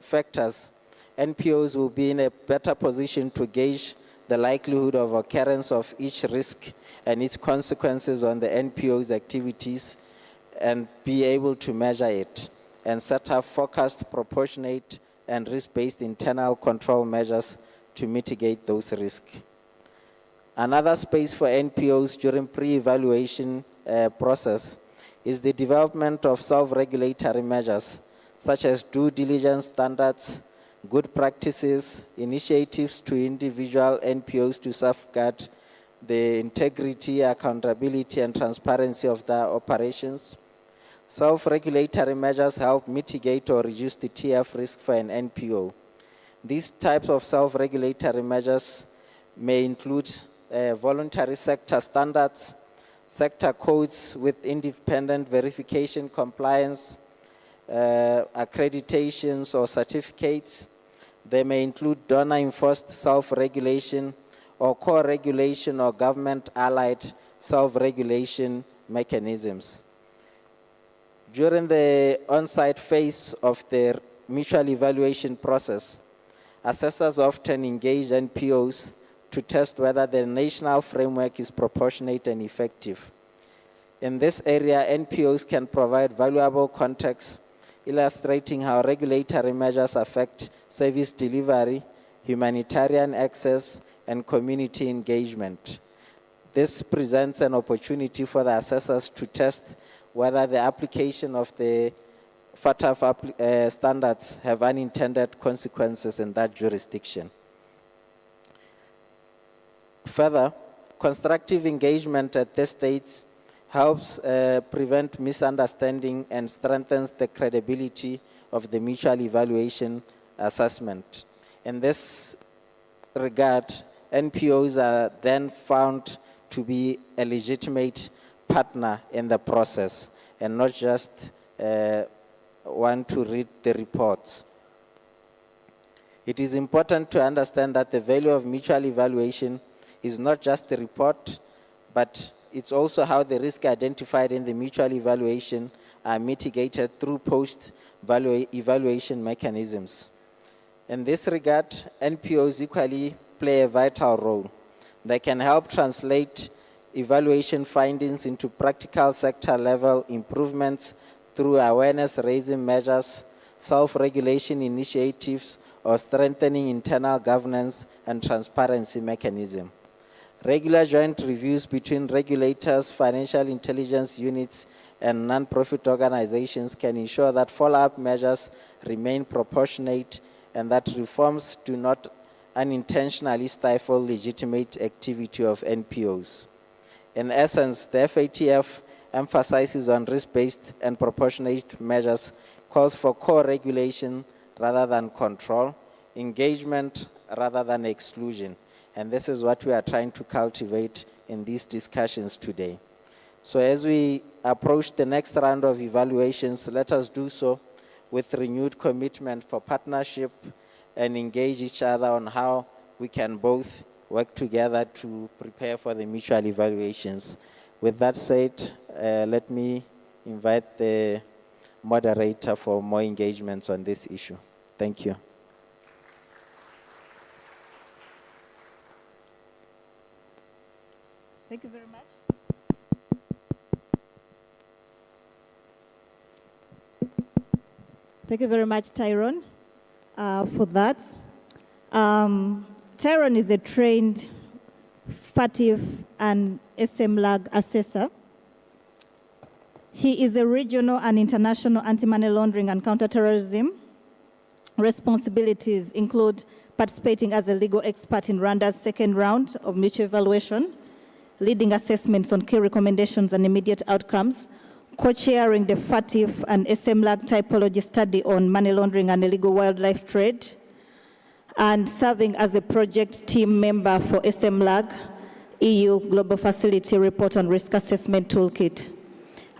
factors, NPOs will be in a better position to gauge the likelihood of occurrence of each risk and its consequences on the NPO's activities, and be able to measure it and set up focused, proportionate, and risk-based internal control measures to mitigate those risks. Another space for NPOs during pre-evaluation process is the development of self-regulatory measures, such as due diligence standards, good practices, initiatives to individual NPOs to safeguard the integrity, accountability, and transparency of their operations. Self-regulatory measures help mitigate or reduce the TF risk for an NPO. These types of self-regulatory measures may include voluntary sector standards, sector codes with independent verification compliance, accreditations or certificates. They may include donor-enforced self-regulation or co-regulation or government-allied self-regulation mechanisms. During the on-site phase of the mutual evaluation process, assessors often engage NPOs to test whether the national framework is proportionate and effective. In this area, NPOs can provide valuable context illustrating how regulatory measures affect service delivery, humanitarian access, and community engagement. This presents an opportunity for the assessors to test whether the application of the FATF standards have unintended consequences in that jurisdiction. Further, constructive engagement at this stage helps prevent misunderstanding and strengthens the credibility of the mutual evaluation assessment. In this regard, NPOs are then found to be a legitimate partner in the process and not just want to read the reports. It is important to understand that the value of mutual evaluation is not just the report, but it's also how the risk identified in the mutual evaluation are mitigated through post-evaluation mechanisms. In this regard, NPOs equally play a vital role. They can help translate evaluation findings into practical sector-level improvements through awareness-raising measures, self-regulation initiatives, or strengthening internal governance and transparency mechanism. Regular joint reviews between regulators, financial intelligence units, and non-profit organizations can ensure that follow-up measures remain proportionate and that reforms do not unintentionally stifle legitimate activity of NPOs. In essence, the FATF emphasizes on risk-based and proportionate measures, calls for co-regulation rather than control, engagement rather than exclusion. And this is what we are trying to cultivate in these discussions today. So as we approach the next round of evaluations, let us do so with renewed commitment for partnership and engage each other on how we can both work together to prepare for the mutual evaluations. With that said, let me invite the moderator for more engagements on this issue. Thank you. Thank you very much. Thank you very much, Tyrone, for that. Tyrone is a trained FATF and SMLAG assessor. He is a regional and international anti-money laundering and counterterrorism. Responsibilities include participating as a legal expert in Rwanda's second round of mutual evaluation, leading assessments on key recommendations and immediate outcomes, co-chairing the FATF and SMLAG typology study on money laundering and illegal wildlife trade, and serving as a project team member for SMLAG EU Global Facility Report on Risk Assessment Toolkit,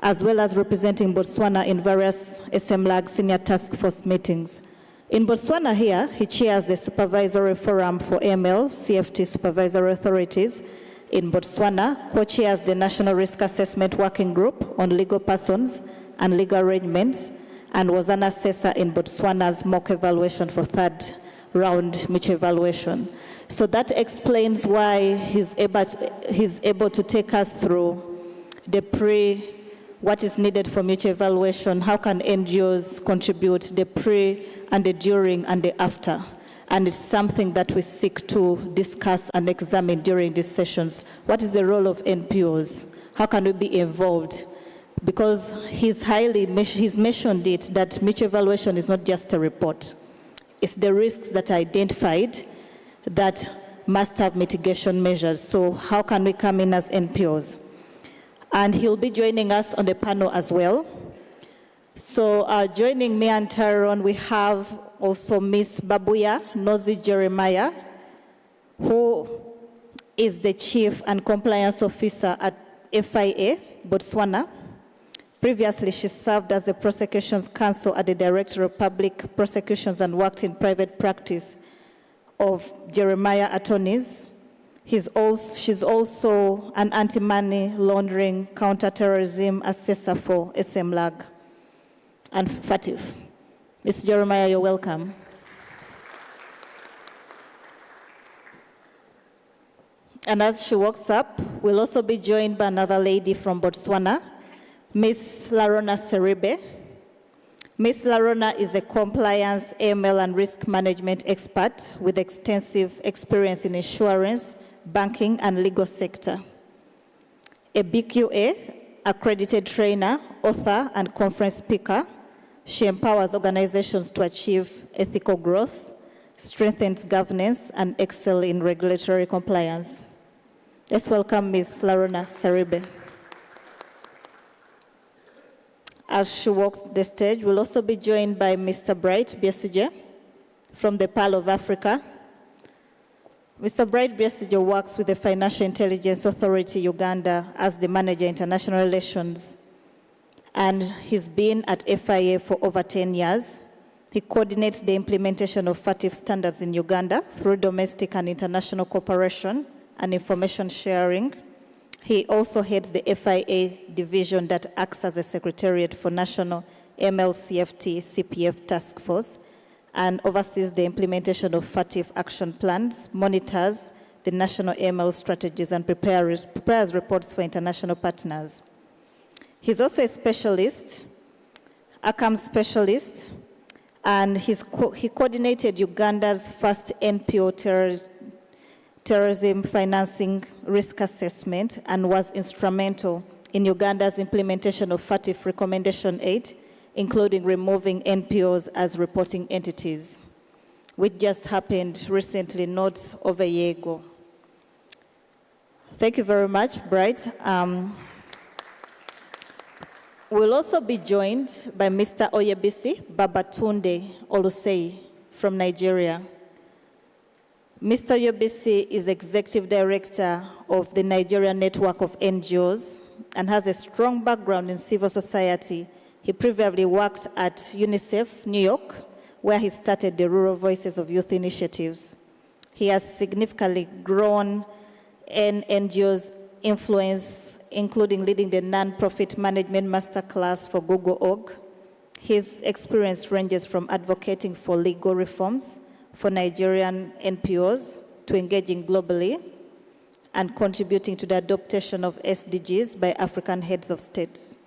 as well as representing Botswana in various SMLAG senior task force meetings. In Botswana here, he chairs the Supervisory Forum for AML, CFT Supervisory Authorities in Botswana, co-chairs the National Risk Assessment Working Group on Legal Persons and Legal Arrangements, and was an assessor in Botswana's mock evaluation for third round mutual evaluation. So that explains why he's able to take us through the what is needed for mutual evaluation, how can NGOs contribute, the pre and the during and the after. And it's something that we seek to discuss and examine during these sessions. What is the role of NPOs? How can we be involved? Because he's mentioned it, that mutual evaluation is not just a report. It's the risks that are identified that must have mitigation measures. So how can we come in as NPOs? And he'll be joining us on the panel as well. So joining me and Tyrone, we have also Ms. Babuya Nozi Jeremiah, who is the Chief and Compliance Officer at FIA, Botswana. Previously, she served as the Prosecutions Counsel at the Director of Public Prosecutions and worked in private practice of Jeremiah Attorneys. She's also an anti-money laundering counter-terrorism assessor for SMLAG and FATF. Ms. Jeremiah, you're welcome. And as she walks up, we'll also be joined by another lady from Botswana, Ms. Larona Seribe. Ms. Larona is a compliance, AML, and risk management expert with extensive experience in insurance, banking, and legal sector. A BQA, accredited trainer, author, and conference speaker, she empowers organizations to achieve ethical growth, strengthens governance, and excel in regulatory compliance. Let's welcome Ms. Larona Seribe. As she walks the stage, we'll also be joined by Mr. Bright Biesige from the Pearl of Africa. Mr. Bright Biesige works with the Financial Intelligence Authority Uganda as the Manager International Relations, and he's been at FIA for over 10 years. He coordinates the implementation of FATF standards in Uganda through domestic and international cooperation and information sharing. He also heads the FIA division that acts as a secretariat for National MLCFT CPF Task Force and oversees the implementation of FATF action plans, monitors the national ML strategies, and prepares reports for international partners. He's also a specialist, ACAM specialist, and he coordinated Uganda's first NPO terrorism financing risk assessment and was instrumental in Uganda's implementation of FATF Recommendation 8, including removing NPOs as reporting entities, which just happened recently, not over a year ago. Thank you very much, Bright. We'll also be joined by Mr. Oyebisi Babatunde Olusei from Nigeria. Mr. Oyebisi is Executive Director of the Nigerian Network of NGOs and has a strong background in civil society. He previously worked at UNICEF, New York, where he started the Rural Voices of Youth Initiatives. He has significantly grown NGOs' influence, including leading the non-profit management masterclass for Google.org. His experience ranges from advocating for legal reforms for Nigerian NPOs to engaging globally and contributing to the adoption of SDGs by African heads of states.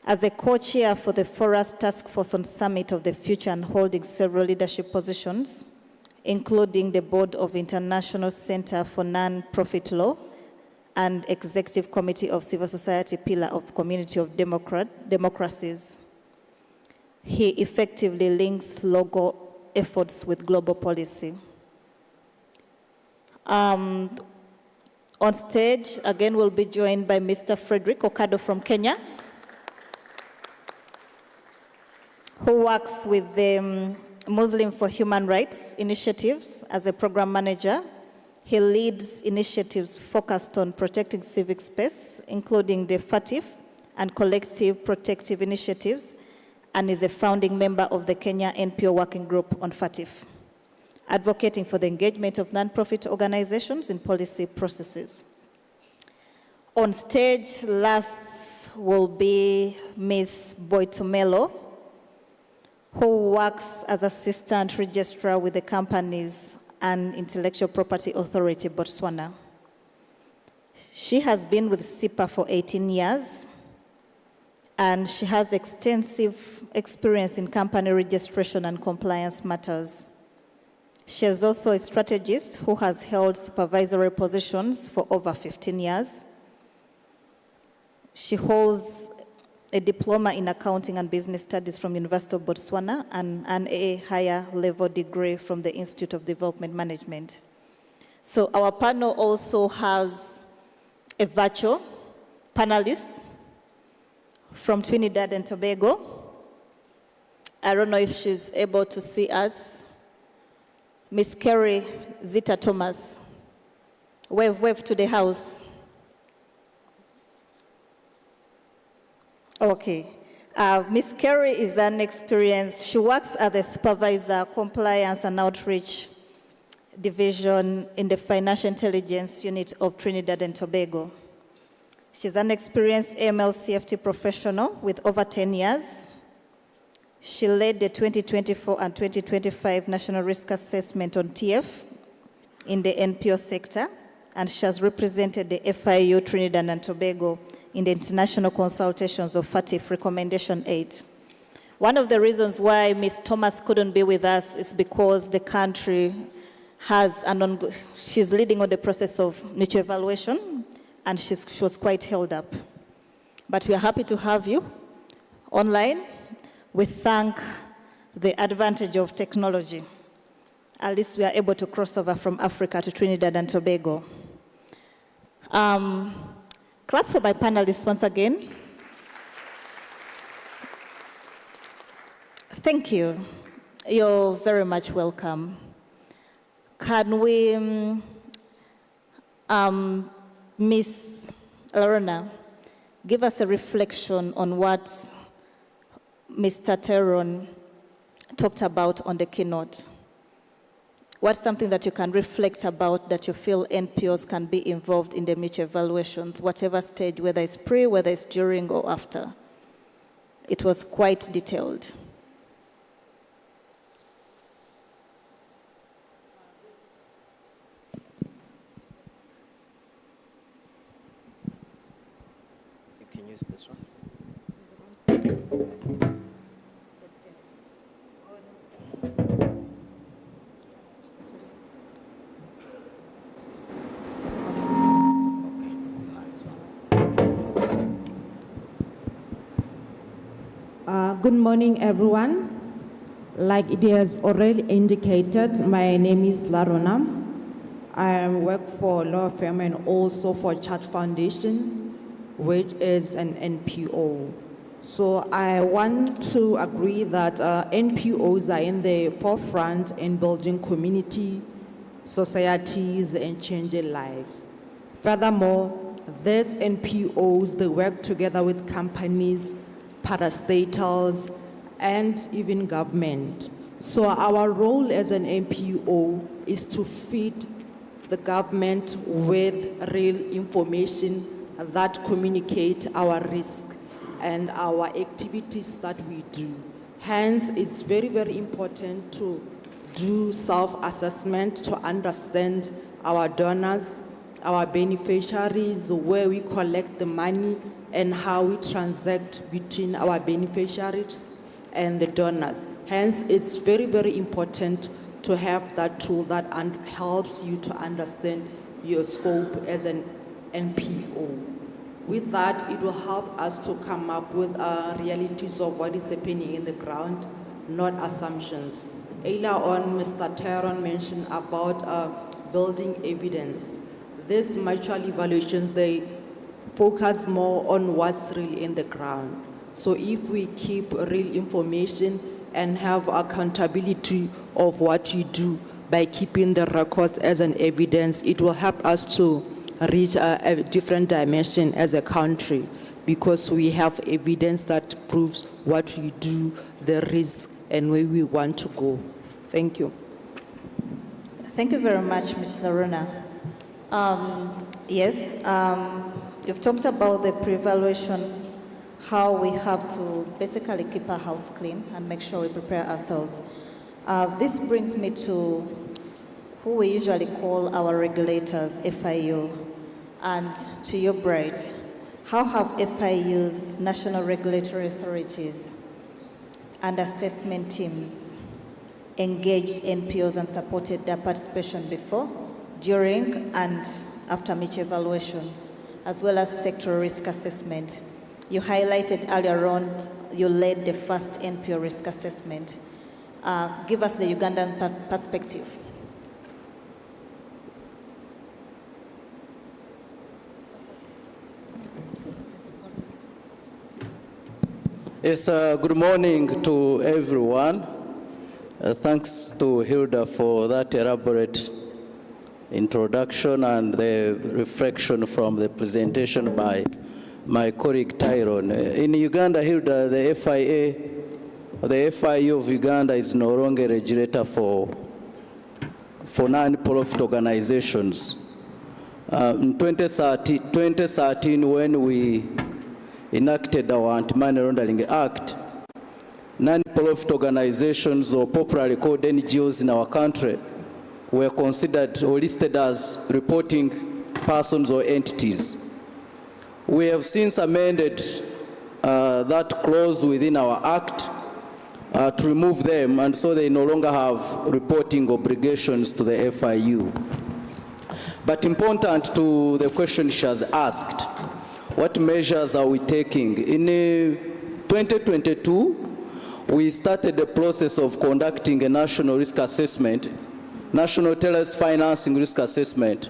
As a co-chair for the Forest Task Force on Summit of the Future and holding several leadership positions, including the board of International Center for Non-Profit Law and Executive Committee of Civil Society Pillar of Community of Democracies. He effectively links local efforts with global policy. On stage, again, we'll be joined by Mr. Frederick Okado from Kenya, who works with the Muslim for Human Rights initiatives as a program manager. He leads initiatives focused on protecting civic space, including the FATF and collective protective initiatives, and is a founding member of the Kenya NPO Working Group on FATF, advocating for the engagement of non-profit organizations in policy processes. On stage last will be Ms. Boitumelo, who works as Assistant Registrar with the Companies and Intellectual Property Authority, Botswana. She has been with SIPA for 18 years, and she has extensive experience in company registration and compliance matters. She is also a strategist who has held supervisory positions for over 15 years. She holds a diploma in accounting and business studies from University of Botswana and a higher level degree from the Institute of Development Management. So our panel also has a virtual panelist from Trinidad and Tobago. I don't know if she's able to see us. Miss Kerry Zita Thomas. Wave to the house. Okay. Miss Kerry is an experienced, she works as a supervisor, compliance and outreach division in the Financial Intelligence Unit of Trinidad and Tobago. She's an experienced AML CFT professional with over 10 years. She led the 2024 and 2025 National Risk Assessment on TF in the NPO sector, and she has represented the FIU Trinidad and Tobago in the international consultations of FATF Recommendation 8. One of the reasons why Ms. Thomas couldn't be with us is because the country has she's leading on the process of mutual evaluation, and she was quite held up. But we are happy to have you online. We thank the advantage of technology. At least we are able to cross over from Africa to Trinidad and Tobago. Clap for my panelists once again. Thank you. You're very much welcome. Can we, Ms. Lorena, give us a reflection on what Mr. Teron talked about on the keynote? What's something that you can reflect about that you feel NPOs can be involved in the mutual evaluations, whatever stage, whether it's pre, whether it's during or after? It was quite detailed. You can use this one. Good morning, everyone. Like it has already indicated, my name is Larona. I work for a law firm and also for Church Foundation, which is an NPO. So I want to agree that NPOs are in the forefront in building community, societies, and changing lives. Furthermore, these NPOs, they work together with companies, parastatals, and even government. So our role as an NPO is to feed the government with real information that communicate our risk and our activities that we do. Hence, it's very, very important to do self-assessment to understand our donors, our beneficiaries, where we collect the money, and how we transact between our beneficiaries and the donors. Hence, it's very, very important to have that tool that helps you to understand your scope as an NPO. With that, it will help us to come up with realities of what is happening in the ground, not assumptions. Earlier on, Mr. Teron mentioned about building evidence. These mutual evaluations, they focus more on what's really in the ground. So if we keep real information and have accountability of what you do by keeping the records as an evidence, it will help us to reach a different dimension as a country. because we have evidence that proves what we do, the risk, and where we want to go. Thank you. Thank you very much, Ms. Larona. Yes, you've talked about the pre-evaluation, how we have to basically keep our house clean and make sure we prepare ourselves. This brings me to who we usually call our regulators, FIU. And to your Bright, how have FIU's national regulatory authorities and assessment teams engaged NPOs and supported their participation before, during, and after each evaluations, as well as sectoral risk assessment? You highlighted earlier on, you led the first NPO risk assessment. Give us the Ugandan perspective. Yes, good morning to everyone. Thanks to Hilda for that elaborate introduction and the reflection from the presentation by my colleague Tyrone. In Uganda, Hilda, the FIU of Uganda is no longer a regulator for non-profit organizations. In 2013, when we enacted our Anti-Money Laundering Act, non-profit organizations, or popularly called NGOs in our country, were considered or listed as reporting persons or entities. We have since amended that clause within our act to remove them, and so they no longer have reporting obligations to the FIU. But important to the question she has asked, what measures are we taking? In 2022, we started the process of conducting a national risk assessment, national terrorist financing risk assessment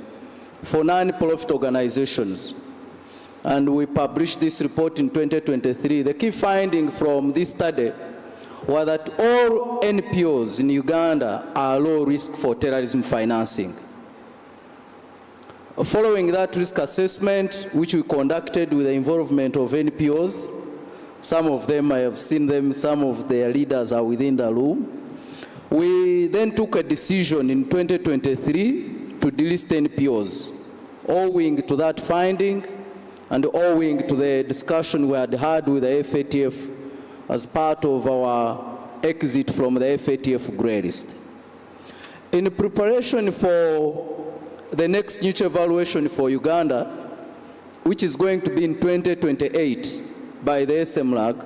for non-profit organizations. And we published this report in 2023. The key finding from this study was that all NPOs in Uganda are low risk for terrorism financing. Following that risk assessment, which we conducted with the involvement of NPOs, some of them I have seen them, some of their leaders are within the room, we then took a decision in 2023 to delist NPOs, owing to that finding and owing to the discussion we had with the FATF as part of our exit from the FATF grey list. In preparation for the next future evaluation for Uganda, which is going to be in 2028 by the SMLAG,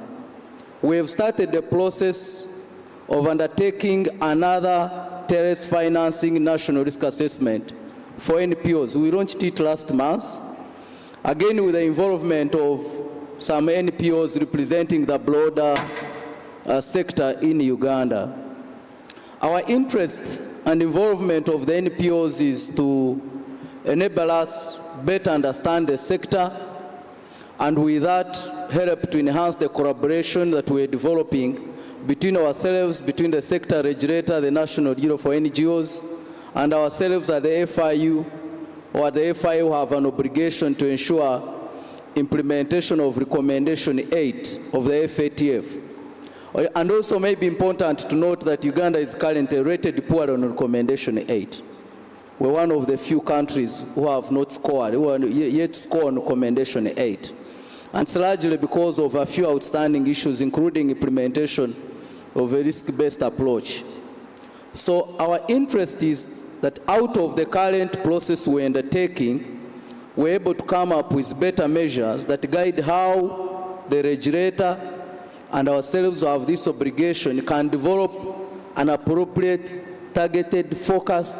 we have started the process of undertaking another terrorist financing national risk assessment for NPOs. We launched it last month, again with the involvement of some NPOs representing the broader sector in Uganda. Our interest and involvement of the NPOs is to enable us better understand the sector, and with that help to enhance the collaboration that we're developing between ourselves, between the sector regulator, the National Bureau for NGOs, and ourselves at the FIU, or the FIU have an obligation to ensure implementation of Recommendation 8 of the FATF. And also may be important to note that Uganda is currently rated poor on Recommendation 8. We're one of the few countries who have not scored, who are yet scored on Recommendation 8. And it's largely because of a few outstanding issues, including implementation of a risk-based approach. So our interest is that out of the current process we're undertaking, we're able to come up with better measures that guide how the regulator and ourselves who have this obligation can develop an appropriate, targeted, focused,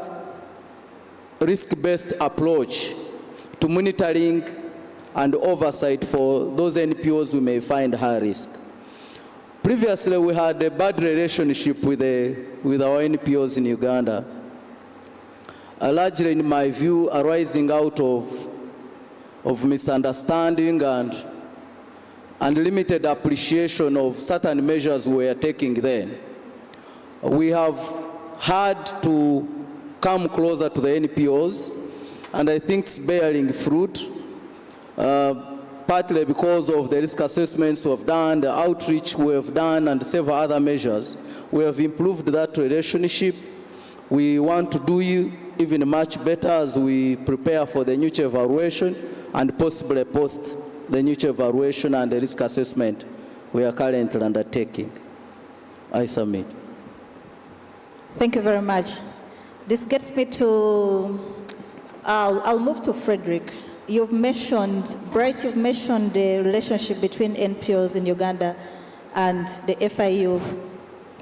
risk-based approach to monitoring and oversight for those NPOs we may find high risk. Previously, we had a bad relationship with our NPOs in Uganda, largely, in my view, arising out of misunderstanding and limited appreciation of certain measures we are taking then. We have had to come closer to the NPOs, and I think it's bearing fruit. partly because of the risk assessments we've done, the outreach we have done, and several other measures, we have improved that relationship. We want to do even much better as we prepare for the new evaluation and possibly post the new evaluation and the risk assessment we are currently undertaking. I submit. Thank you very much. This gets me to, I'll move to Frederick. You've mentioned, Bright, you've mentioned the relationship between NPOs in Uganda and the FIU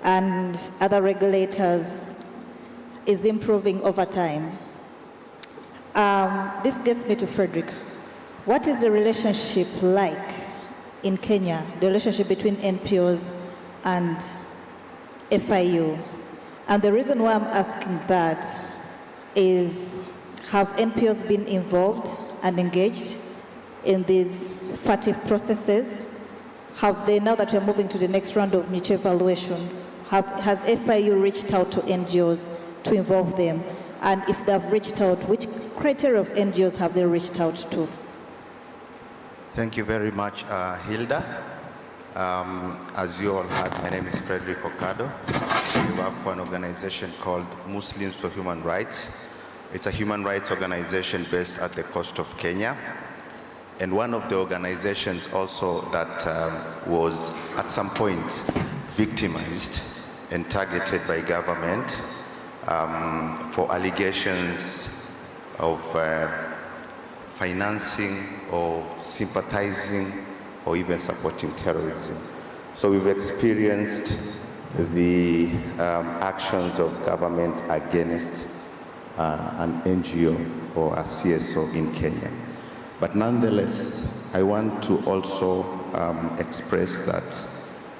and other regulators is improving over time. This gets me to Frederick. What is the relationship like in Kenya, the relationship between NPOs and FIU? And the reason why I'm asking that is, have NPOs been involved and engaged in these FATF processes? Have they, now that we're moving to the next round of mutual evaluations, has FIU reached out to NGOs to involve them? And if they've reached out, which criteria of NGOs have they reached out to? Thank you very much, Hilda. As you all heard, my name is Frederick Okado. We work for an organization called Muslims for Human Rights. It's a human rights organization based at the coast of Kenya. And one of the organizations also that was at some point victimized and targeted by government for allegations of financing or sympathizing or even supporting terrorism. So we've experienced the actions of government against an NGO or a CSO in Kenya. But nonetheless, I want to also express that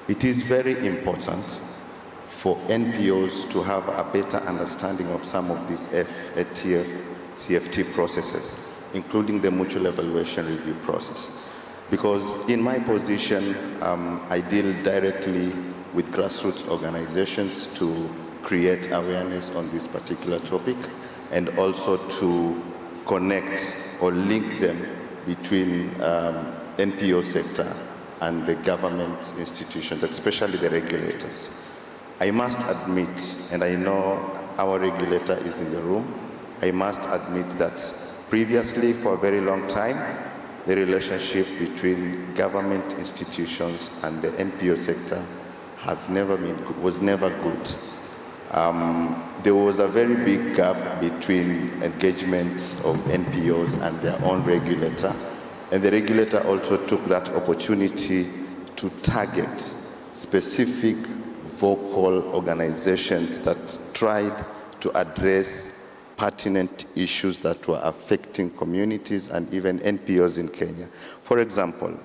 it is very important for NPOs to have a better understanding of some of these FATF, CFT processes, including the mutual evaluation review process. Because in my position, I deal directly with grassroots organizations to create awareness on this particular topic and also to connect or link them between NPO sector and the government institutions, especially the regulators. I must admit, and I know our regulator is in the room, I must admit that previously, for a very long time, the relationship between government institutions and the NPO sector was never good. There was a very big gap between engagement of NPOs and their own regulator, and the regulator also took that opportunity to target specific vocal organizations that tried to address pertinent issues that were affecting communities and even NPOs in Kenya. For example,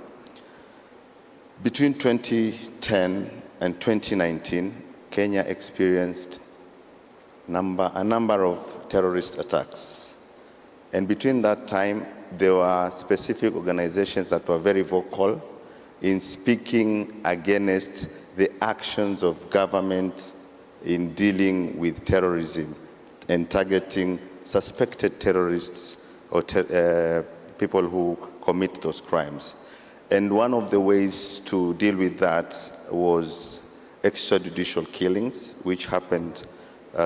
between 2010 and 2019, Kenya experienced a number of terrorist attacks. And between that time, there were specific organizations that were very vocal in speaking against the actions of government in dealing with terrorism and targeting suspected terrorists or people who commit those crimes. And one of the ways to deal with that was extrajudicial killings, which happened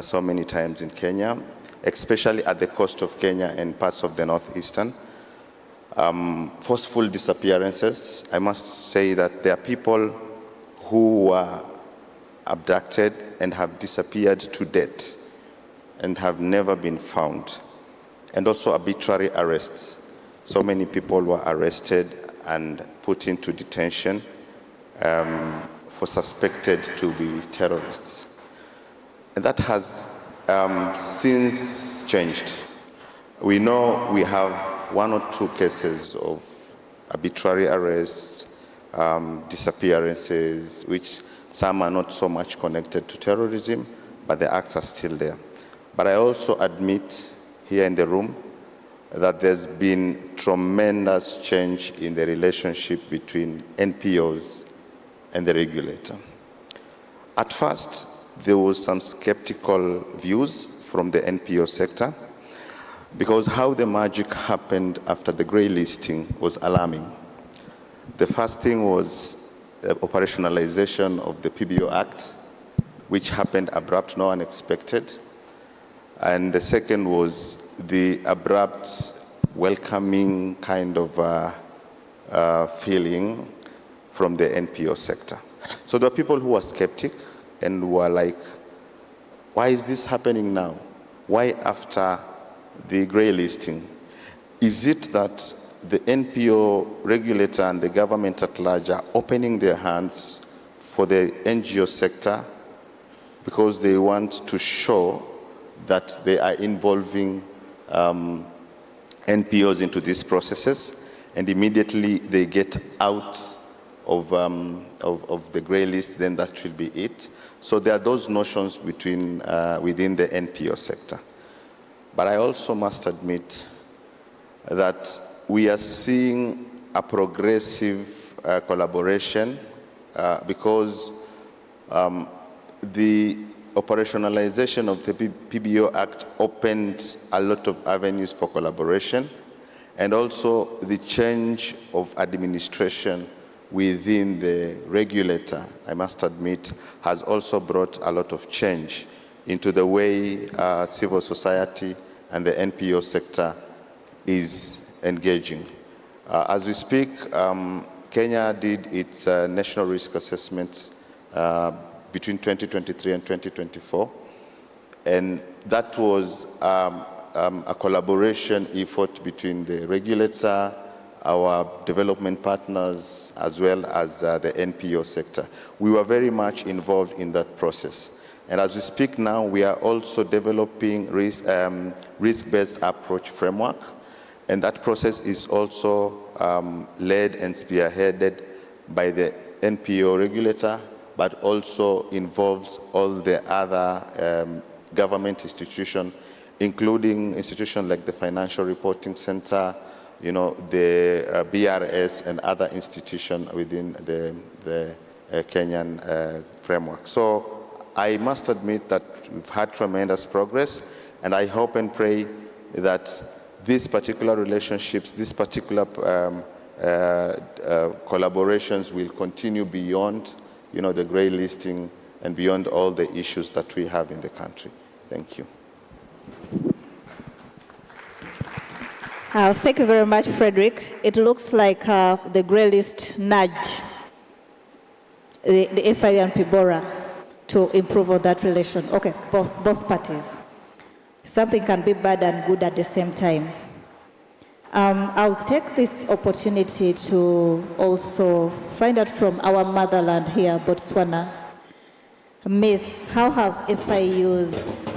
so many times in Kenya, especially at the coast of Kenya and parts of the northeastern. Forceful disappearances. I must say that there are people who were abducted and have disappeared to death and have never been found. And also arbitrary arrests. So many people were arrested and put into detention for suspected to be terrorists. And that has since changed. We know we have 1 or 2 cases of arbitrary arrests, disappearances, which some are not so much connected to terrorism, but the acts are still there. But I also admit here in the room that there's been tremendous change in the relationship between NPOs and the regulator. At first, there was some skeptical views from the NPO sector because how the magic happened after the grey listing was alarming. The first thing was operationalization of the PBO Act, which happened abrupt, no one expected. And the second was the abrupt, welcoming kind of feeling from the NPO sector. So there are people who are skeptic and were like, why is this happening now? Why after the grey listing? Is it that the NPO regulator and the government at large are opening their hands for the NGO sector because they want to show that they are involving NPOs into these processes, and immediately they get out of the grey list, then that should be it. So there are those notions within the NPO sector. But I also must admit that we are seeing a progressive collaboration because the operationalization of the PBO Act opened a lot of avenues for collaboration, and also the change of administration within the regulator, I must admit, has also brought a lot of change into the way civil society and the NPO sector is engaging. As we speak, Kenya did its national risk assessment between 2023 and 2024, and that was a collaboration effort between the regulator, our development partners, as well as the NPO sector. We were very much involved in that process. And as we speak now, we are also developing risk-based approach framework, and that process is also led and spearheaded by the NPO regulator, but also involves all the other government institutions, including institutions like the Financial Reporting Center, you know, the BRS and other institutions within the Kenyan framework. So I must admit that we've had tremendous progress, and I hope and pray that these particular relationships, these particular collaborations will continue beyond, you know, the grey listing and beyond all the issues that we have in the country. Thank you. Thank you very much, Frederick. It looks like the grey list nudged the FIU and PIBORA to improve on that relation. Okay, both parties. Something can be bad and good at the same time. I'll take this opportunity to also find out from our motherland here, Botswana. Miss, how have FIUs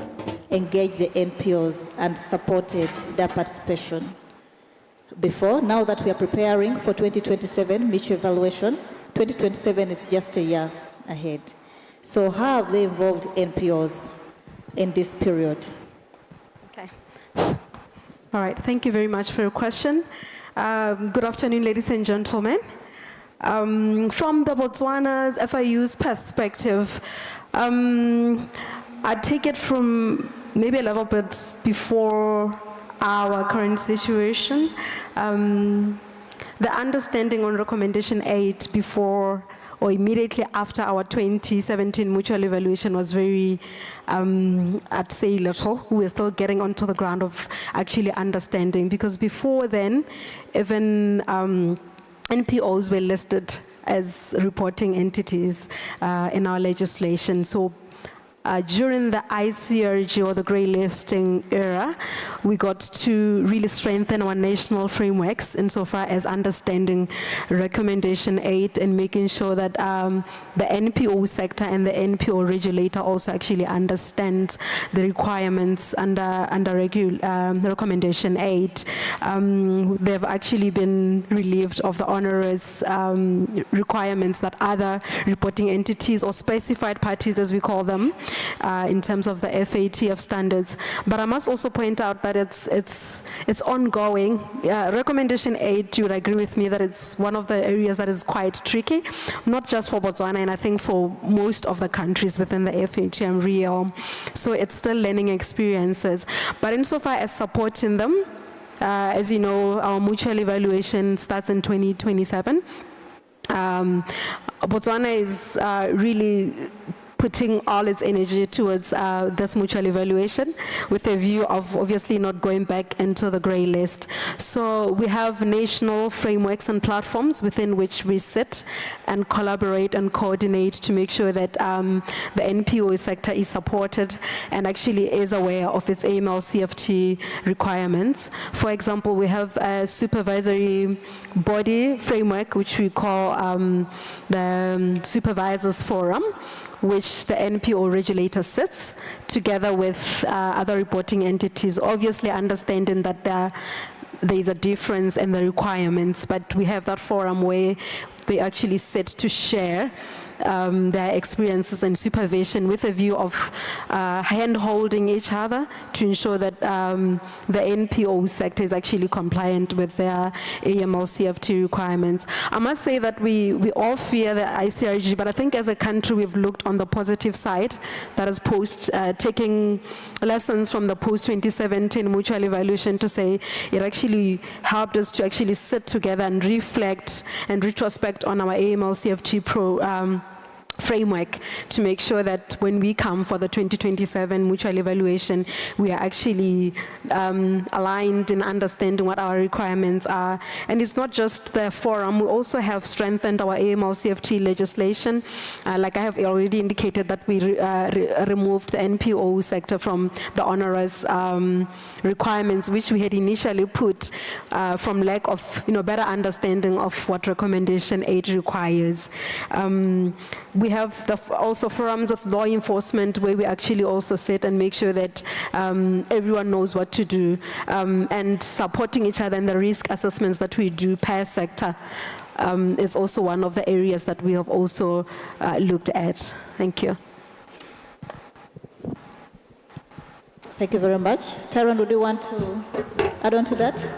engaged the NPOs and supported their participation? Before, now that we are preparing for 2027 mutual evaluation, 2027 is just a year ahead. So how have they involved NPOs in this period? Okay. All right, thank you very much for your question. Good afternoon, ladies and gentlemen. From the Botswana's FIU's perspective, I take it from maybe a little bit before our current situation. The understanding on recommendation 8 before or immediately after our 2017 mutual evaluation was very, I'd say little. We were still getting onto the ground of actually understanding, because before then, even NPOs were listed as reporting entities in our legislation. So during the ICRG or the grey listing era, we got to really strengthen our national frameworks insofar as understanding recommendation 8 and making sure that the NPO sector and the NPO regulator also actually understands the requirements under recommendation 8. They've actually been relieved of the onerous requirements that other reporting entities or specified parties, as we call them, in terms of the FATF standards. But I must also point out that it's ongoing. Recommendation 8, you would agree with me that it's one of the areas that is quite tricky, not just for Botswana, and I think for most of the countries within the FATM realm. So it's still learning experiences. But insofar as supporting them, as you know, our mutual evaluation starts in 2027. Botswana is really putting all its energy towards this mutual evaluation with a view of obviously not going back into the grey list. So we have national frameworks and platforms within which we sit and collaborate and coordinate to make sure that the NPO sector is supported and actually is aware of its AML-CFT requirements. For example, we have a supervisory body framework which we call the Supervisors Forum, which the NPO regulator sits together with other reporting entities, obviously understanding that there is a difference in the requirements, but we have that forum where they actually sit to share their experiences and supervision with a view of hand-holding each other to ensure that the NPO sector is actually compliant with their AML-CFT requirements. I must say that we all fear the ICRG, but I think as a country we've looked on the positive side, that is taking lessons from the post-2017 mutual evaluation to say it actually helped us to actually sit together and reflect and retrospect on our AML-CFT framework to make sure that when we come for the 2027 mutual evaluation, we are actually aligned in understanding what our requirements are. And it's not just the forum, we also have strengthened our AML-CFT legislation. Like I have already indicated that we removed the NPO sector from the onerous requirements which we had initially put from lack of better understanding of what recommendation 8 requires. We have also forums of law enforcement where we actually also sit and make sure that everyone knows what to do and supporting each other in the risk assessments that we do per sector is also one of the areas that we have also looked at. Thank you. Thank you very much. Tyrone, would you want to add on to that?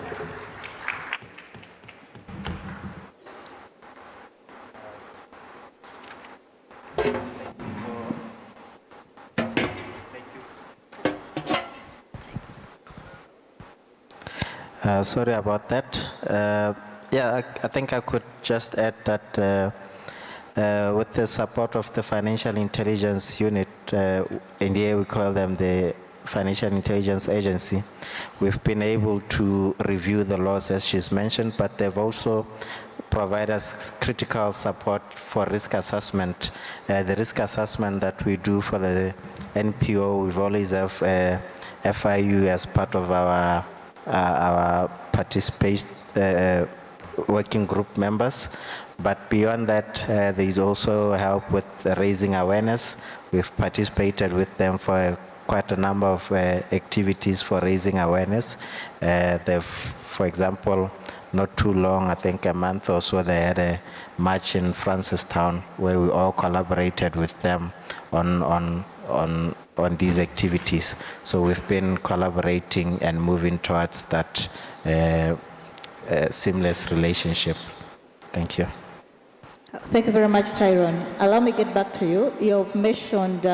Sorry about that. I think I could just add that with the support of the Financial Intelligence Unit, in here we call them the Financial Intelligence Agency, we've been able to review the laws as she's mentioned, but they've also provided us critical support for risk assessment. The risk assessment that we do for the NPO, we've always have FIU as part of our participation working group members, but beyond that there is also help with raising awareness. We've participated with them for quite a number of activities for raising awareness. For example, not too long, I think a month or so, they had a march in Francistown where we all collaborated with them on these activities. So we've been collaborating and moving towards that seamless relationship. Thank you. Thank you very much, Tyrone. Allow me to get back to you. You've mentioned,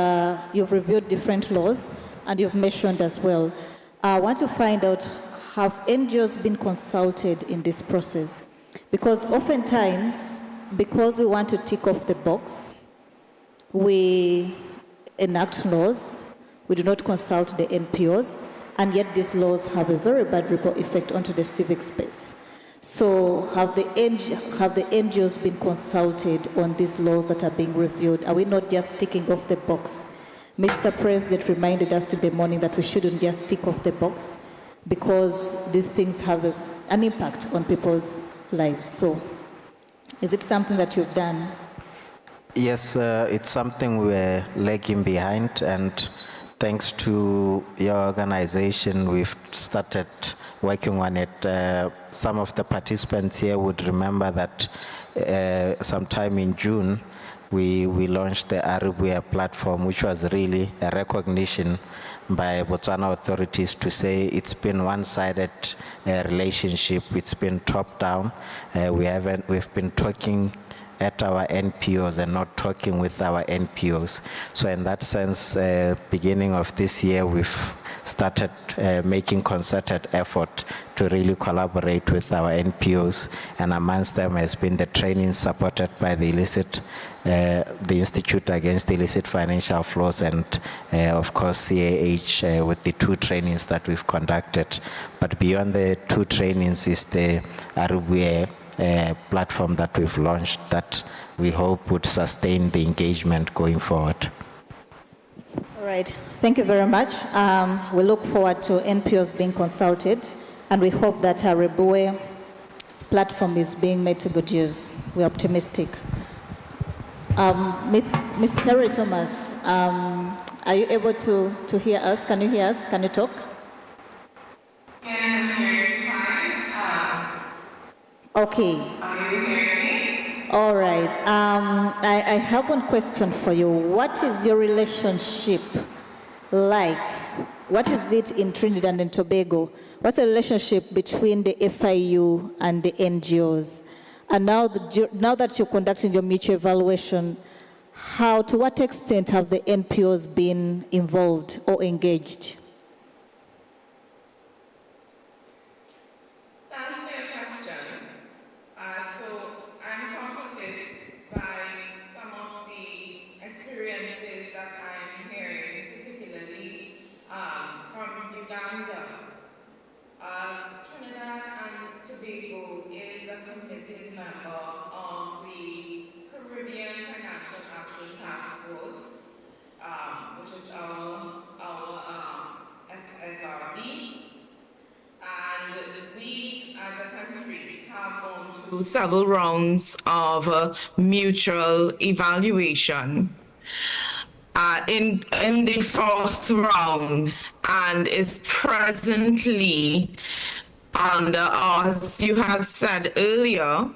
you've reviewed different laws, and you've mentioned as well. I want to find out, have NGOs been consulted in this process? Because oftentimes, because we want to tick off the box, we enact laws, we do not consult the NPOs, and yet these laws have a very bad ripple effect onto the civic space. So have the NGOs been consulted on these laws that are being reviewed? Are we not just ticking off the box? Mr. President reminded us in the morning that we shouldn't just tick off the box because these things have an impact on people's lives. So is it something that you've done? Yes, it's something we're lagging behind, and thanks to your organization, we've started working on it. Some of the participants here would remember that sometime in June, we launched the Aribuya platform, which was really a recognition by Botswana authorities to say it's been one-sided relationship, it's been top-down. We've been talking at our NPOs and not talking with our NPOs. So in that sense, beginning of this year, we've started making concerted effort to really collaborate with our NPOs, and amongst them has been the training supported by the Institute Against Illicit Financial Flows, and of course CAH with the 2 trainings that we've conducted. But beyond the 2 trainings is the Arubue platform that we've launched that we hope would sustain the engagement going forward. All right, thank you very much. We look forward to NPOs being consulted, and we hope that our Arubue platform is being made to good use. We're optimistic. Ms. Kerry Thomas, are you able to hear us? Can you hear us? Can you talk? Yes, I'm hearing you fine. Okay. Are you hearing me? All right. I have one question for you. What is your relationship like? What is it in Trinidad and Tobago? What's the relationship between the FIU and the NGOs? And now that you're conducting your mutual evaluation, to what extent have the NPOs been involved or engaged? Thanks for your question. So I'm comforted by some of the experiences that I'm hearing, particularly from Uganda. Trinidad and Tobago is a committed member of the Caribbean Financial Action Task Force, which is our FSRB. And we, as a country, have gone through several rounds of mutual evaluation. In the 4th round, and is presently under, as you have said earlier,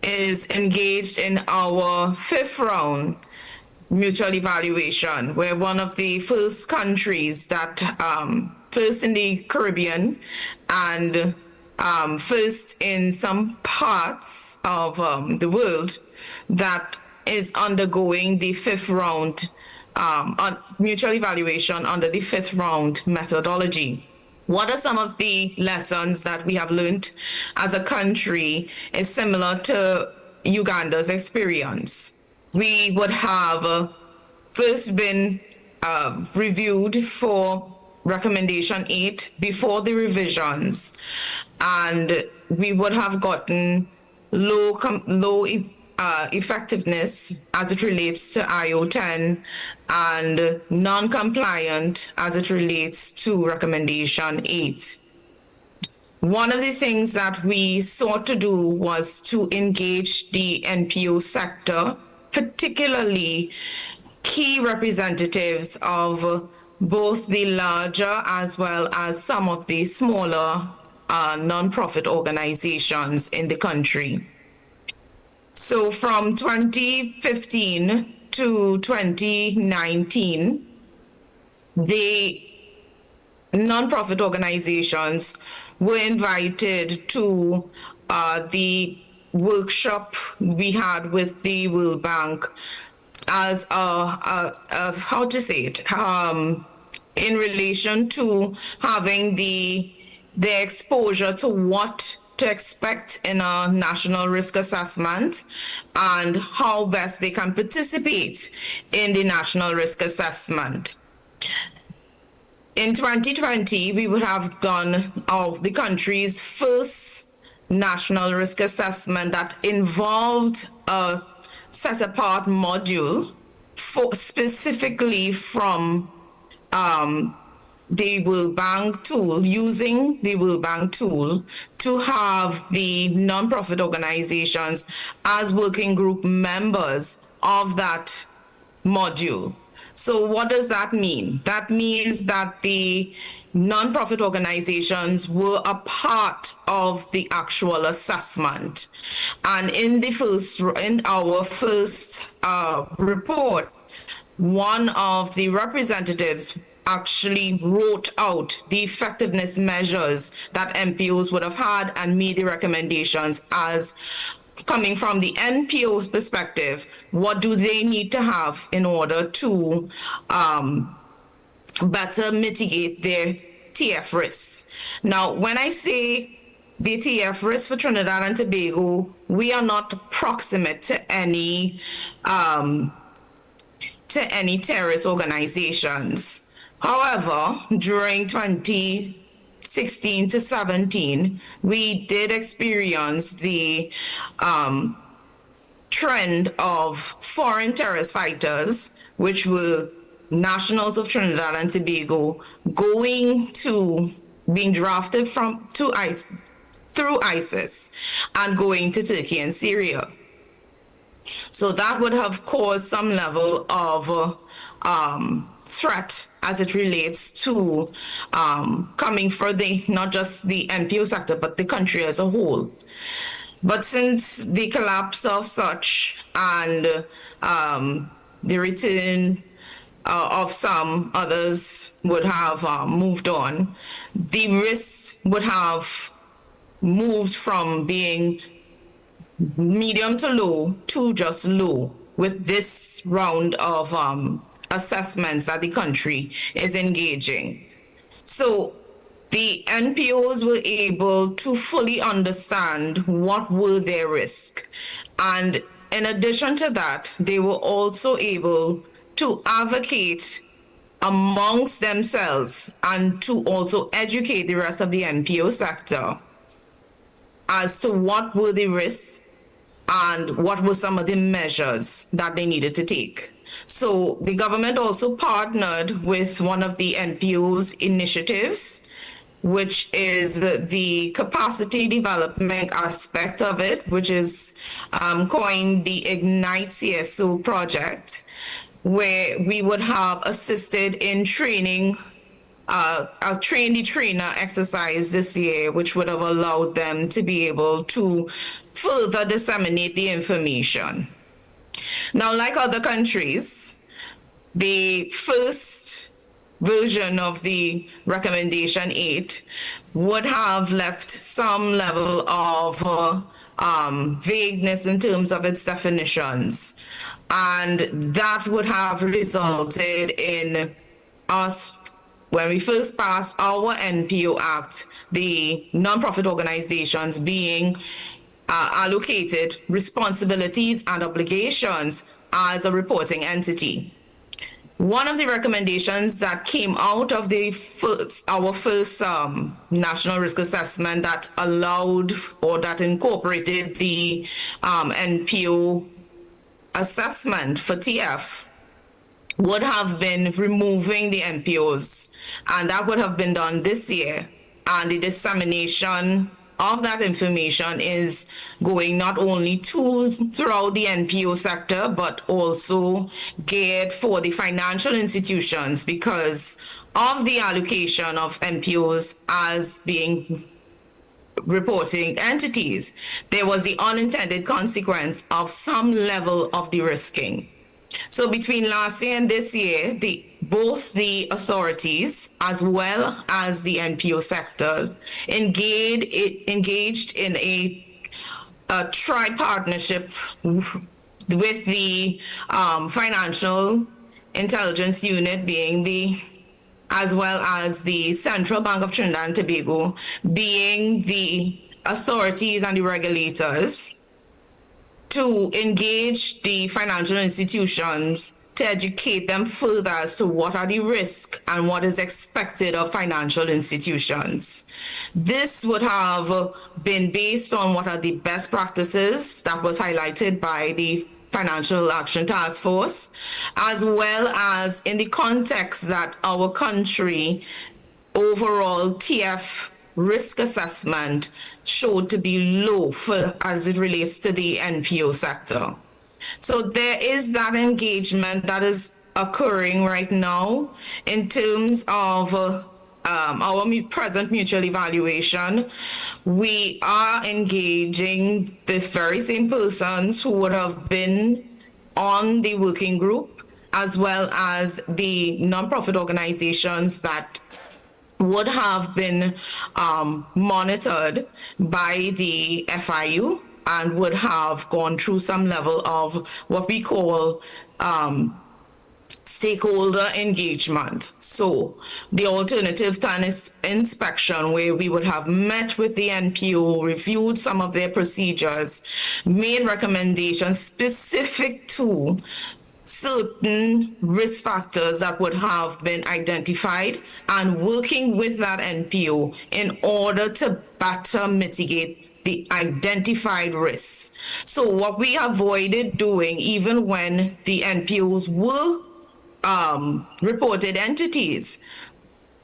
is engaged in our 5th round mutual evaluation. We're one of the first countries that, first in the Caribbean and first in some parts of the world that is undergoing the 5th round on mutual evaluation under the 5th round methodology. What are some of the lessons that we have learned as a country is similar to Uganda's experience. We would have first been reviewed for recommendation 8 before the revisions, and we would have gotten low effectiveness as it relates to IO10 and non-compliant as it relates to recommendation 8. One of the things that we sought to do was to engage the NPO sector, particularly key representatives of both the larger as well as some of the smaller non-profit organizations in the country. So from 2015 to 2019, the non-profit organizations were invited to the workshop we had with the World Bank as how to say it, in relation to having the exposure to what to expect in a national risk assessment and how best they can participate in the national risk assessment. In 2020, we would have done the country's first national risk assessment that involved a set-apart module specifically from the World Bank tool, using the World Bank tool to have the non-profit organizations as working group members of that module. So what does that mean? That means that the non-profit organizations were a part of the actual assessment. And in our first report, one of the representatives actually wrote out the effectiveness measures that NPOs would have had and made the recommendations as coming from the NPO's perspective. What do they need to have in order to better mitigate their TF risks. Now, when I say the TF risk for Trinidad and Tobago, we are not proximate to any terrorist organizations. However, during 2016 to 17, we did experience the trend of foreign terrorist fighters, which were nationals of Trinidad and Tobago, being drafted through ISIS and going to Turkey and Syria. So that would have caused some level of threat as it relates to coming for not just the NPO sector, but the country as a whole. But since the collapse of such and the return of some, others would have moved on, the risks would have moved from being medium to low to just low with this round of assessments that the country is engaging. So the NPOs were able to fully understand what were their risks. And in addition to that, they were also able to advocate amongst themselves and to also educate the rest of the NPO sector as to what were the risks and what were some of the measures that they needed to take. So the government also partnered with one of the NPO's initiatives, which is the capacity development aspect of it, which is coined the Ignite CSO project, where we would have assisted in training a train-the-trainer exercise this year, which would have allowed them to be able to further disseminate the information. Now, like other countries, the first version of the recommendation 8 would have left some level of vagueness in terms of its definitions. And that would have resulted in us, when we first passed our NPO Act, the nonprofit organizations being allocated responsibilities and obligations as a reporting entity. One of the recommendations that came out of our first national risk assessment that allowed or that incorporated the NPO assessment for TF would have been removing the NPOs, and that would have been done this year. And the dissemination of that information is going not only throughout the NPO sector, but also geared for the financial institutions because of the allocation of NPOs as being reporting entities. There was the unintended consequence of some level of de-risking. So between last year and this year, both the authorities as well as the NPO sector engaged in a tri-partnership with the Financial Intelligence Unit being as well as the Central Bank of Trinidad and Tobago being the authorities and the regulators to engage the financial institutions to educate them further as to what are the risks and what is expected of financial institutions. This would have been based on what are the best practices that was highlighted by the Financial Action Task Force, as well as in the context that our country overall TF risk assessment showed to be low as it relates to the NPO sector. So there is that engagement that is occurring right now in terms of our present mutual evaluation. We are engaging the very same persons who would have been on the working group, as well as the nonprofit organizations that would have been monitored by the FIU and would have gone through some level of what we call stakeholder engagement. So the alternative tennis inspection, where we would have met with the NPO, reviewed some of their procedures, made recommendations specific to certain risk factors that would have been identified, and working with that NPO in order to better mitigate the identified risks. So what we avoided doing, even when the NPOs were reported entities,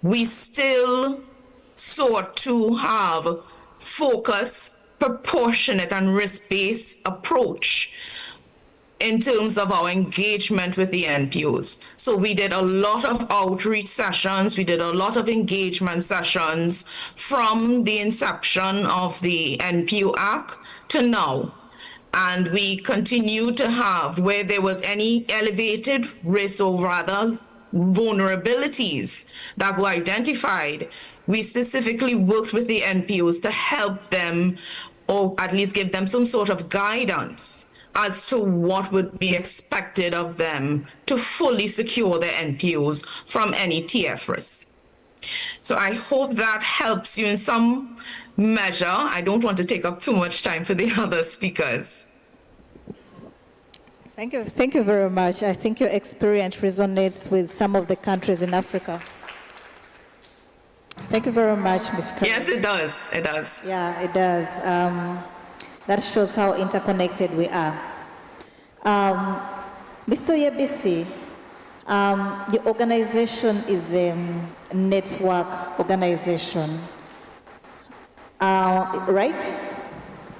we still sought to have focused, proportionate, and risk-based approach in terms of our engagement with the NPOs. So we did a lot of outreach sessions, we did a lot of engagement sessions from the inception of the NPO Act to now. And we continue to have, where there was any elevated risk or rather vulnerabilities that were identified, we specifically worked with the NPOs to help them, or at least give them some sort of guidance as to what would be expected of them to fully secure the NPOs from any TF risks. So I hope that helps you in some measure. I don't want to take up too much time for the other speakers. Thank you very much. I think your experience resonates with some of the countries in Africa. Thank you very much, Ms. Curry. Yes, it does. It does. Yeah, it does. That shows how interconnected we are. Mr. Yebisi, your organization is a network organization, right?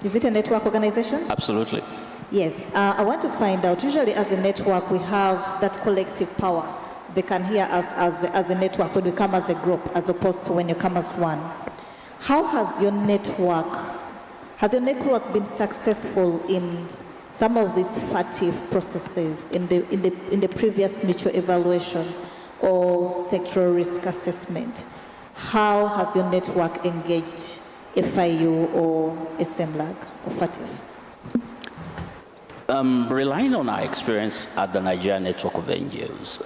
Is it a network organization? Absolutely. Yes. I want to find out, usually as a network, we have that collective power. They can hear us as a network when we come as a group, as opposed to when you come as one. How has your network been successful in some of these FATF processes in the previous mutual evaluation or sectoral risk assessment? How has your network engaged FIU or SMLAG or FATF? Relying on our experience at the Nigerian Network of NGOs,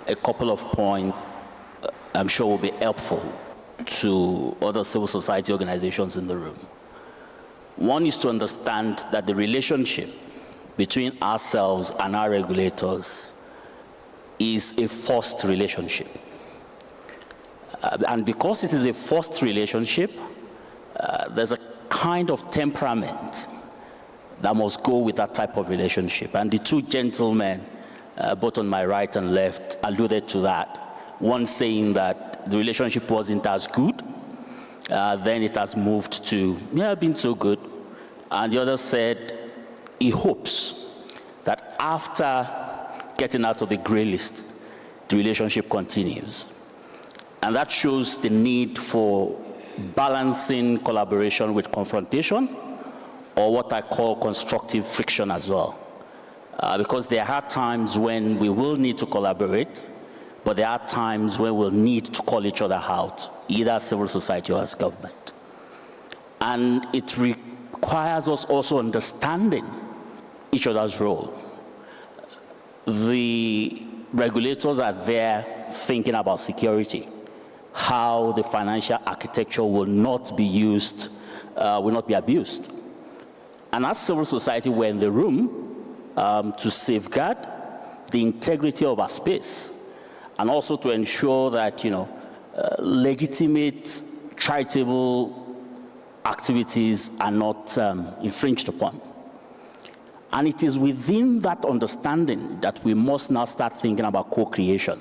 a couple of points I'm sure will be helpful to other civil society organizations in the room. One is to understand that the relationship between ourselves and our regulators is a forced relationship. And because it is a forced relationship, there's a kind of temperament that must go with that type of relationship. And the two gentlemen, both on my right and left, alluded to that. One saying that the relationship wasn't as good, then it has moved to, yeah, been so good. And the other said he hopes that after getting out of the gray list, the relationship continues. And that shows the need for balancing collaboration with confrontation, or what I call constructive friction as well. Because there are times when we will need to collaborate, but there are times when we'll need to call each other out, either as civil society or as government. And it requires us also understanding each other's role. The regulators are there thinking about security, how the financial architecture will not be used, will not be abused. And as civil society, we're in the room to safeguard the integrity of our space, and also to ensure that, legitimate charitable activities are not infringed upon. And it is within that understanding that we must now start thinking about co-creation.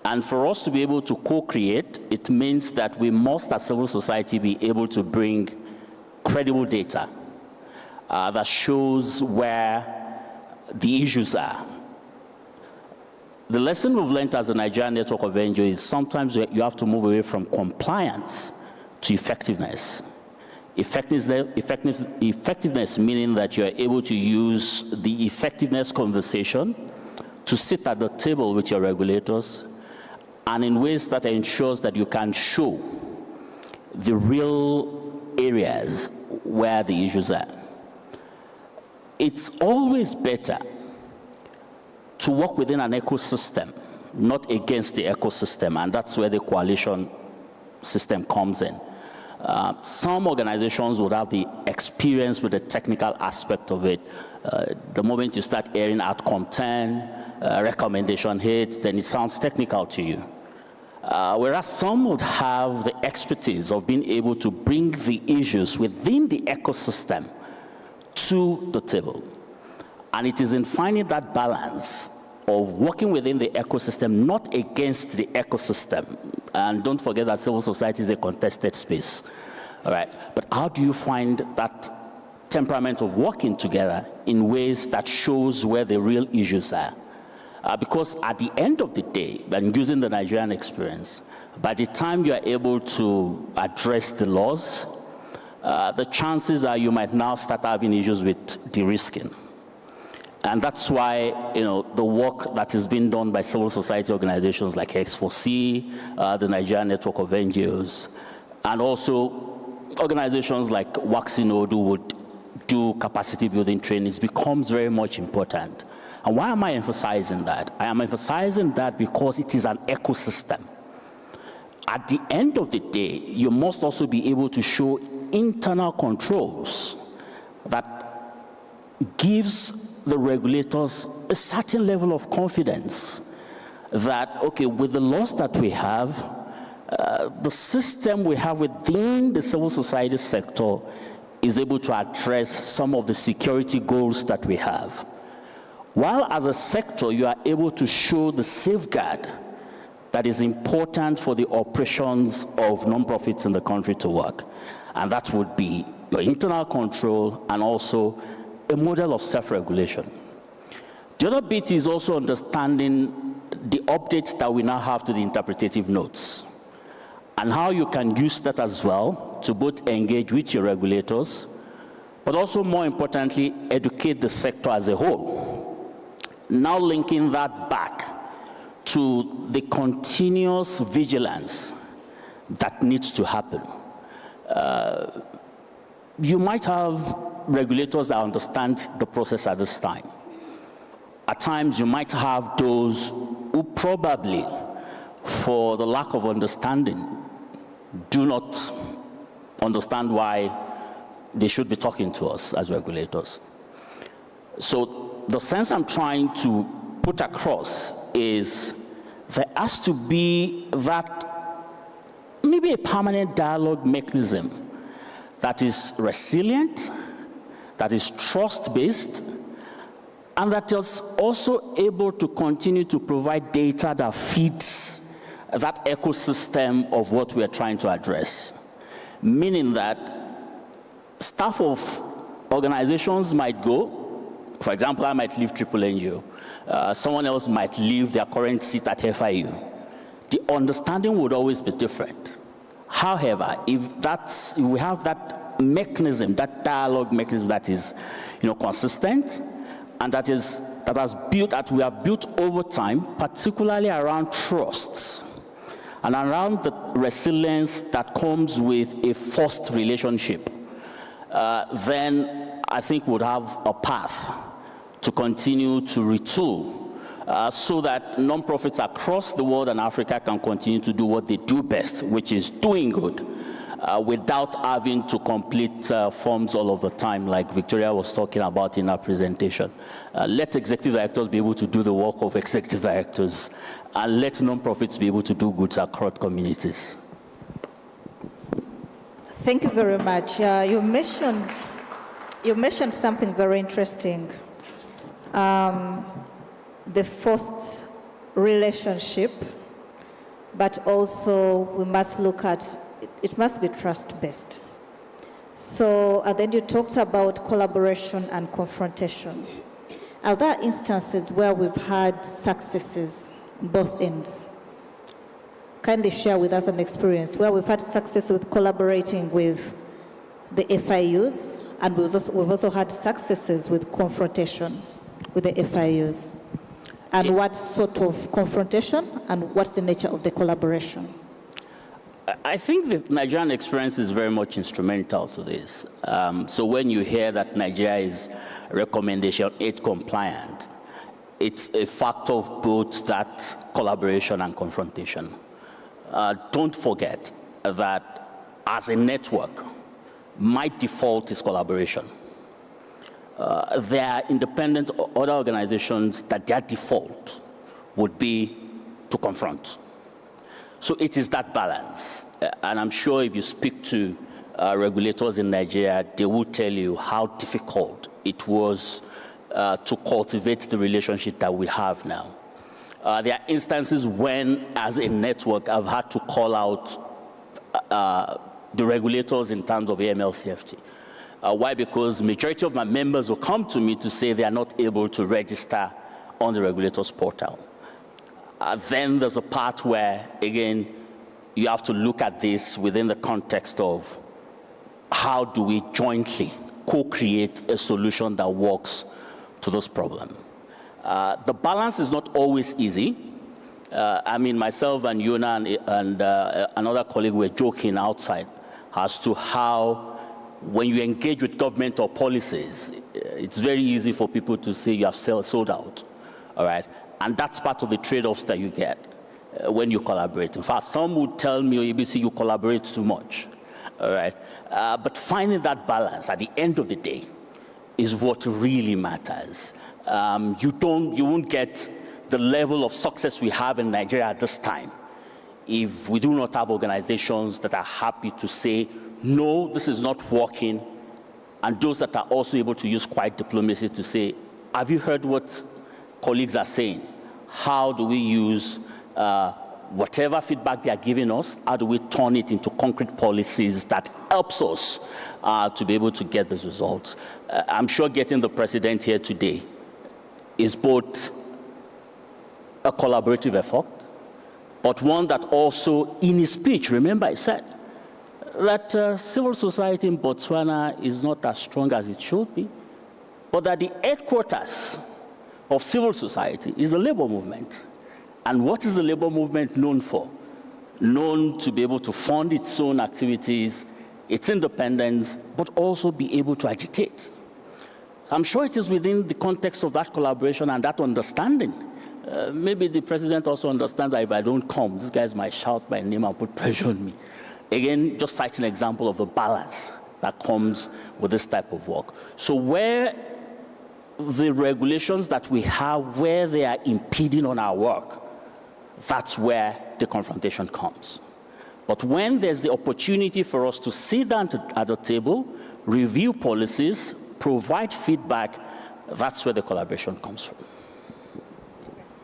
And for us to be able to co-create, it means that we must, as civil society, be able to bring credible data that shows where the issues are. The lesson we've learned as a Nigerian Network of NGOs is sometimes you have to move away from compliance to effectiveness. Effectiveness meaning that you are able to use the effectiveness conversation to sit at the table with your regulators, and in ways that ensures that you can show the real areas where the issues are. It's always better to work within an ecosystem, not against the ecosystem, and that's where the coalition system comes in. Some organizations would have the experience with the technical aspect of it. The moment you start airing out content, recommendation hits, then it sounds technical to you. Whereas some would have the expertise of being able to bring the issues within the ecosystem to the table. And it is in finding that balance of working within the ecosystem, not against the ecosystem. And don't forget that civil society is a contested space, all right? But how do you find that temperament of working together in ways that shows where the real issues are? Because at the end of the day, and using the Nigerian experience, by the time you are able to address the laws, the chances are you might now start having issues with de-risking. And that's why, the work that is being done by civil society organizations like X4C, the Nigerian Network of NGOs, and also organizations like Waxinodu who would do capacity building trainings becomes very much important. And why am I emphasizing that? I am emphasizing that because it is an ecosystem. At the end of the day, you must also be able to show internal controls that gives the regulators a certain level of confidence that, okay, with the laws that we have, the system we have within the civil society sector is able to address some of the security goals that we have. While as a sector, you are able to show the safeguard that is important for the operations of nonprofits in the country to work. And that would be your internal control and also a model of self-regulation. The other bit is also understanding the updates that we now have to the interpretative notes and how you can use that as well to both engage with your regulators, but also more importantly, educate the sector as a whole. Now linking that back to the continuous vigilance that needs to happen. You might have regulators that understand the process at this time. At times, you might have those who probably, for the lack of understanding, do not understand why they should be talking to us as regulators. So the sense I'm trying to put across is there has to be that maybe a permanent dialogue mechanism that is resilient, that is trust-based, and that is also able to continue to provide data that feeds that ecosystem of what we are trying to address. Meaning that staff of organizations might go, for example, I might leave Triple NGO, someone else might leave their current seat at FIU. The understanding would always be different. However, if we have that mechanism, that dialogue mechanism that is, consistent, and that we have built over time, particularly around trusts and around the resilience that comes with a forced relationship, then I think we'll have a path to continue to retool so that nonprofits across the world and Africa can continue to do what they do best, which is doing good, without having to complete forms all of the time, like Victoria was talking about in her presentation. Let executive directors be able to do the work of executive directors, and let nonprofits be able to do good across communities. Thank you very much. You mentioned something very interesting. The forced relationship, but also we must look at, it must be trust-based. So, and then you talked about collaboration and confrontation. Are there instances where we've had successes on both ends? Kindly share with us an experience where we've had success with collaborating with the FIUs, and we've also had successes with confrontation with the FIUs. And what sort of confrontation and what's the nature of the collaboration? I think the Nigerian experience is very much instrumental to this. So when you hear that Nigeria is Recommendation 8 compliant, it's a factor of both that collaboration and confrontation. Don't forget that as a network, my default is collaboration. There are independent other organizations that their default would be to confront. So it is that balance. And I'm sure if you speak to regulators in Nigeria, they will tell you how difficult it was to cultivate the relationship that we have now. There are instances when, as a network, I've had to call out the regulators in terms of AML-CFT. Why? Because majority of my members will come to me to say they are not able to register on the regulators portal. Then there's a part where, again, you have to look at this within the context of how do we jointly co-create a solution that works to this problem. The balance is not always easy. I mean, myself and Yona and another colleague were joking outside as to how when you engage with government or policies, it's very easy for people to say you have sold out, all right? And that's part of the trade-offs that you get when you collaborate. In fact, some would tell me, ABC, you collaborate too much, all right? But finding that balance at the end of the day is what really matters. You won't get the level of success we have in Nigeria at this time if we do not have organizations that are happy to say, no, this is not working, and those that are also able to use quiet diplomacy to say, have you heard what colleagues are saying? How do we use whatever feedback they are giving us, how do we turn it into concrete policies that helps us to be able to get those results? I'm sure getting the president here today is both a collaborative effort, but one that also, in his speech, remember I said that civil society in Botswana is not as strong as it should be, but that the headquarters of civil society is the labor movement. And what is the labor movement known for? Known to be able to fund its own activities, its independence, but also be able to agitate. I'm sure it is within the context of that collaboration and that understanding. Maybe the president also understands that if I don't come, these guys might shout my name and put pressure on me. Again, just cite an example of the balance that comes with this type of work. So where the regulations that we have, where they are impeding on our work, that's where the confrontation comes. But when there's the opportunity for us to sit down at the table, review policies, provide feedback, that's where the collaboration comes from.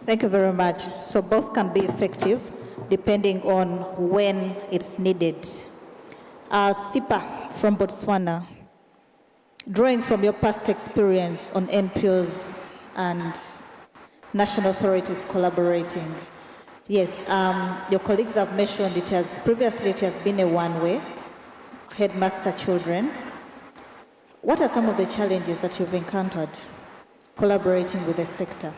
Thank you very much. So both can be effective depending on when it's needed. Sipa from Botswana, drawing from your past experience on NPOs and national authorities collaborating, yes, your colleagues have mentioned it has been a one-way, headmaster children. What are some of the challenges that you've encountered collaborating with the sector?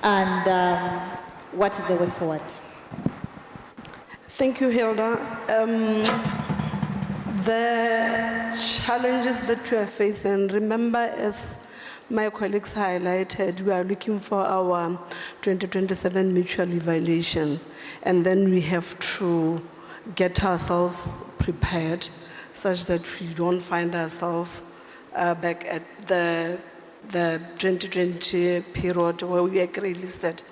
And what is the way forward? Thank you, Hilda. The challenges that we are facing, remember, as my colleagues highlighted, we are looking for our 2027 mutual evaluations, and then we have to get ourselves prepared such that we don't find ourselves back at the 2020 period where we are grey listed.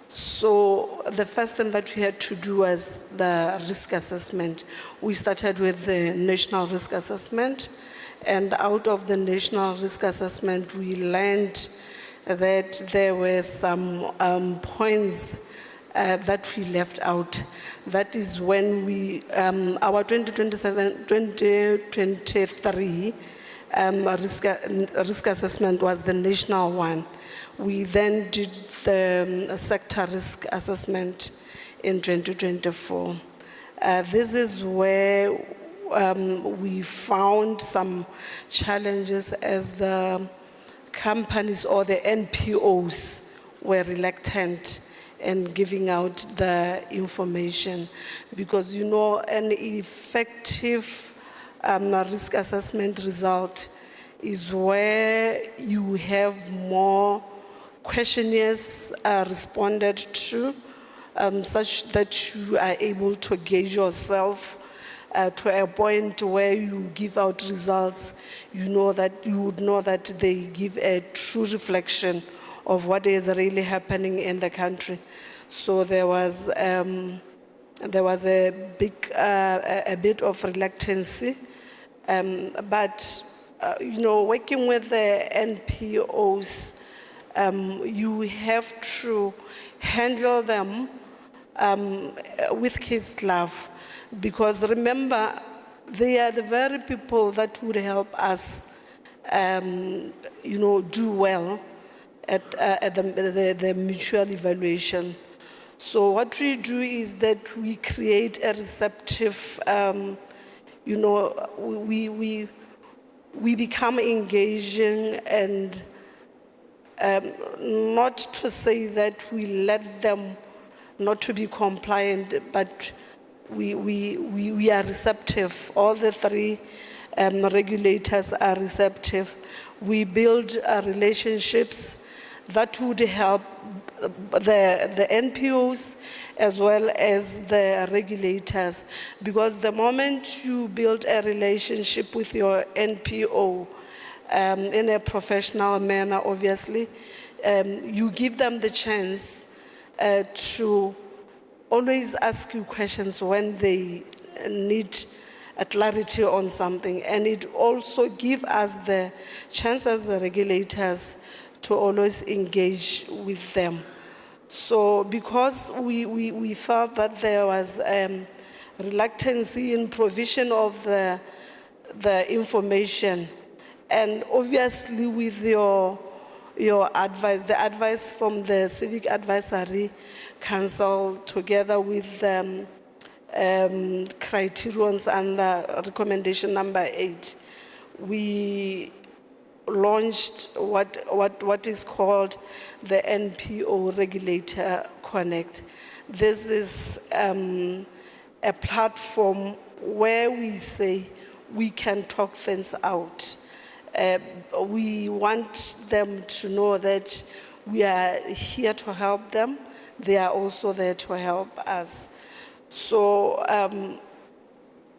So the first thing that we had to do was the risk assessment. We started with the national risk assessment, and out of the national risk assessment, we learned that there were some points that we left out. That is when we, our 2023 risk assessment was the national one. We then did the sector risk assessment in 2024. This is where we found some challenges as the companies or the NPOs were reluctant in giving out the information, because you know an effective risk assessment result is where you have more questionnaires responded to, such that you are able to gauge yourself to a point where you give out results, you would know that they give a true reflection of what is really happening in the country. So there was a bit of reluctancy, but working with the NPOs, you have to handle them with kids' love, because remember, they are the very people that would help us, do well at the mutual evaluation. So what we do is that we create a receptive, we become engaging, and not to say that we let them not to be compliant, but we are receptive. All the three regulators are receptive. We build relationships that would help the NPOs as well as the regulators, because the moment you build a relationship with your NPO in a professional manner, obviously, you give them the chance to always ask you questions when they need a clarity on something, and it also gives us the chance as the regulators to always engage with them. So because we felt that there was reluctancy in provision of the information, and obviously with your advice, the advice from the Civic Advisory Council, together with criterions and recommendation number 8, we launched what is called the NPO Regulator Connect. This is a platform where we say we can talk things out. We want them to know that we are here to help them. They are also there to help us. So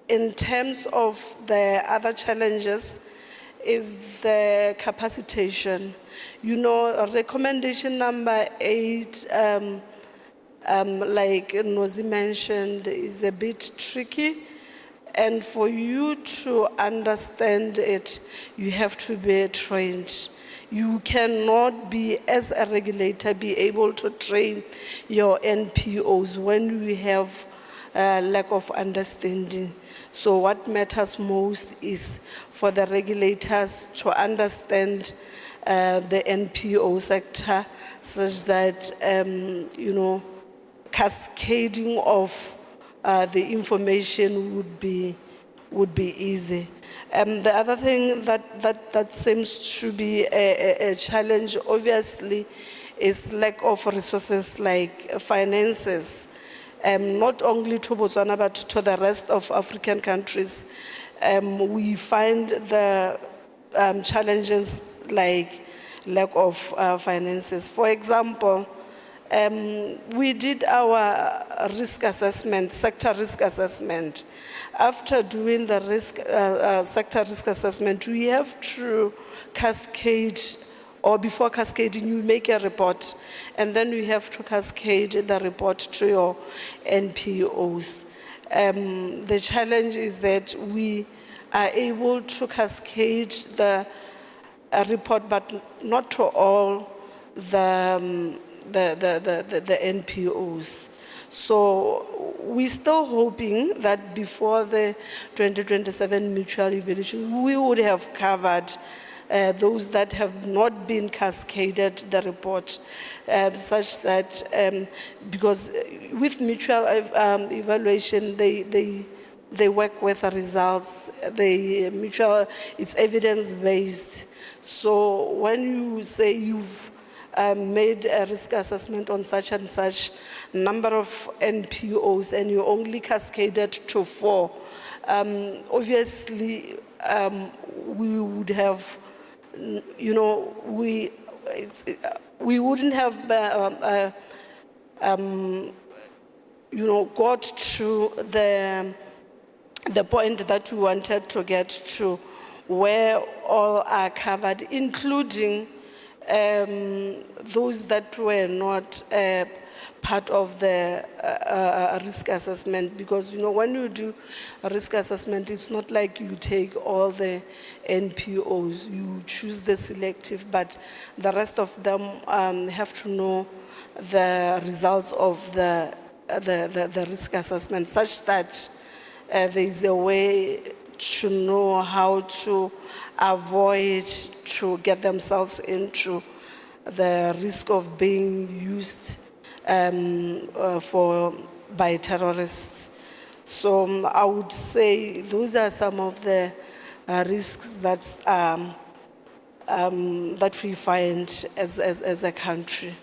in terms of the other challenges, is the capacitation. Recommendation number 8, like Nozi mentioned, is a bit tricky. And for you to understand it, you have to be trained. You cannot be, as a regulator, be able to train your NPOs when we have lack of understanding. So what matters most is for the regulators to understand the NPO sector, such that, cascading of the information would be easy. The other thing that seems to be a challenge, obviously, is lack of resources like finances. Not only to Botswana, but to the rest of African countries. We find the challenges like lack of finances. For example, we did our risk assessment, sector risk assessment. After doing the sector risk assessment, we have to cascade, or before cascading, you make a report, and then you have to cascade the report to your NPOs. The challenge is that we are able to cascade the report, but not to all the NPOs. So we're still hoping that before the 2027 mutual evaluation, we would have covered those that have not been cascaded the report, such that, because with mutual evaluation, they work with the results, it's evidence-based. So when you say you've made a risk assessment on such and such number of NPOs and you only cascaded to 4, obviously we would have you know, we wouldn't have, you know, got to the point that we wanted to get to, where all are covered, including those that were not part of the risk assessment, because you know, when you do a risk assessment, it's not like you take all the NPOs, you choose the selective, but the rest of them have to know the results of the risk assessment, such that there is a way to know how to avoid to get themselves into the risk of being used by terrorists. So I would say those are some of the risks that we find as a country.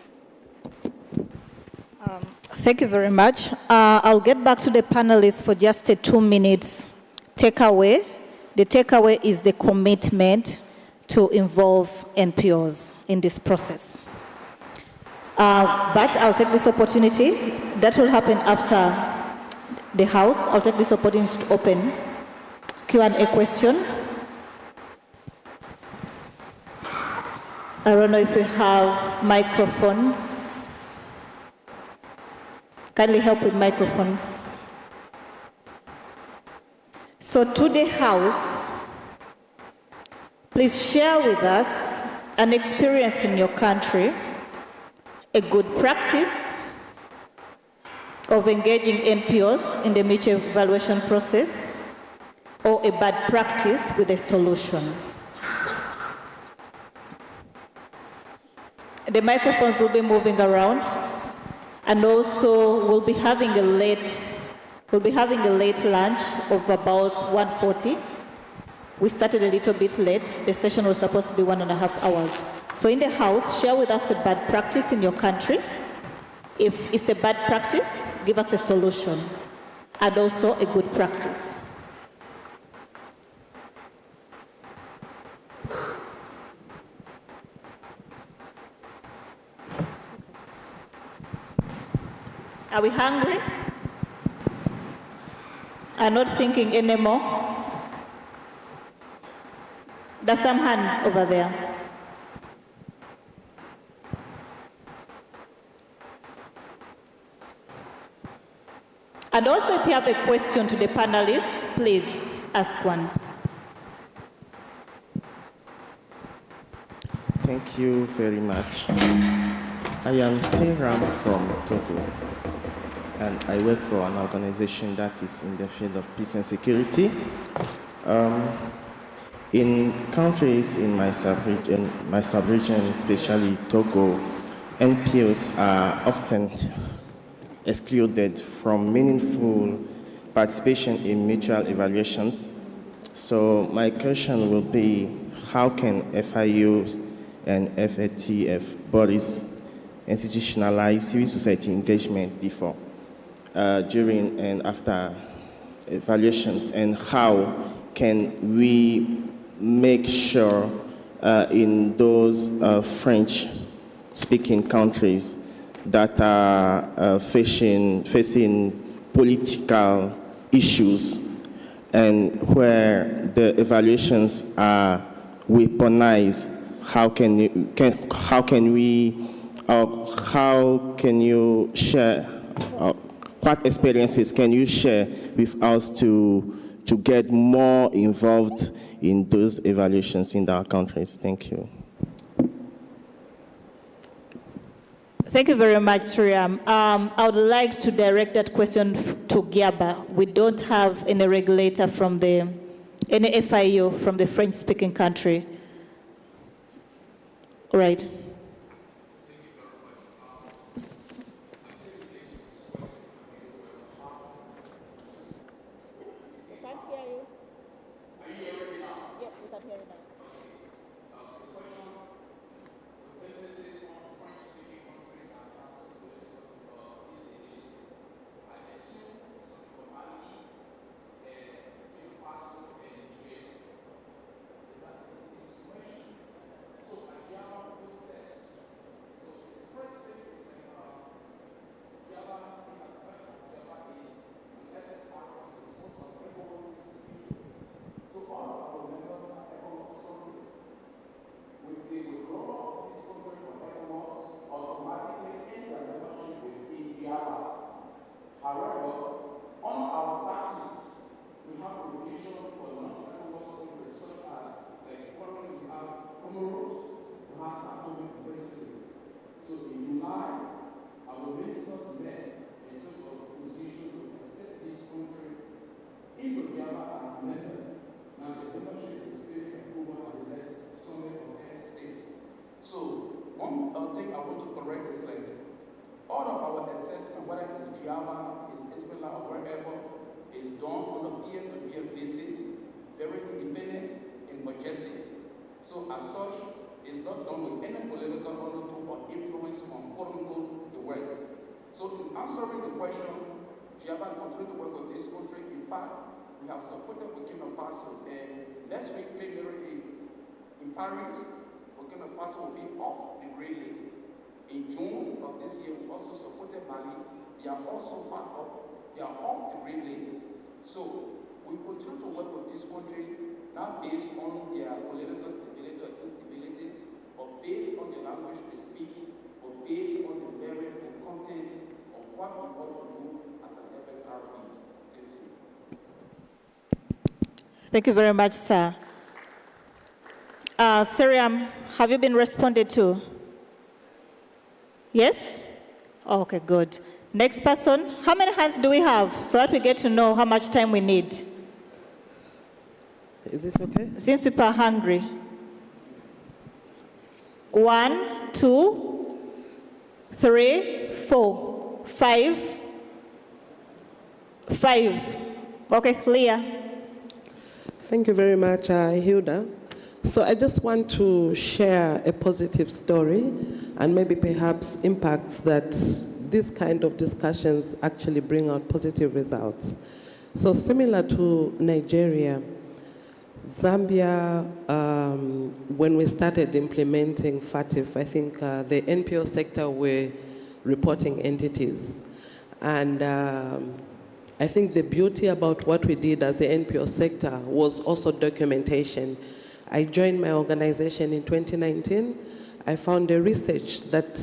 Thank you very much. I'll get back to the panelists for just a 2 minutes takeaway. The takeaway is the commitment to involve NPOs in this process. But I'll take this opportunity. That will happen after the House. I'll take this opportunity to open Q&A question. I don't know if we have microphones. Kindly help with microphones. So to the House, please share with us an experience in your country, a good practice of engaging NPOs in the mutual evaluation process, or a bad practice with a solution. The microphones will be moving around, and also we'll be having a late lunch of about 1:40. We started a little bit late. The session was supposed to be 1.5 hours. So in the House, share with us a bad practice in your country. If it's a bad practice, give us a solution, and also a good practice. Are we hungry? Are not thinking anymore? There's some hands over there. And also, if you have a question to the panelists, please ask one. Thank you very much. I am Siram from Togo, and I work for an organization that is in the field of peace and security. In countries in my sub-region, especially Togo, NPOs are often excluded from meaningful participation in mutual evaluations. So my question will be, how can FIUs and FATF bodies institutionalize civil society engagement before, during and after evaluations, and how can we make sure in those French-speaking countries that are facing political issues and where the evaluations are weaponized, how can you share, what experiences can you share with us to get more involved in those evaluations in our countries? Thank you. Thank you very much, Sriam. I would like to direct that question to Giaba. We don't have any regulator from any FIU from the French-speaking country. All right. assessment, whether it's Java, it's Esmela, or wherever, is done on a peer-to-peer basis, very independent and budgeted. So as such, it's not done with any political undertone or influence on quote-unquote the West. So in answering the question, Java continue to work with this country. In fact, we have supported Burkina Faso, and let's replay in Paris, Burkina Faso will be off the grey list. In June of this year, we also supported Mali. They are also part of, they are off the grey list. So we continue to work with this country, not based on their political stability or instability, or based on the language they speak, or based on the merit and content of what we want to do as an FSRE. Thank you. Thank you very much, sir. Siriam, have you been responded to? Yes? Okay, good. Next person. How many hands do we have so that we get to know how much time we need? Is this okay? Since people are hungry. 1, 2, 3, 4, 5. 5. Okay, Leah. Thank you very much, Hilda. So I just want to share a positive story and maybe perhaps impacts that this kind of discussions actually bring out positive results. So similar to Nigeria, Zambia, when we started implementing FATF, I think the NPO sector were reporting entities. And I think the beauty about what we did as the NPO sector was also documentation. I joined my organization in 2019. I found the research that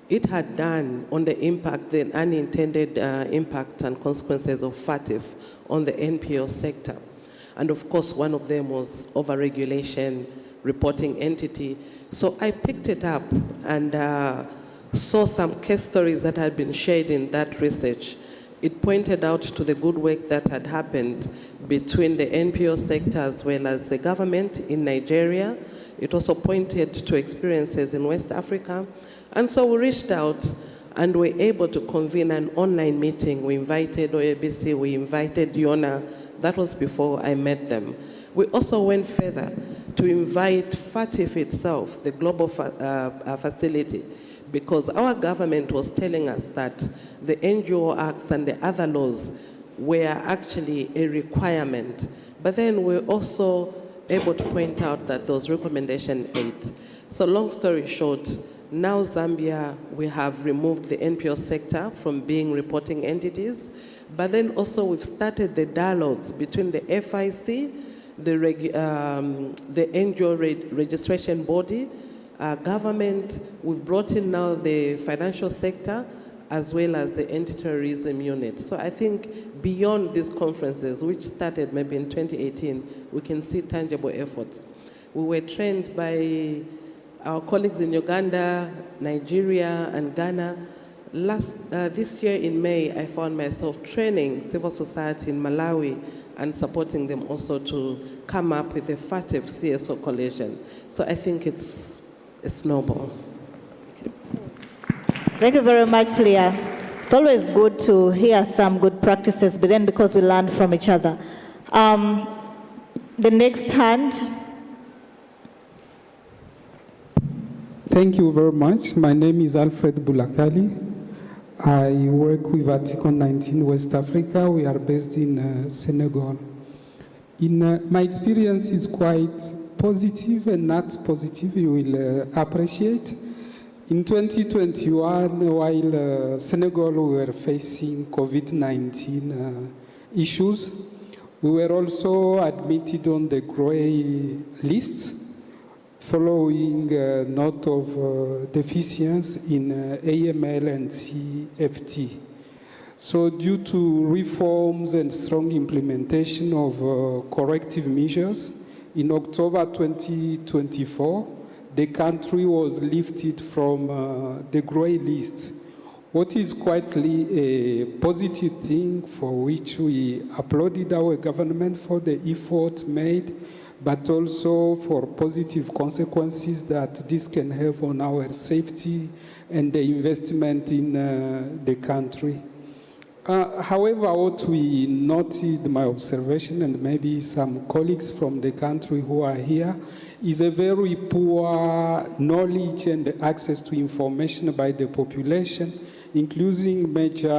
it had done on the impact, the unintended impact and consequences of FATF on the NPO sector. And of course, one of them was overregulation, reporting entity. So I picked it up and saw some case stories that had been shared in that research. It pointed out to the good work that had happened between the NPO sector as well as the government in Nigeria. It also pointed to experiences in West Africa. And so we reached out and were able to convene an online meeting. We invited OABC, we invited Yona. That was before I met them. We also went further to invite FATF itself, the global facility, because our government was telling us that the NGO acts and the other laws were actually a requirement. But then we're also able to point out that those recommendations ain't. So long story short, now Zambia, we have removed the NPO sector from being reporting entities, but then also we've started the dialogues between the FIC, the NGO registration body, government. We've brought in now the financial sector, as well as the anti-terrorism unit. So I think beyond these conferences, which started maybe in 2018, we can see tangible efforts. We were trained by our colleagues in Uganda, Nigeria, and Ghana. This year in May, I found myself training civil society in Malawi and supporting them also to come up with a FATF CSO coalition. So I think it's a snowball. Thank you very much, Leah. It's always good to hear some good practices, but then because we learn from each other. The next hand. Thank you very much. My name is Alfred Bulakali. I work with Article 19 West Africa. We are based in Senegal. My experience is quite positive and not positive, you will appreciate. In 2021, while Senegal were facing COVID-19 issues, we were also admitted on the grey list following note of deficiency in AML and CFT. So due to reforms and strong implementation of corrective measures, in October 2024, the country was lifted from the grey list, what is quietly a positive thing for which we applauded our government for the effort made but also for positive consequences that this can have on our safety and the investment in the country. However, what we noted, my observation, and maybe some colleagues from the country who are here, is a very poor knowledge and access to information by the population, including major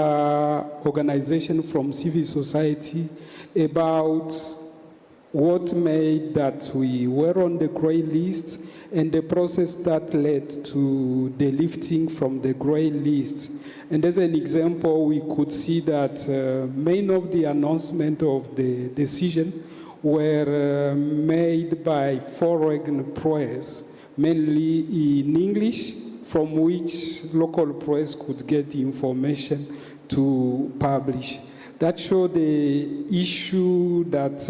organizations from civil society, about what made that we were on the grey list and the process that led to the lifting from the grey list. And as an example, we could see that many of the announcements of the decision were made by foreign press, mainly in English, from which local press could get information to publish. That showed the issue that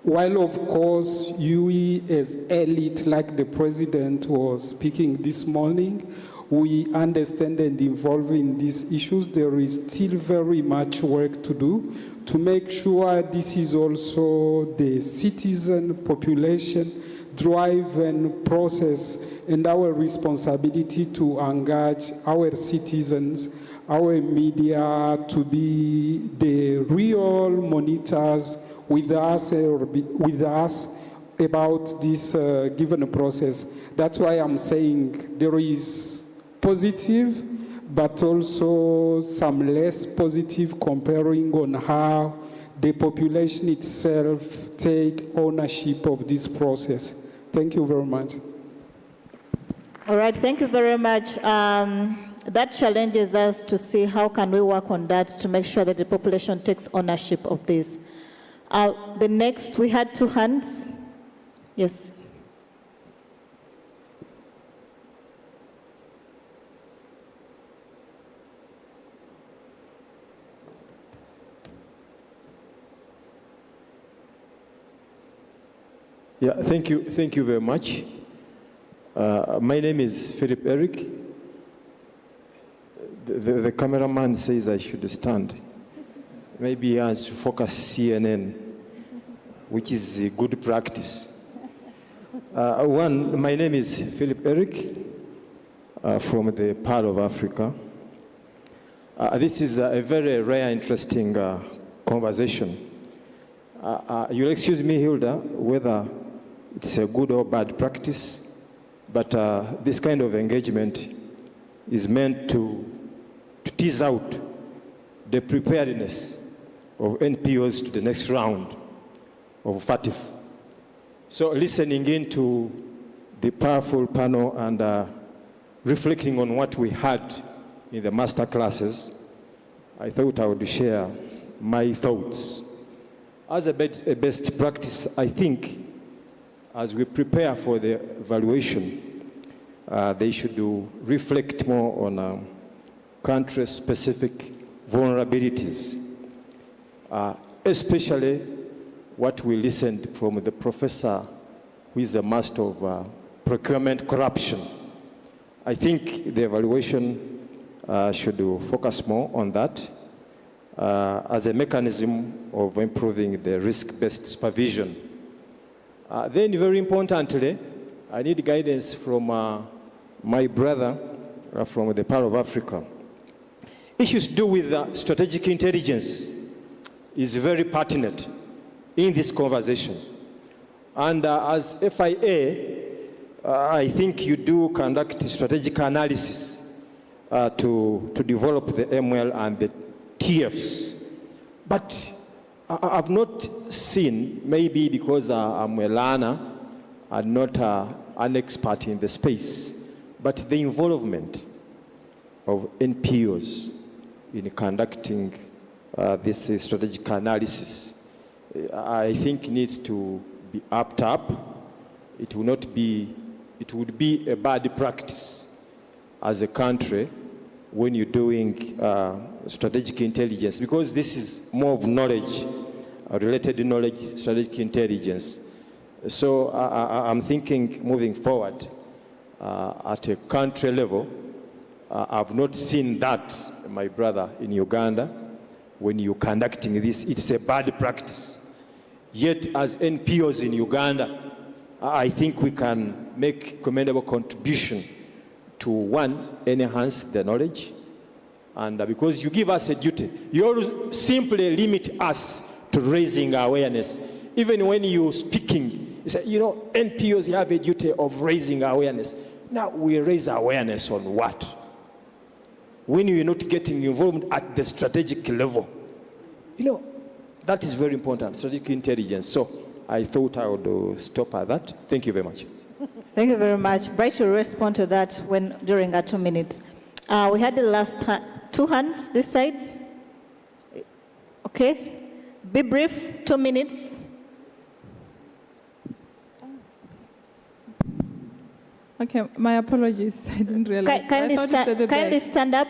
while of course we as elite, like the president was speaking this morning, we understand and involve in these issues, there is still very much work to do to make sure this is also the citizen population drive and process and our responsibility to engage our citizens, our media to be the real monitors with us about this given process. That's why I'm saying there is positive, but also some less positive comparing on how the population itself take ownership of this process. Thank you very much. All right, thank you very much. That challenges us to see how can we work on that to make sure that the population takes ownership of this. The next, we had two hands. Yes. Yeah, thank you very much. My name is Philip Eric. The cameraman says I should stand. Maybe he has to focus CNN, which is a good practice. My name is Philip Eric from the part of Africa. This is a very rare, interesting conversation. You'll excuse me, Hilda, whether it's a good or bad practice, but this kind of engagement is meant to tease out the preparedness of NPOs to the next round of FATF. So listening into the powerful panel and reflecting on what we had in the master classes, I thought I would share my thoughts. As a best practice, I think as we prepare for the evaluation, they should reflect more on country-specific vulnerabilities, especially what we listened from the professor who is the master of procurement corruption. I think the evaluation should focus more on that as a mechanism of improving the risk-based supervision. Then very importantly, I need guidance from my brother from the part of Africa. Issues to do with strategic intelligence is very pertinent in this conversation. And as FIA, I think you do conduct strategic analysis to develop the ML and the TFs. But I've not seen, maybe because I'm a learner and not an expert in the space, but the involvement of NPOs in conducting this strategic analysis, I think needs to be upped up. It would be a bad practice as a country when you're doing strategic intelligence, because this is more of knowledge, related knowledge, strategic intelligence. So I'm thinking moving forward at a country level, I've not seen that, my brother, in Uganda. When you're conducting this, it's a bad practice. Yet as NPOs in Uganda, I think we can make commendable contribution to, one, enhance the knowledge, and because you give us a duty, you always simply limit us to raising awareness. Even when you're speaking, you say, you know, NPOs have a duty of raising awareness. Now we raise awareness on what? When you're not getting involved at the strategic level. You know, that is very important, strategic intelligence. So I thought I would stop at that. Thank you very much. Thank you very much. Bright will respond to that during our 2 minutes. We had the last two hands this side. Okay. Be brief, 2 minutes. Okay, my apologies. I didn't realize. Kindly stand up.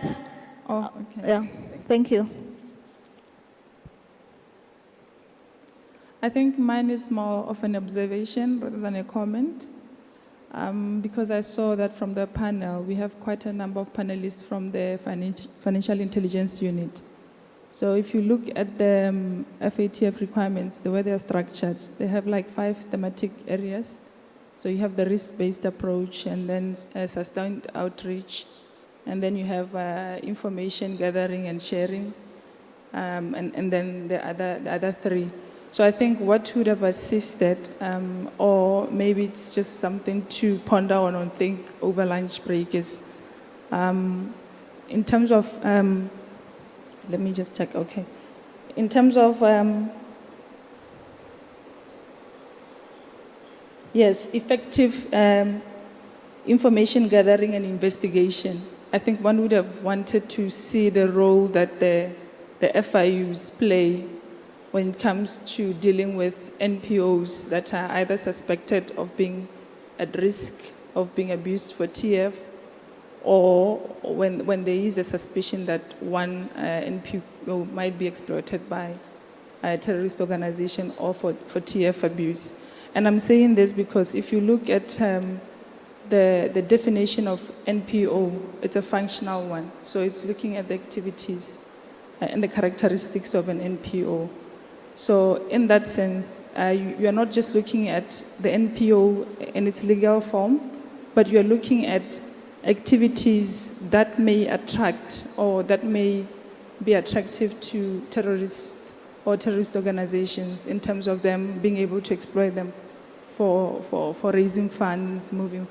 Oh, okay. Yeah, thank you. I think mine is more of an observation rather than a comment, because I saw that from the panel, we have quite a number of panelists from the Financial Intelligence Unit. So if you look at the FATF requirements, the way they are structured, they have like 5 thematic areas. So you have the risk-based approach, and then sustained outreach, and then you have information gathering and sharing, and then the other 3. So I think what would have assisted, or maybe it's just something to ponder on and think over lunch break, is in terms of, let me just check, okay. In terms of, yes, effective information gathering and investigation. I think one would have wanted to see the role that the FIUs play when it comes to dealing with NPOs that are either suspected of being at risk of being abused for TF, or when there is a suspicion that one NPO might be exploited by a terrorist organization or for TF abuse. And I'm saying this because if you look at the definition of NPO, it's a functional one. So it's looking at the activities and the characteristics of an NPO. So in that sense, you are not just looking at the NPO in its legal form, but you are looking at activities that may attract or that may be attractive to terrorists or terrorist organizations in terms of them being able to exploit them for raising funds, moving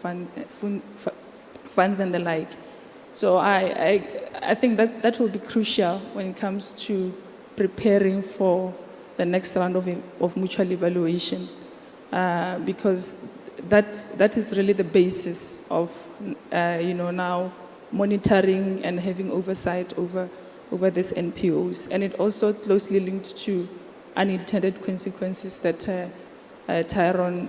funds and the like. So I think that will be crucial when it comes to preparing for the next round of mutual evaluation, because that is really the basis of now monitoring and having oversight over these NPOs, and it also closely linked to unintended consequences that Tyrone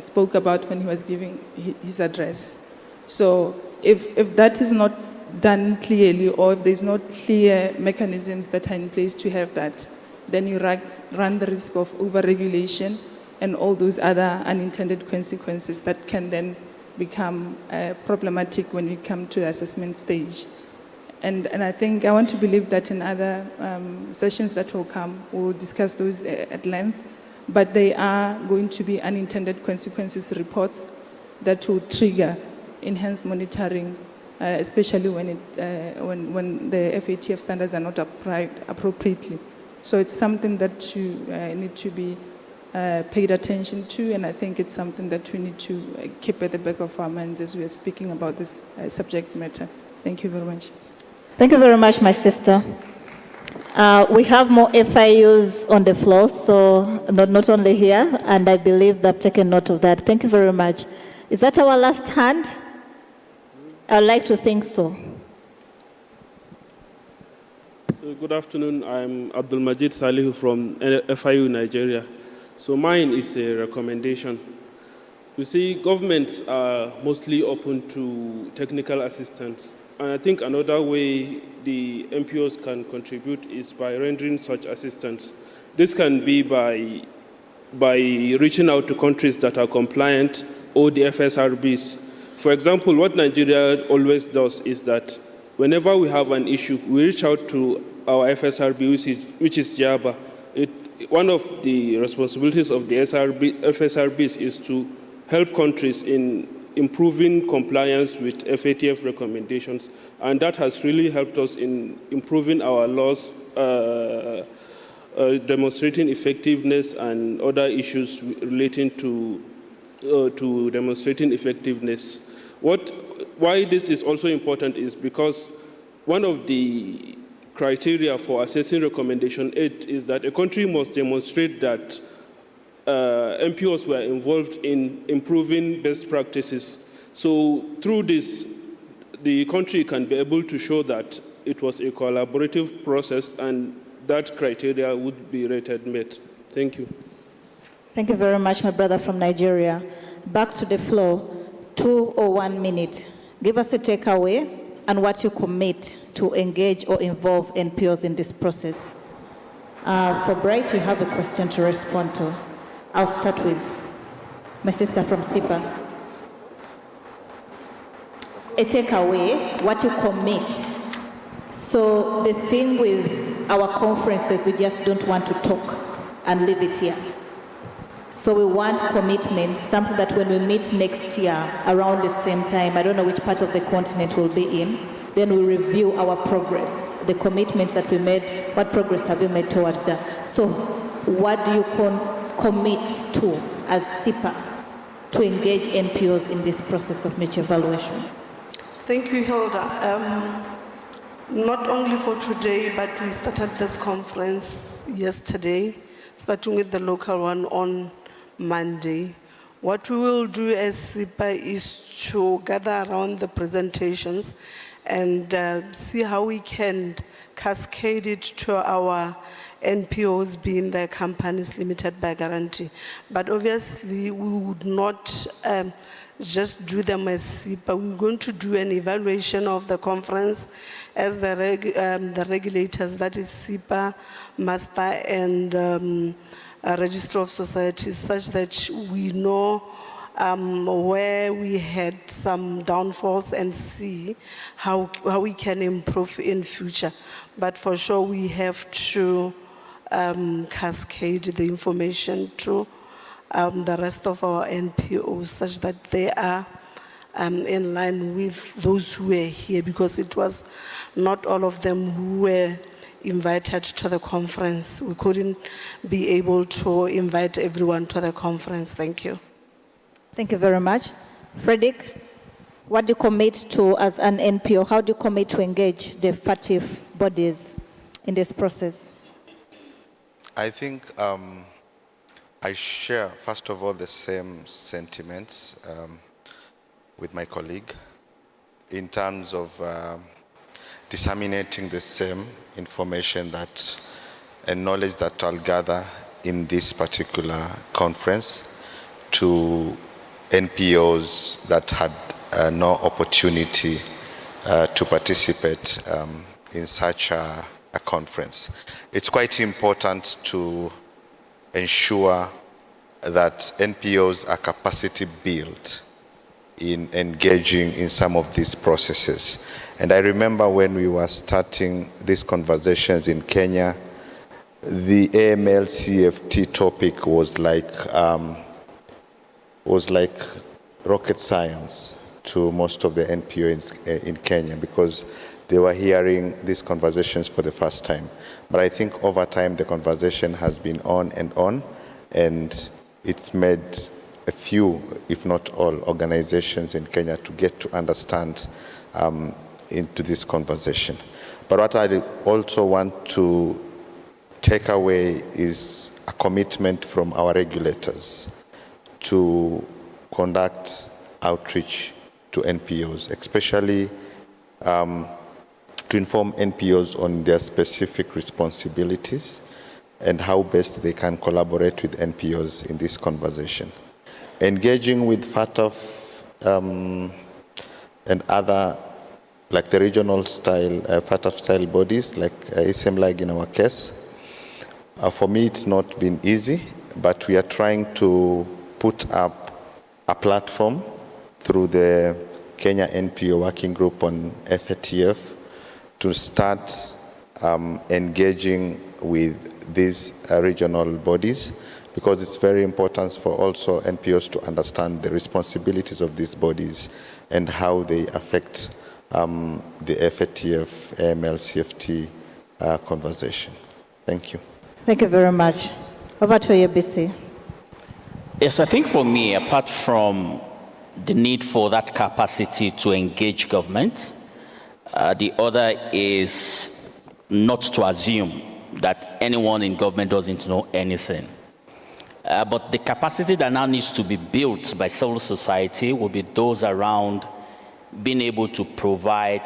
spoke about when he was giving his address. So if that is not done clearly, or if there's not clear mechanisms that are in place to have that, then you run the risk of over-regulation and all those other unintended consequences that can then become problematic when we come to the assessment stage. And I think I want to believe that in other sessions that will come, we'll discuss those at length, but they are going to be unintended consequences reports that will trigger enhanced monitoring, especially when the FATF standards are not applied appropriately. So it's something that you need to be paid attention to, and I think it's something that we need to keep at the back of our minds as we are speaking about this subject matter. Thank you very much. Thank you very much, my sister. We have more FIUs on the floor, so not only here, and I believe they've taken note of that. Thank you very much. Is that our last hand? I'd like to think so. So good afternoon. I'm Abdul Majid Salihu from FIU Nigeria. So mine is a recommendation. You see, governments are mostly open to technical assistance. And I think another way the NPOs can contribute is by rendering such assistance. This can be by reaching out to countries that are compliant or the FSRBs. For example, what Nigeria always does is that whenever we have an issue, we reach out to our FSRB, which is JABA. one of the responsibilities of the FSRBs is to help countries in improving compliance with FATF recommendations, and that has really helped us in improving our laws, demonstrating effectiveness and other issues relating to demonstrating effectiveness. Why this is also important is because one of the criteria for assessing recommendation 8 is that a country must demonstrate that NPOs were involved in improving best practices. So through this, the country can be able to show that it was a collaborative process and that criteria would be rated met. Thank you. Thank you very much, my brother from Nigeria. Back to the floor, 2 or 1 minute. Give us a takeaway and what you commit to engage or involve NPOs in this process. For Bright, you have a question to respond to. I'll start with my sister from SIPA. A takeaway, what you commit. So the thing with our conferences, we just don't want to talk and leave it here. So we want commitment, something that when we meet next year around the same time, I don't know which part of the continent we'll be in, then we review our progress, the commitments that we made, what progress have we made towards that. So what do you commit to as SIPA to engage NPOs in this process of mutual evaluation? Thank you, Hilda. Not only for today, but we started this conference yesterday, starting with the local one on Monday. What we will do as SIPA is to gather around the presentations and see how we can cascade it to our NPOs, being the companies limited by guarantee. But obviously, we would not just do them as SIPA. We're going to do an evaluation of the conference as the regulators, that is SIPA, MASTA, and Register of Societies, such that we know where we had some downfalls and see how we can improve in future. But for sure, we have to cascade the information to the rest of our NPOs such that they are in line with those who were here, because it was not all of them who were invited to the conference. We couldn't be able to invite everyone to the conference. Thank you. Thank you very much. Frederick, what do you commit to as an NPO? How do you commit to engage the FATF bodies in this process? I think I share, first of all, the same sentiments with my colleague in terms of disseminating the same information and knowledge that I'll gather in this particular conference to NPOs that had no opportunity to participate in such a conference. It's quite important to ensure that NPOs are capacity built in engaging in some of these processes. And I remember when we were starting these conversations in Kenya, the AML CFT topic was like rocket science to most of the NPOs in Kenya, because they were hearing these conversations for the first time. But I think over time the conversation has been on, and it's made a few, if not all, organizations in Kenya to get to understand into this conversation. But what I also want to take away is a commitment from our regulators to conduct outreach to NPOs, especially to inform NPOs on their specific responsibilities and how best they can collaborate with NPOs in this conversation. Engaging with FATF and other, like the regional style, FATF style bodies, like ICIFF in our case. For me, it's not been easy, but we are trying to put up a platform through the Kenya NPO Working Group on FATF to start engaging with these regional bodies, because it's very important for also NPOs to understand the responsibilities of these bodies and how they affect the FATF, AML, CFT conversation. Thank you. Thank you very much. Over to you, BC. Yes, I think for me, apart from the need for that capacity to engage government, the other is not to assume that anyone in government doesn't know anything. But the capacity that now needs to be built by civil society will be those around being able to provide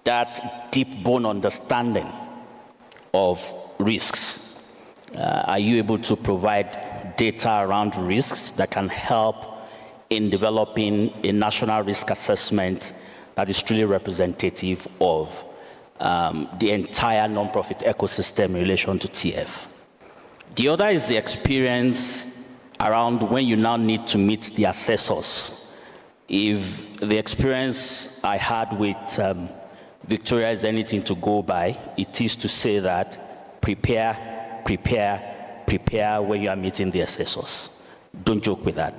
that deep bone understanding of risks. Are you able to provide data around risks that can help in developing a national risk assessment that is truly representative of the entire nonprofit ecosystem in relation to TF? The other is the experience around when you now need to meet the assessors. If the experience I had with Victoria is anything to go by, it is to say that prepare when you are meeting the assessors. Don't joke with that.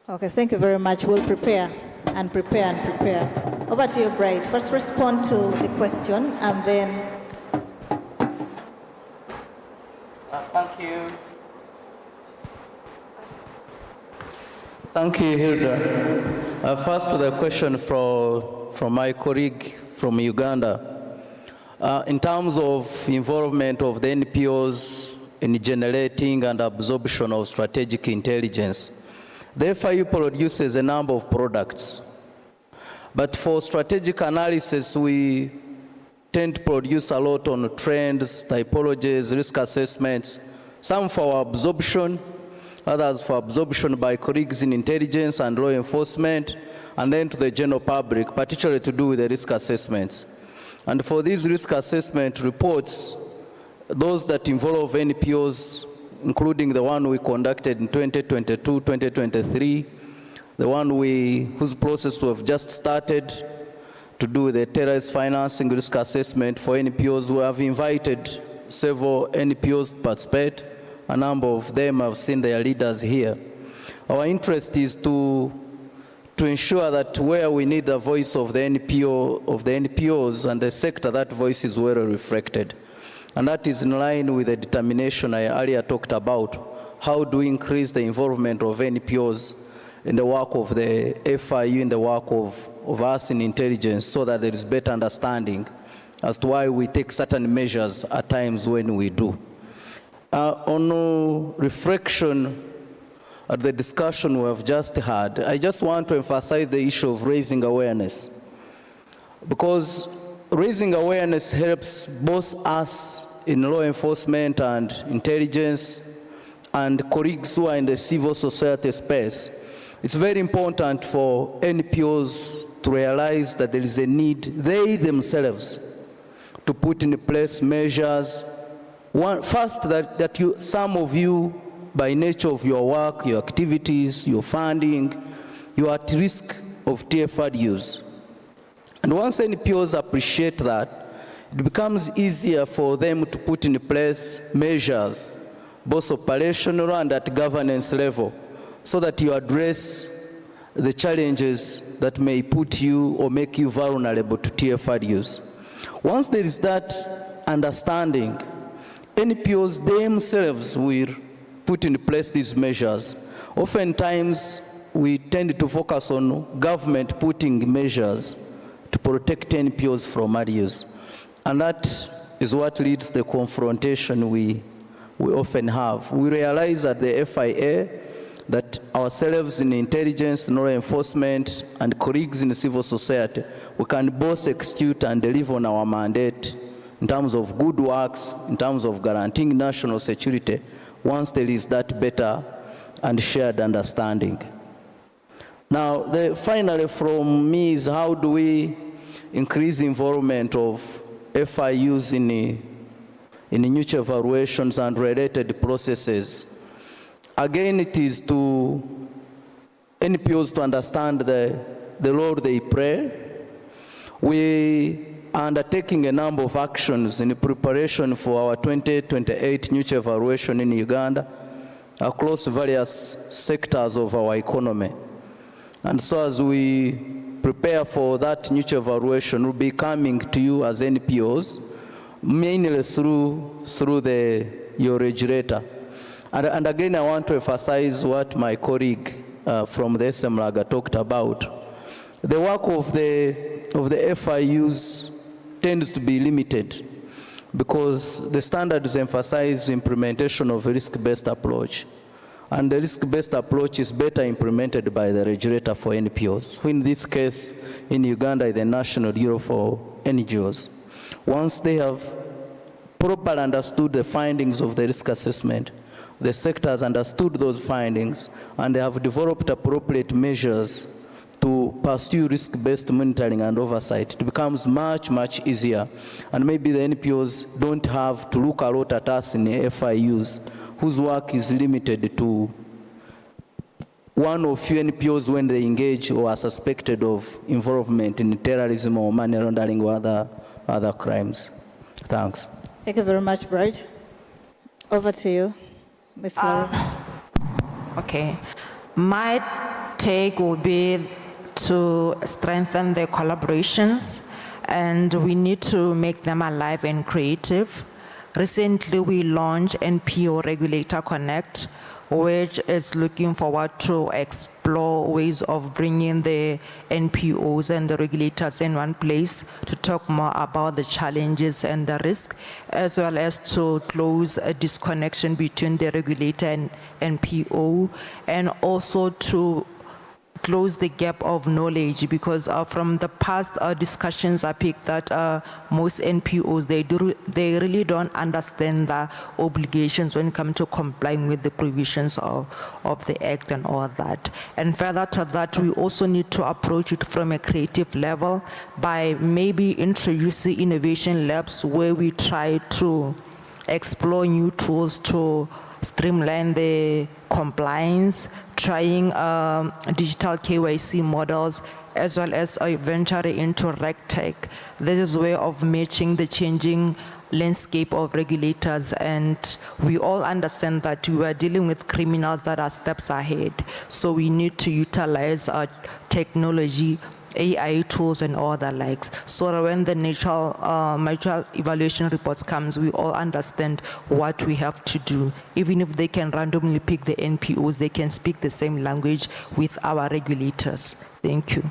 Okay, thank you very much. We'll prepare and prepare and prepare. Over to you, Bright. First respond to the question and then... Thank you. Thank you, Hilda. First to the question from my colleague from Uganda. In terms of involvement of the NPOs in generating and absorption of strategic intelligence, the FIU produces a number of products. But for strategic analysis, we tend to produce a lot on trends, typologies, risk assessments, some for absorption, others for absorption by colleagues in intelligence and law enforcement, and then to the general public, particularly to do with the risk assessments. And for these risk assessment reports, those that involve NPOs, including the one we conducted in 2022, 2023, the one whose process we have just started to do the terrorist financing risk assessment for NPOs. We have invited several NPOs to participate. A number of them have seen their leaders here. Our interest is to ensure that where we need the voice of the NPOs and the sector, that voice is well reflected. And that is in line with the determination I earlier talked about. How do we increase the involvement of NPOs in the work of the FIU, in the work of us in intelligence, so that there is better understanding as to why we take certain measures at times when we do. On reflection at the discussion we have just had, I just want to emphasize the issue of raising awareness. Because raising awareness helps both us in law enforcement and intelligence and colleagues who are in the civil society space. It's very important for NPOs to realize that there is a need, they themselves, to put in place measures. First, that some of you, by nature of your work, your activities, your funding, you are at risk of TFR use. And once NPOs appreciate that, it becomes easier for them to put in place measures, both operational and at governance level, so that you address the challenges that may put you or make you vulnerable to TFR use. Once there is that understanding, NPOs themselves will put in place these measures. Oftentimes, we tend to focus on government putting measures to protect NPOs from abuse. And that is what leads to the confrontation we often have. We realize at the FIA that ourselves in intelligence, law enforcement, and colleagues in civil society, we can both execute and deliver on our mandate in terms of good works, in terms of guaranteeing national security, once there is that better and shared understanding. Now, finally from me is how do we increase involvement of FIUs in mutual evaluations and related processes. Again, it is to NPOs to understand the role they play. We are undertaking a number of actions in preparation for our 2028 mutual evaluation in Uganda across various sectors of our economy. And so as we prepare for that mutual evaluation, we'll be coming to you as NPOs, mainly through your regulator. And again, I want to emphasize what my colleague from the SMLAGA talked about. The work of the FIUs tends to be limited because the standards emphasize implementation of a risk-based approach. And the risk-based approach is better implemented by the regulator for NPOs, who in this case, in Uganda, is the National Bureau for NGOs. Once they have properly understood the findings of the risk assessment, the sector has understood those findings, and they have developed appropriate measures to pursue risk-based monitoring and oversight. It becomes much, much easier. And maybe the NPOs don't have to look a lot at us in the FIUs, whose work is limited to one or few NPOs when they engage or are suspected of involvement in terrorism or money laundering or other crimes. Thanks. Thank you very much, Bright. Over to you, Ms. Laura. Okay. My take will be to strengthen the collaborations, and we need to make them alive and creative. Recently, we launched NPO Regulator Connect, which is looking forward to explore ways of bringing the NPOs and the regulators in one place to talk more about the challenges and the risk, as well as to close a disconnection between the regulator and NPO, and also to close the gap of knowledge, because from the past discussions I picked that most NPOs, they really don't understand the obligations when it comes to complying with the provisions of the Act and all that. And further to that, we also need to approach it from a creative level by maybe introducing innovation labs where we try to explore new tools to streamline the compliance, trying digital KYC models, as well as venturing into RegTech. This is a way of matching the changing landscape of regulators, and we all understand that we are dealing with criminals that are steps ahead. So we need to utilize technology, AI tools and all the likes, so that when the mutual evaluation reports comes, we all understand what we have to do. Even if they can randomly pick the NPOs, they can speak the same language with our regulators. Thank you.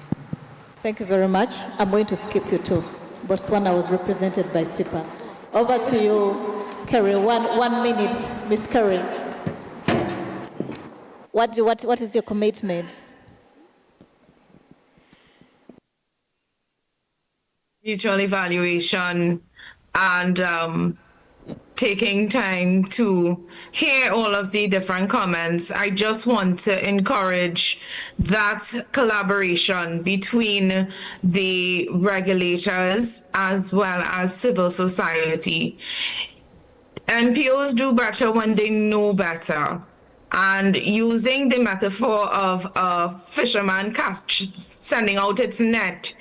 Thank you very much. I'm going to skip you too. Botswana was represented by SIPA. Over to you, Kerry. One minute, Ms. Kerry. What is your commitment? Mutual evaluation and taking time to hear all of the different comments. I just want to encourage that collaboration between the regulators as well as civil society. NPOs do better when they know better. And using the metaphor of a fisherman sending out its net,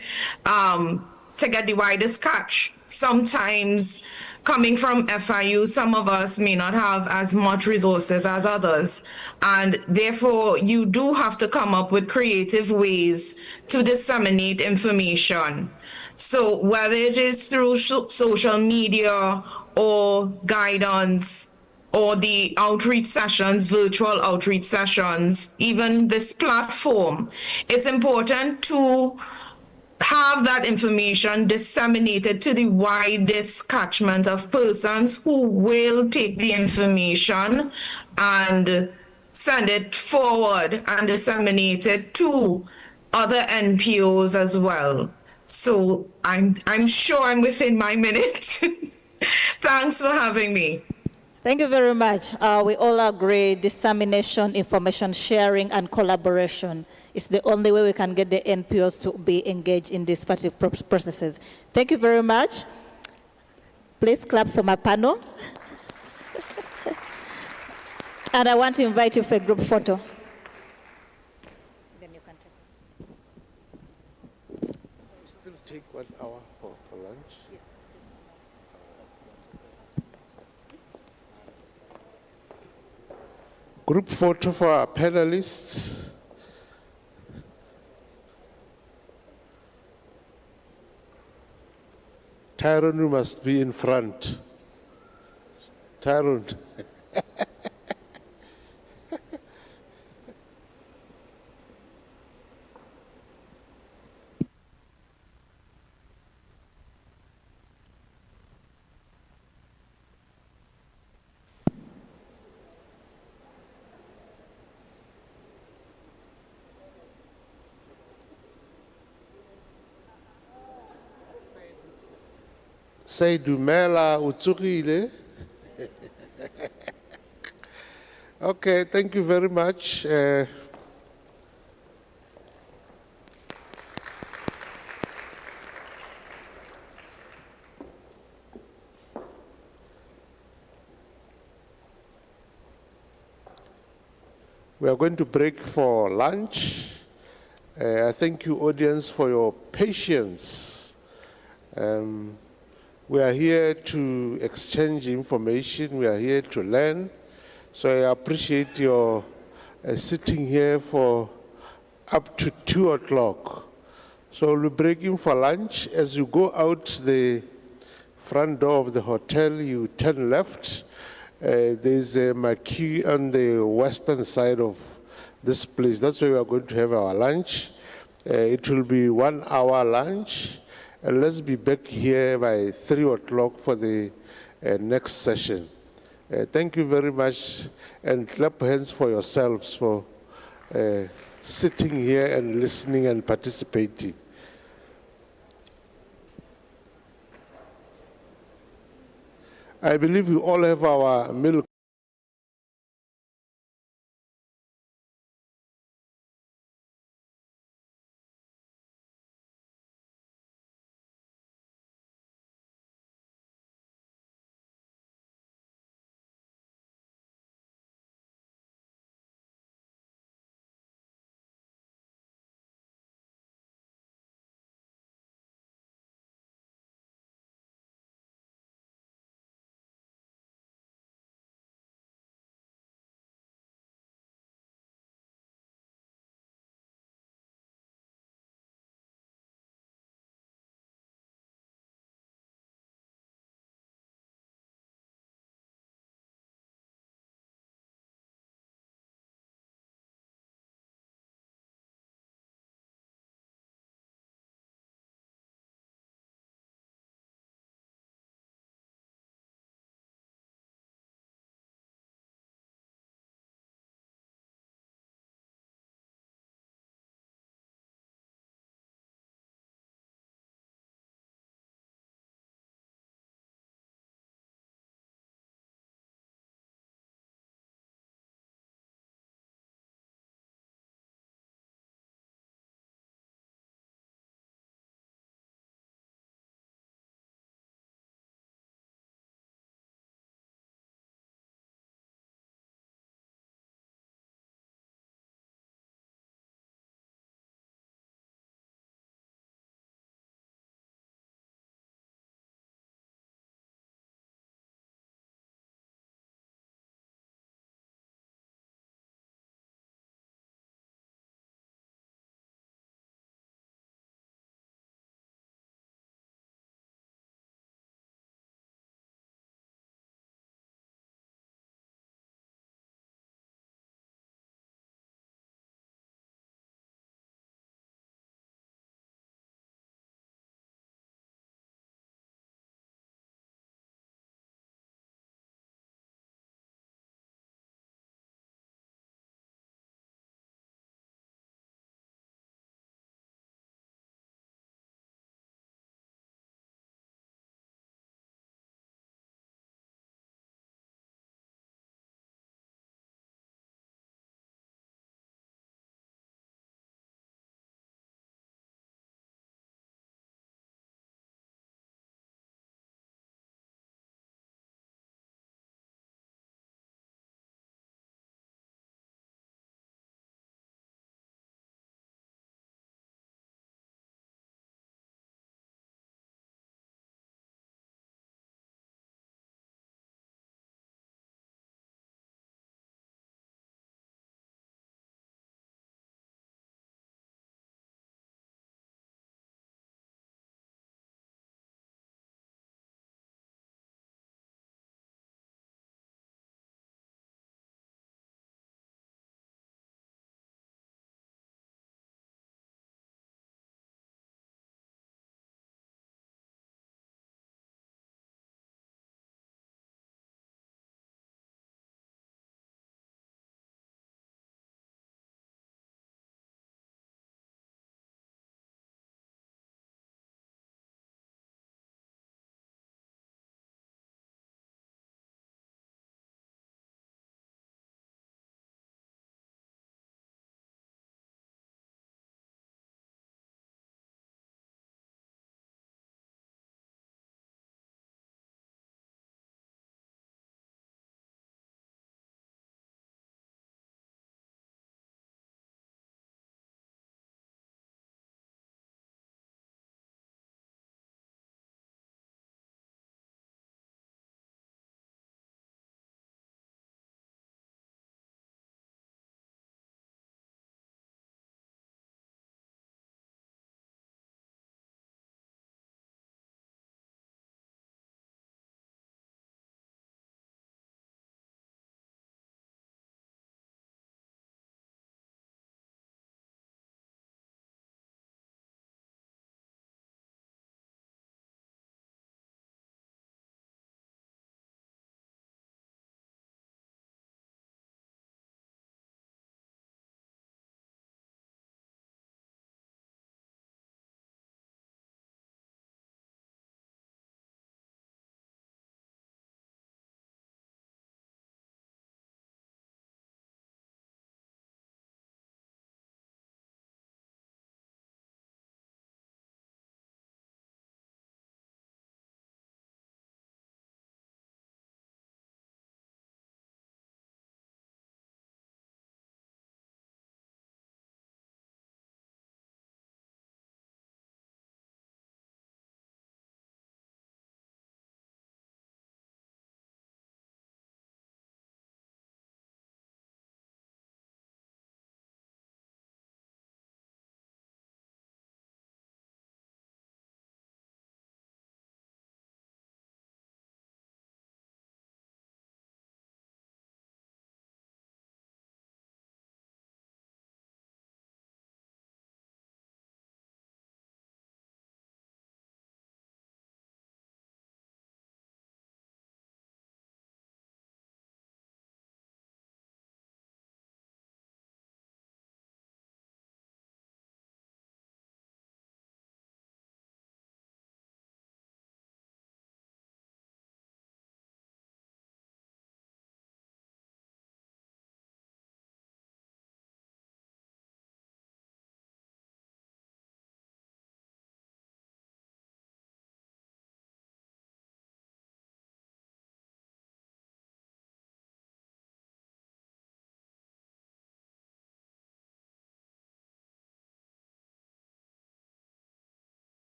to get the widest catch. Sometimes coming from FIU, some of us may not have as much resources as others. And therefore, you do have to come up with creative ways to disseminate information. So whether it is through social media or guidance or the outreach sessions, virtual outreach sessions, even this platform, it's important to have that information disseminated to the widest catchment of persons who will take the information and send it forward and disseminate it to other NPOs as well. So I'm sure I'm within my minute. Thanks for having me. Thank you very much. We all agree dissemination, information sharing, and collaboration is the only way we can get the NPOs to be engaged in these particular processes. Thank you very much. Please clap for my panel. And I want to invite you for a group photo. Then you can take. still take 1 hour for lunch? Yes. Group photo for our panelists. Tyrone, you must be in front. Tyrone. Say dumela utsugile. Okay, thank you very much. We are going to break for lunch. I thank you, audience, for your patience. We are here to exchange information. We are here to learn. So I appreciate your sitting here for up to 2 o'clock. So we'll be breaking for lunch. As you go out the front door of the hotel, you turn left. There's a marquee on the western side of this place. That's where we are going to have our lunch. It will be 1 hour lunch. And let's be back here by 3 o'clock for the next session. Thank you very much, and clap hands for yourselves for sitting here and listening and participating. I believe we all have our milk.